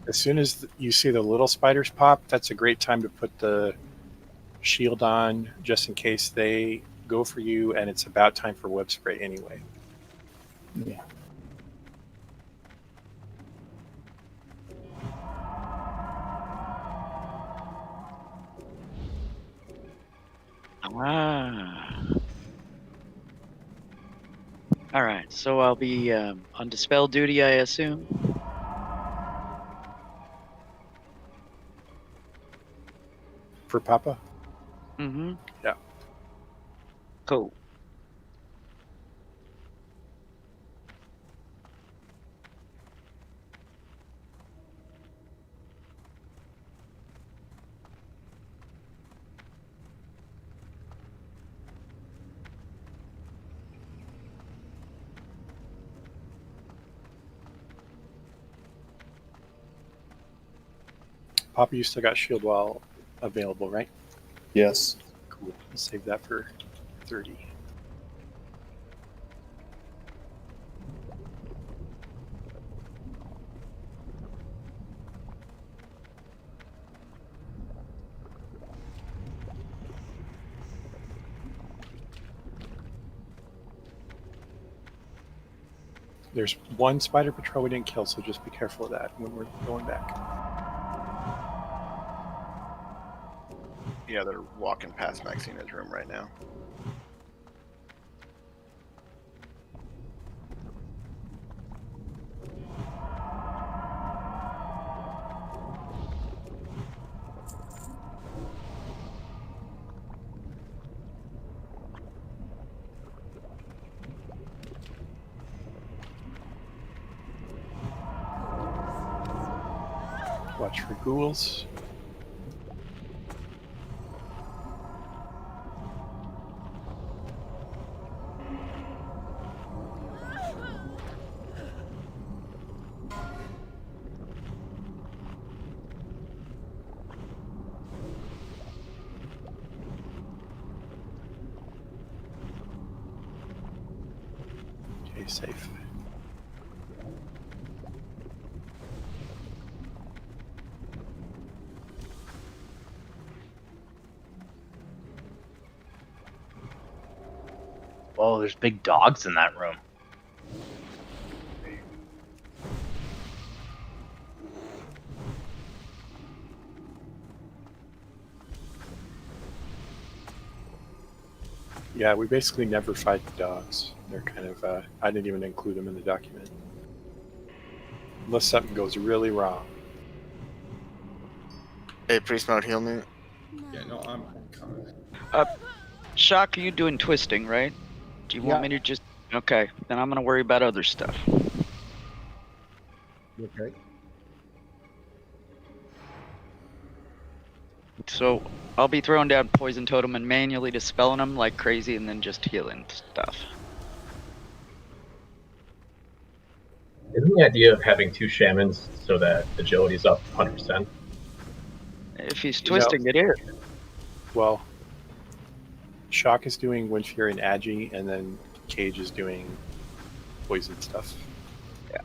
As soon as you see the little spiders pop, that's a great time to put the shield on, just in case they go for you, and it's about time for web spray anyway. Yeah. All right, so I'll be on dispel duty, I assume. For Papa? Mm-hmm. Yeah. Cool. Papa, you still got shield wall available, right? Yes. Cool. I'll save that for 30. There's one spider patrol we didn't kill, so just be careful of that when we're going back. Yeah, they're walking past Maxina's room right now. Watch for ghouls. Okay, safe. Whoa, there's big dogs in that room. Yeah, we basically never fight the dogs. They're kind of, I didn't even include them in the document. Unless something goes really wrong. Hey, priest mode, heal me. Yeah, no, I'm coming. Shock, you doing twisting, right? Do you want me to just... Okay, then I'm going to worry about other stuff. Okay. So I'll be throwing down poison totem and manually dispelling them like crazy and then just healing stuff. Isn't the idea of having 2 shamans so that agility's up 100%? If he's twisting it here. Well, Shock is doing Wind Fury and Agi, and then Cage is doing poison stuff. Yeah.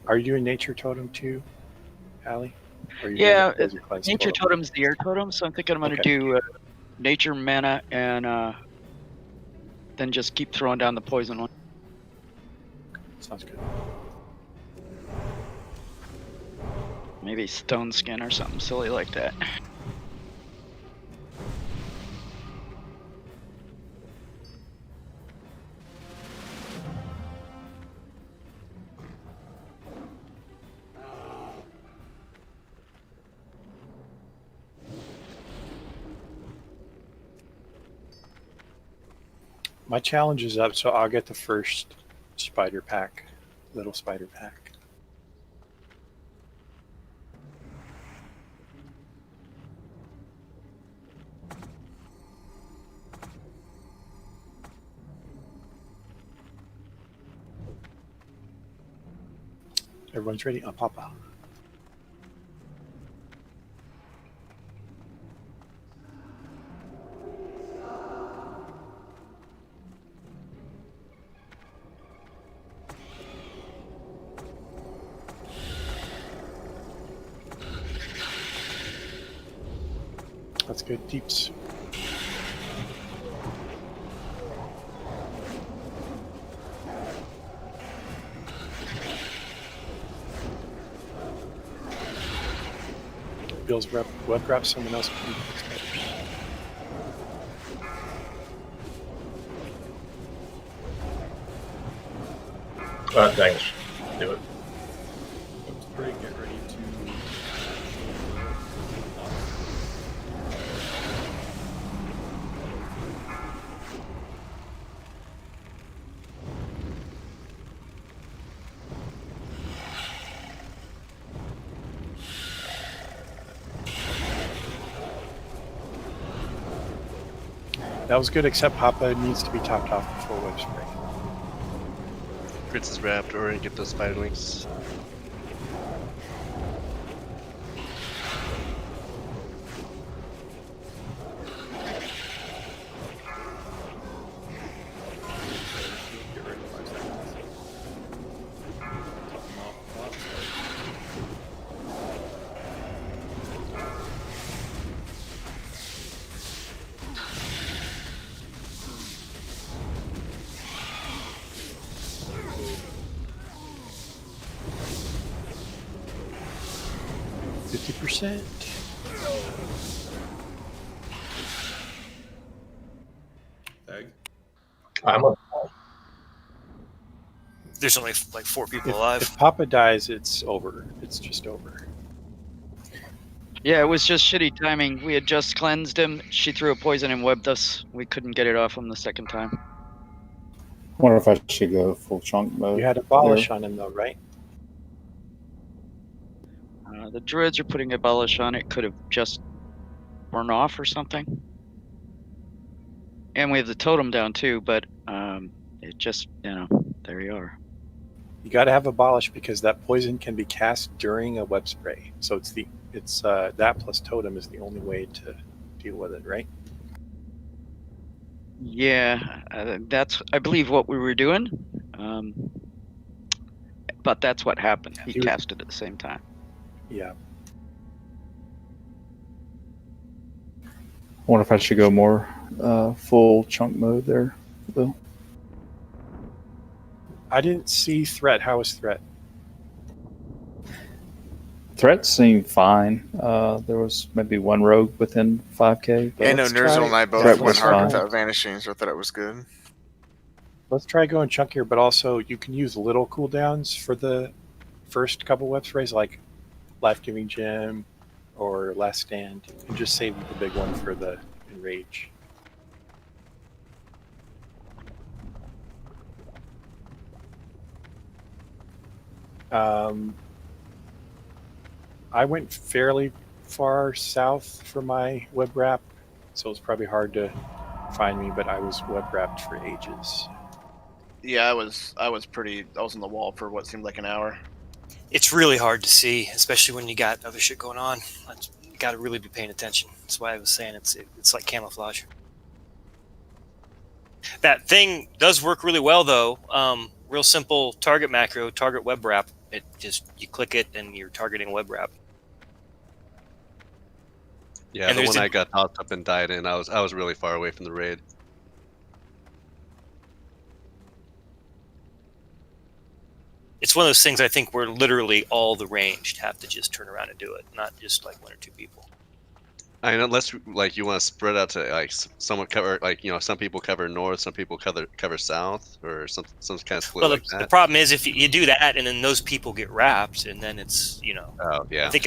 Are you doing Nature Totem too, Allie? Or are you Yeah, doing your cleanse Nature totem? Totem's the air totem, so I'm thinking I'm going to Okay. do Nature Mana and then just keep throwing down the poison one. Sounds good. Maybe Stone Skin or something silly like that. My challenge is up, so I'll get the first spider pack, little spider pack. Everyone's ready? Papa. That's good. Deeps. Bill's web wrap, someone else. Thanks. Do it. Spray, get ready to. 'That was good, except Papa needs to be topped off before web spray. Prince is wrapped, or get those spiderlings. Get ready in 5 seconds. Top them off. %. Egg. I'm a There's only like 4 people alive. If Papa dies, it's over. It's just over. Yeah, it was just shitty timing. We had just cleansed him. She threw a poison and webbed us. We couldn't get it off him the second time. Wonder if I should go full chunk mode. You had abolish there. on him though, right? The druids are putting abolish on it. Could have just burned off or something. And we have the totem down too, but it just, there you are. You got to have abolish because that poison can be cast during a web spray. So it's that plus totem is the only way to deal with it, right? Yeah, that's I believe what we were doing. But that's what happened. He cast it at the same time. Yeah. Wonder if I should go more full chunk mode there, Bill. I didn't see threat. How was threat? Threat seemed fine. There was maybe one rogue within 5k. Yeah, no, Nurzel and I both went hard without vanishing, so I thought it was good. Let's try going chunkier, but also you can use little cooldowns for the first couple web sprays, like Life-Giving Gem or Last Stand, and just save the big one for the Enrage. I went fairly far south for my web wrap, so it's probably hard to find me, but I was web wrapped for ages. Yeah, I was on the wall for what seemed like an hour. It's really hard to see, especially when you got other shit going on. You got to really be paying attention. That's why I was saying it's like camouflage. That thing does work really well, though. Real simple target macro, target web wrap. It just, you click it and you're targeting web wrap. Yeah, and the one I got tossed up and died in, I was really far away from the raid. It's one of those things I think where literally all the ranged have to just turn around and do it, not just like one or two people. I mean, unless like you want to spread out to like someone cover, like, you know, some people cover north, some people cover south, or some kind of split Well, like that. the problem is if you do that and then those people get wrapped, and then it's, you know. Oh yeah. I think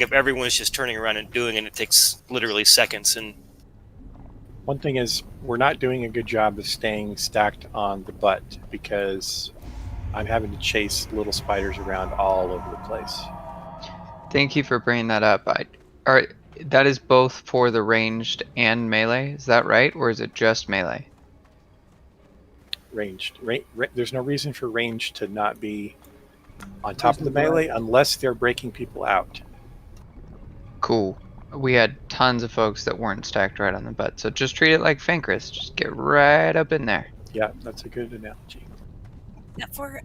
if everyone's just turning around and doing it, it takes literally seconds. And one thing is we're not doing a good job of staying stacked on the butt because I'm having to chase little spiders around all over the place. Thank you for bringing that up. That is both for the ranged and melee, is that right? Or is it just melee? Ranged. There's no reason for ranged to not be on top of the melee unless they're breaking people out. Cool. We had tons of folks that weren't stacked right on the butt, so just treat it like Fankris. Just get right up in there. Yeah, that's a good analogy. That for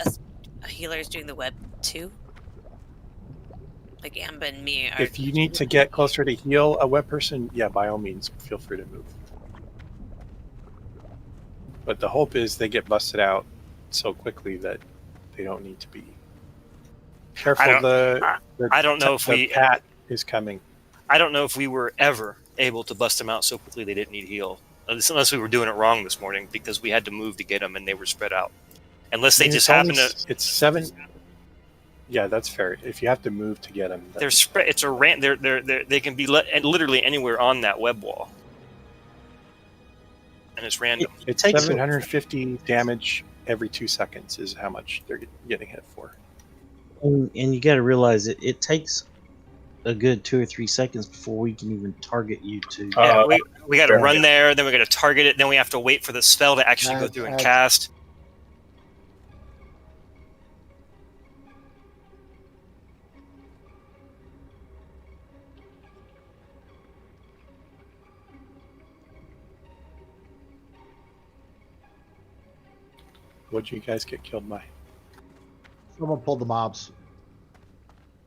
us healers doing the web too? Like Amba and me are... If you need to get closer to heal a web person, yeah, by all means, feel free to move. But the hope is they get busted out so quickly that they don't need to be careful. I don't know if the cat is coming. I don't know if we were ever able to bust them out so quickly they didn't need heal. Unless we were doing it wrong this morning because we had to move to get them and they were spread out. Unless they just happen to... It's 7... Yeah, that's fair. If you have to move to get them, they're spread. It's a rant. They can be literally anywhere on that web wall, and it's random. It takes 750 damage every 2 seconds is how much they're getting hit for. And you got to realize it takes a good 2 or 3 seconds before we can even target you to. Yeah, we got to run there, then we got to target it, then we have to wait for the spell to actually go through and cast. What'd you guys get killed by? Someone pulled the mobs.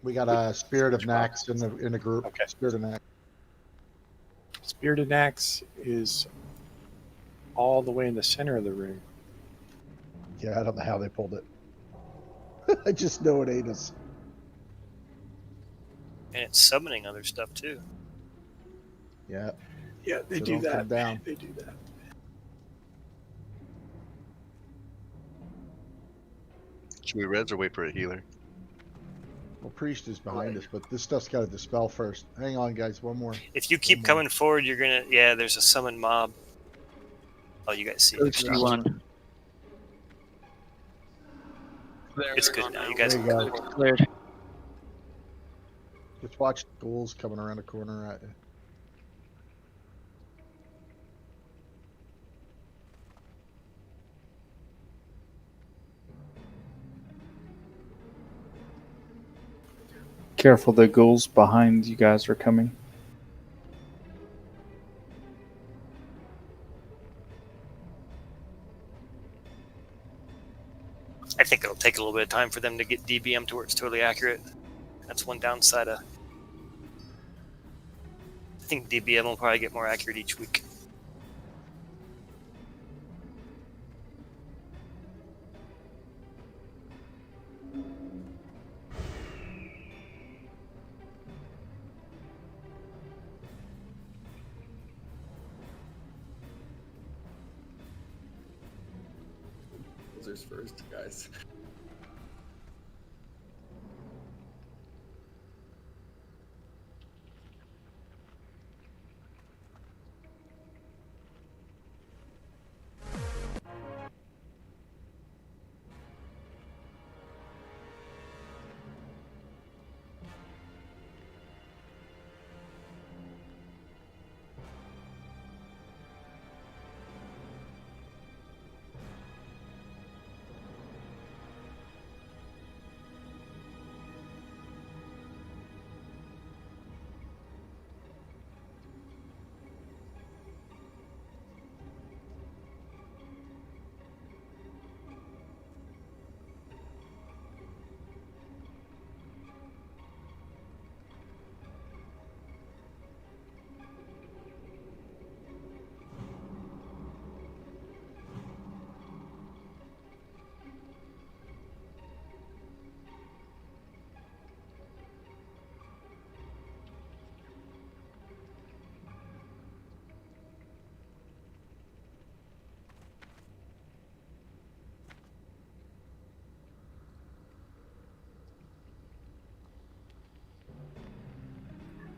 We got a Spirit of Naxx in the group. Okay. Spirit of Naxx. Spirit of Naxx is all the way in the center of the room. Yeah, I don't know how they pulled it. I just know it ate us. And it's summoning other stuff too. Yeah. Yeah, they So do don't that. come down. They do that. Should we res or wait for a healer? Well, Priest is behind us, but this stuff's got to dispel first. Hang on, guys. One more. If you keep coming forward, you're gonna. Yeah, there's a summoned mob. Oh, you guys see it. One. It's good now. You guys There can you go. go. Cleared. Just watch the ghouls coming around the corner at you. Careful, the ghouls behind you guys are coming. I think it'll take a little bit of time for them to get DBM to where it's totally accurate. That's one downside of. I think DBM will probably get more accurate each week. Losers first, guys.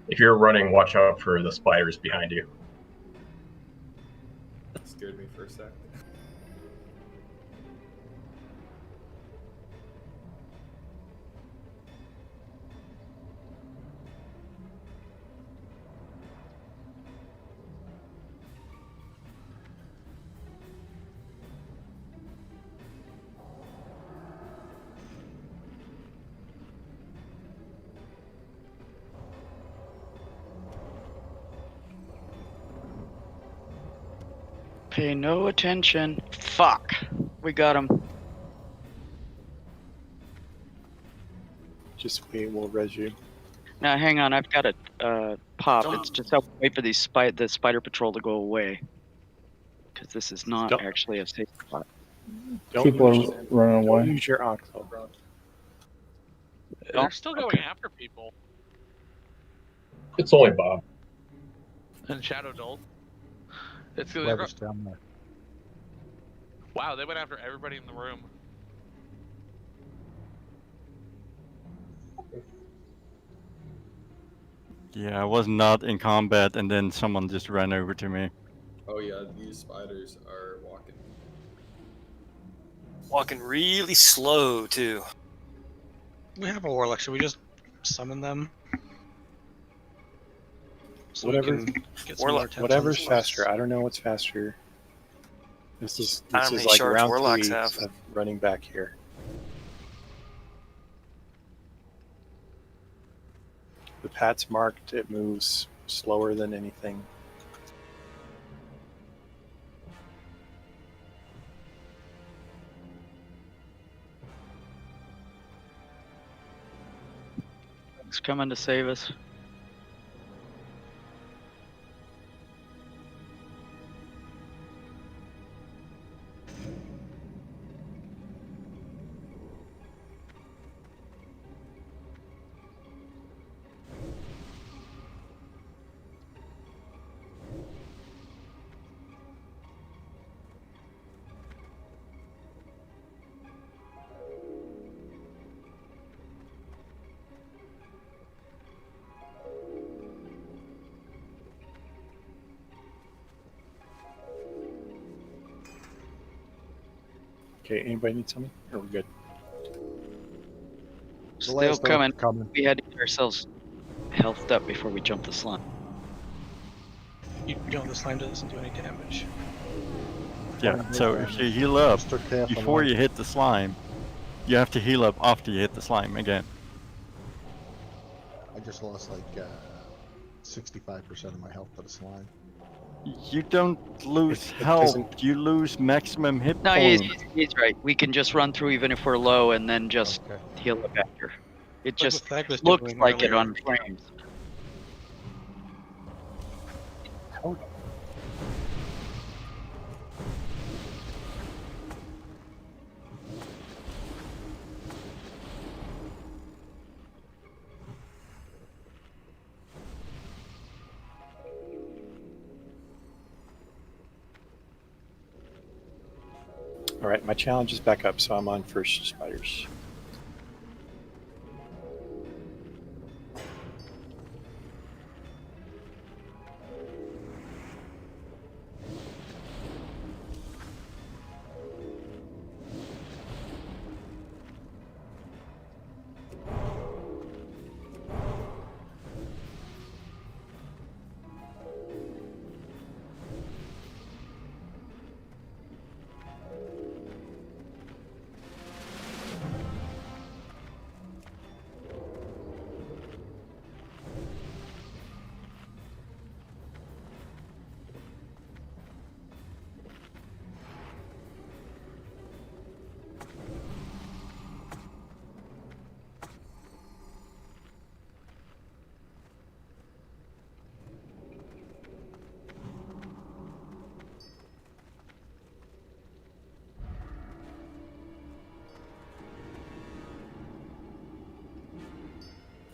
If you're running, watch out for the spiders behind you. Scared me for a sec. Pay no attention. Fuck. We got him. Just wait, we'll res you. Now, hang on. I've got a pop. It's just I'll wait for the spider patrol to go away. Because this is not actually a safe spot. People are running Don't away. use your octo. They're still going after people. It's only Bob. And Shadow Dolt. It's because Whoever's down there. wow, they went after everybody in the room. Yeah, I was not in combat, and then someone just ran over to me. Oh yeah, these spiders are walking. Walking really slow too. We have a warlock. Should we just summon them? So Whatever, we can get some more attempts on whatever's this faster. I don't know what's faster. This is I don't know how many like shards round warlocks 3 have. of running back here. The pat's marked. It moves slower than anything. It's coming to save us. Okay, anybody need something? Or we good? Still coming. We had to get ourselves healthed up before we jump the slime. You know the slime doesn't do any damage. Yeah, so if you heal up half before alive. you hit the slime, you have to heal up after you hit the slime again. I just lost like 65% of my health to the slime. You don't lose health, you lose maximum hit No, points. he's right. We can just run through even if we're low and then just heal up after. It just what Flag was looks doing like it earlier. on frames. All right, my challenge is back up, so I'm on first spiders.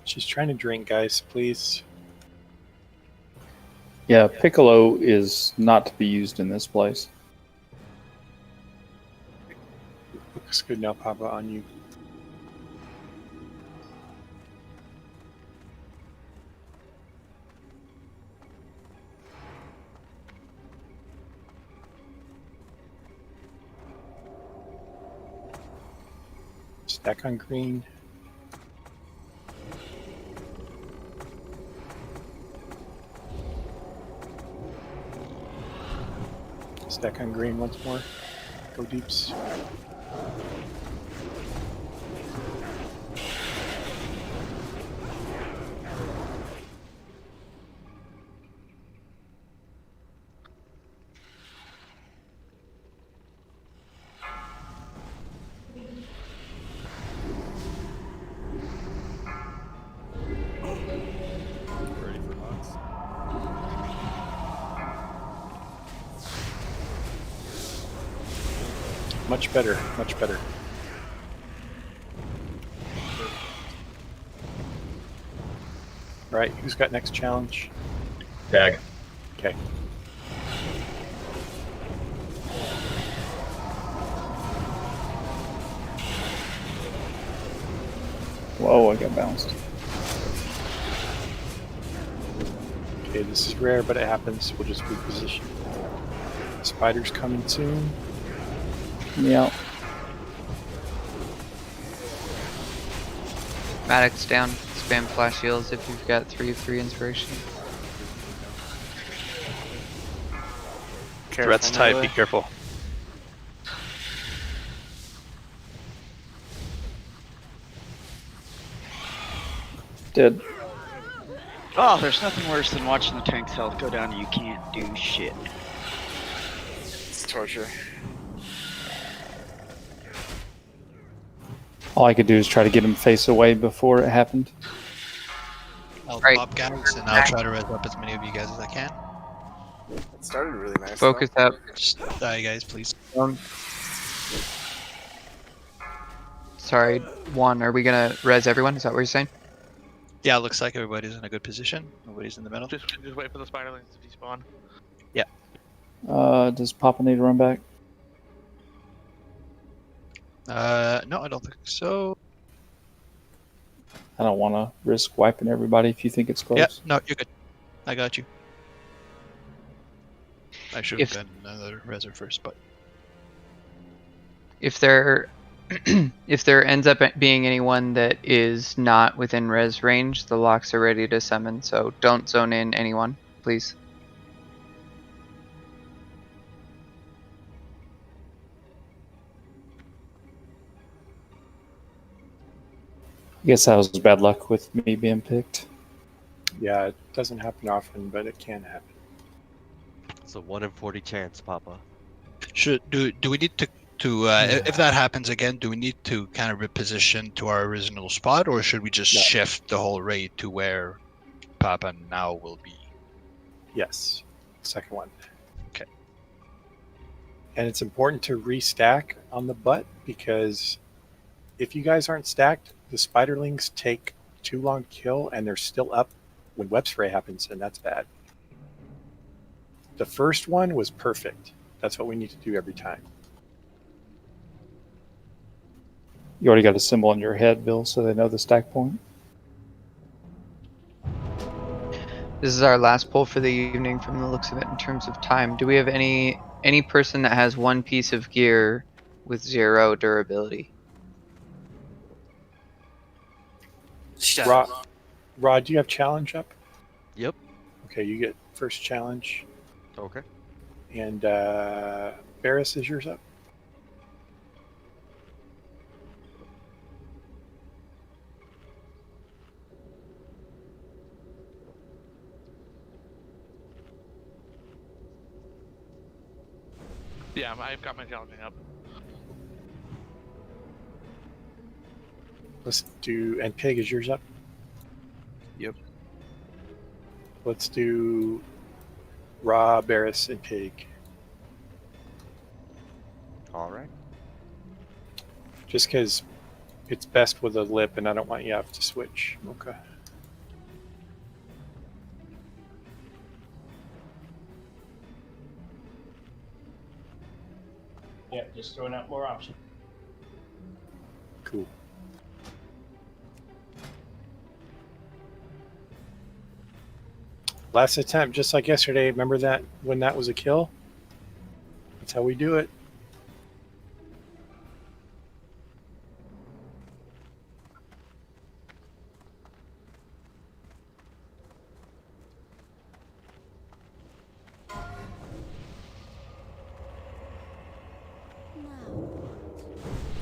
She's trying to drink, guys, please. Yeah, Piccolo is not to be used in this place. Looks good now, Papa, on you. Stack on green. Stack on green once more. Go deeps. Ready for box. Much better, much better. All right, who's got next challenge? Tag. Okay. Whoa, I got bounced. Okay, this is rare, but it happens. We'll just reposition. Spider's coming soon. Yeah. Maddox down. Spam flash heals if you've got 3/3 inspiration. Threat's tight, be careful. Dead. Oh, there's nothing worse than watching the tank's health go down and you can't do shit. It's torture. All I could do is try to get him face away before it happened. I'll Right. pop guys and I'll try to res up as many of you guys as I can. It started really nice. Focus though. up. Just die, guys, please. Sorry, Juan, are we gonna res everyone? Is that what you're saying? Yeah, it looks like everybody's in a good position. Nobody's in the middle. Just wait for the spiderlings to despawn. Yeah. Does Papa need to run back? No, I don't think so. I don't want to risk wiping everybody if you think it's close. Yeah, no, you're good. I got you. I should have If- done another reser first, but If there if there ends up being anyone that is not within res range, the locks are ready to summon, so don't zone in anyone, please. I guess that was bad luck with me being picked. Yeah, it doesn't happen often, but it can happen. It's a 1 in 40 chance, Papa. Do we need to if that happens again, do we need to kind of reposition to our original spot, or should we just shift the whole raid to where Papa now will be? Yes, second one. Okay. And it's important to restack on the butt, because if you guys aren't stacked, the spiderlings take too long to kill and they're still up when web spray happens, and that's bad. The first one was perfect. That's what we need to do every time. You already got a symbol in your head, Bill, so they know the stack point. This is our last poll for the evening from the looks of it in terms of time. Do we have any person that has one piece of gear with 0 durability? Rod, do you have challenge up? Yep. Okay, you get first challenge. Okay. And Barris, is yours up? Yeah, I've got my challenging up. Let's do, and Pig, is yours up? Yep. Let's do Raw, Barris, and Pig. All right. Just because it's best with a lip, and I don't want you to have to switch. Okay. Yeah, just throwing out more options. Cool. Last attempt, just like yesterday. Remember that when that was a kill? That's how we do it.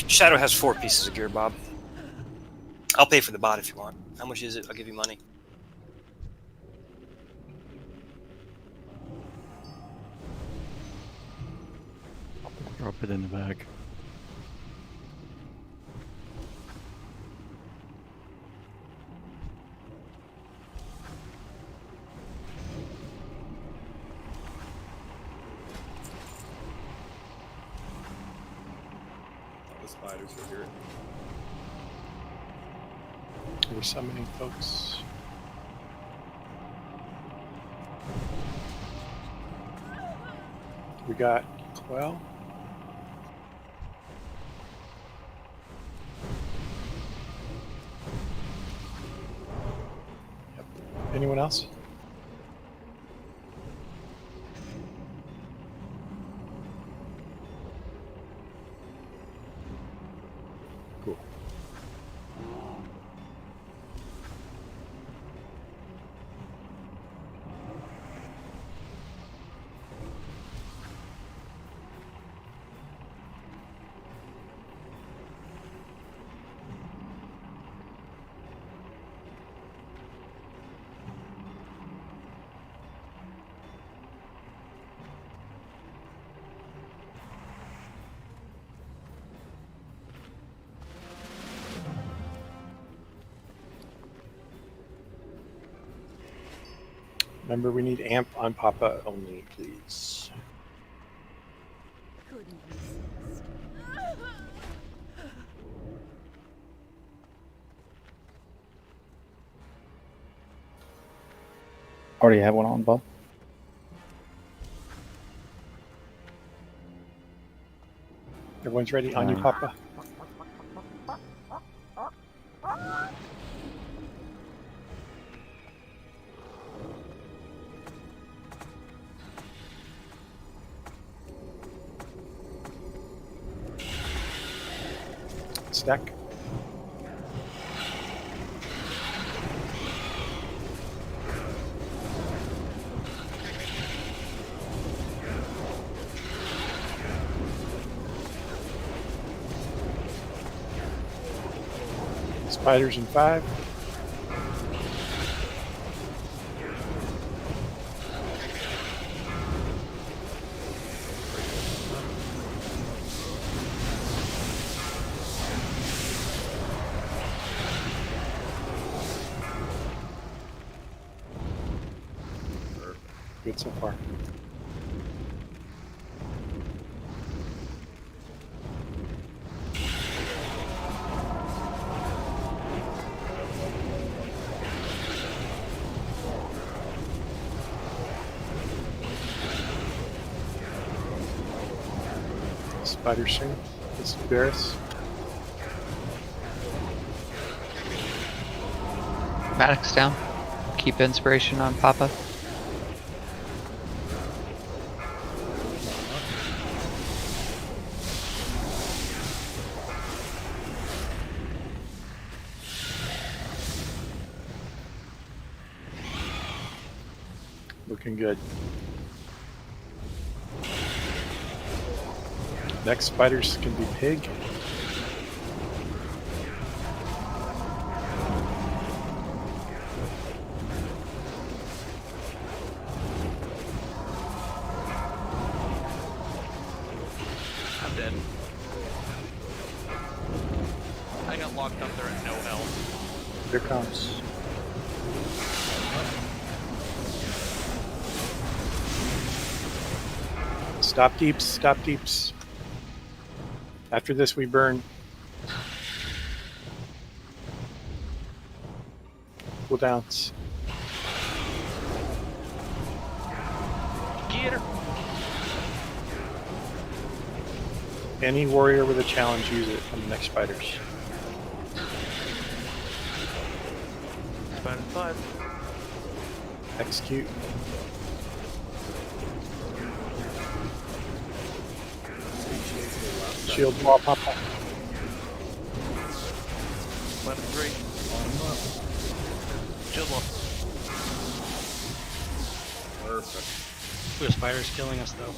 Shadow has 4 pieces of gear, Bob. I'll pay for the bot if you want. How much is it? I'll give you money. Drop it in the bag. The spiders are here. We're summoning folks. We got Quell. Yep. Anyone else? Cool. Remember, we need amp on Papa only, please. Already have one on, Bob. Everyone's ready? On you, Papa. deck. Spiders in 5. Good so far. Spider Sing. This is Varus. Maddox down. Keep inspiration on Papa. Looking good. Next spiders can be pig. I'm dead. I got locked up there at no health. Here comes. Stop deeps, stop deeps. After this, we burn. Cooldowns. Get her. Any warrior with a challenge, use it on the next spiders. Spider 5. Execute. Shield wall, Papa. Spider 3. Shield wall. Perfect. The spider's killing us though.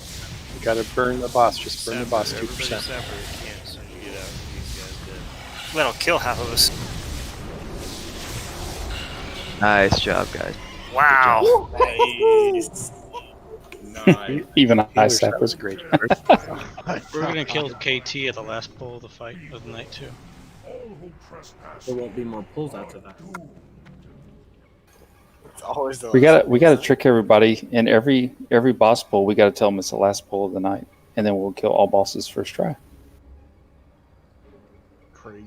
You gotta burn the boss. Just burn the boss 2%. That'll kill half of us. Nice job, guys. Wow. Nice. Nice. Even I That sat was with great. We're gonna kill KT at the last pull of the fight of the night too. There won't be more pulls after that. It's always the We last gotta trick everybody. In every boss pull, we gotta tell them it's the last pull of the night, and then we'll kill all bosses first try. Crazy.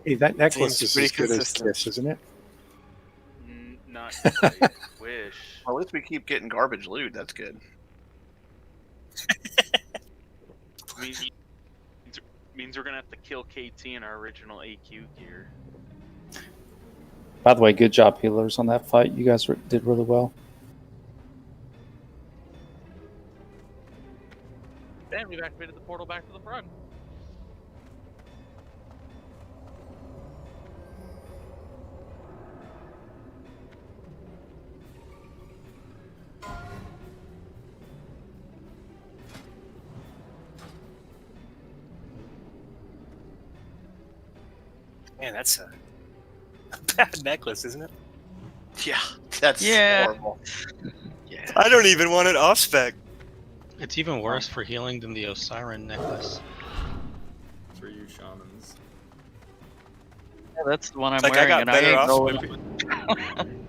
Hey, that necklace Seems is pretty as good as consistent. this, isn't it? Not quite. Wish. Well, at least we keep getting garbage loot. That's good. Means we're gonna have to kill KT in our original AQ gear. By the way, good job, healers, on that fight. You guys did really well. And we've activated the portal back to the front. Man, that's a bad necklace, isn't it? Yeah, that's horrible. Yeah. I don't even want it off spec. It's even worse for healing than the Osiren necklace. For you shamans. Yeah, that's the one I'm It's like wearing, I got and I better ain't off going.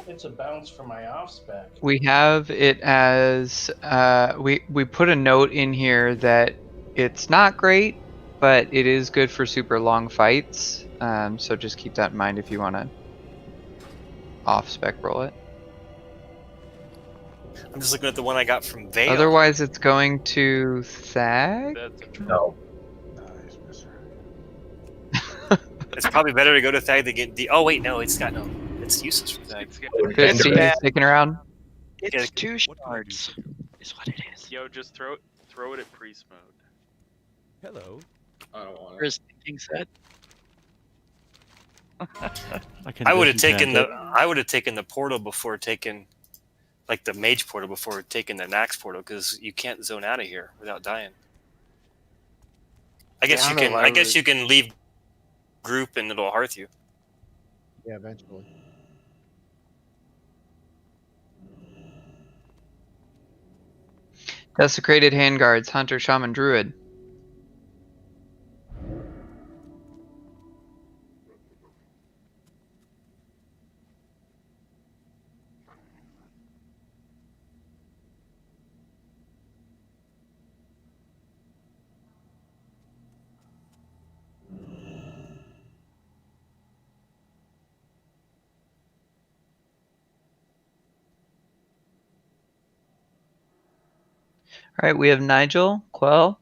It's a bounce for my off spec. We have it as we put a note in here that it's not great, but it is good for super long fights. So just keep that in mind if you want to off spec roll it. I'm just looking at the one I got from Vale. Otherwise, it's going to Thag. No. It's probably better to go to Thag than get the. Oh wait, no, it's got no. It's useless for Thag. Christy, sticking around. It's 2 shards, is what it is. Yo, just throw it at priest mode. Hello. I don't want Chris thinking set. I would have taken the portal before taking, like the mage portal before taking the Naxx portal, because you can't zone out of here without dying. I guess Yeah, I you don't can. know, I guess you can leave group and it'll hearth you. Yeah, eventually. Desecrated handguards, hunter, shaman, druid. All right, we have Nigel, Quell,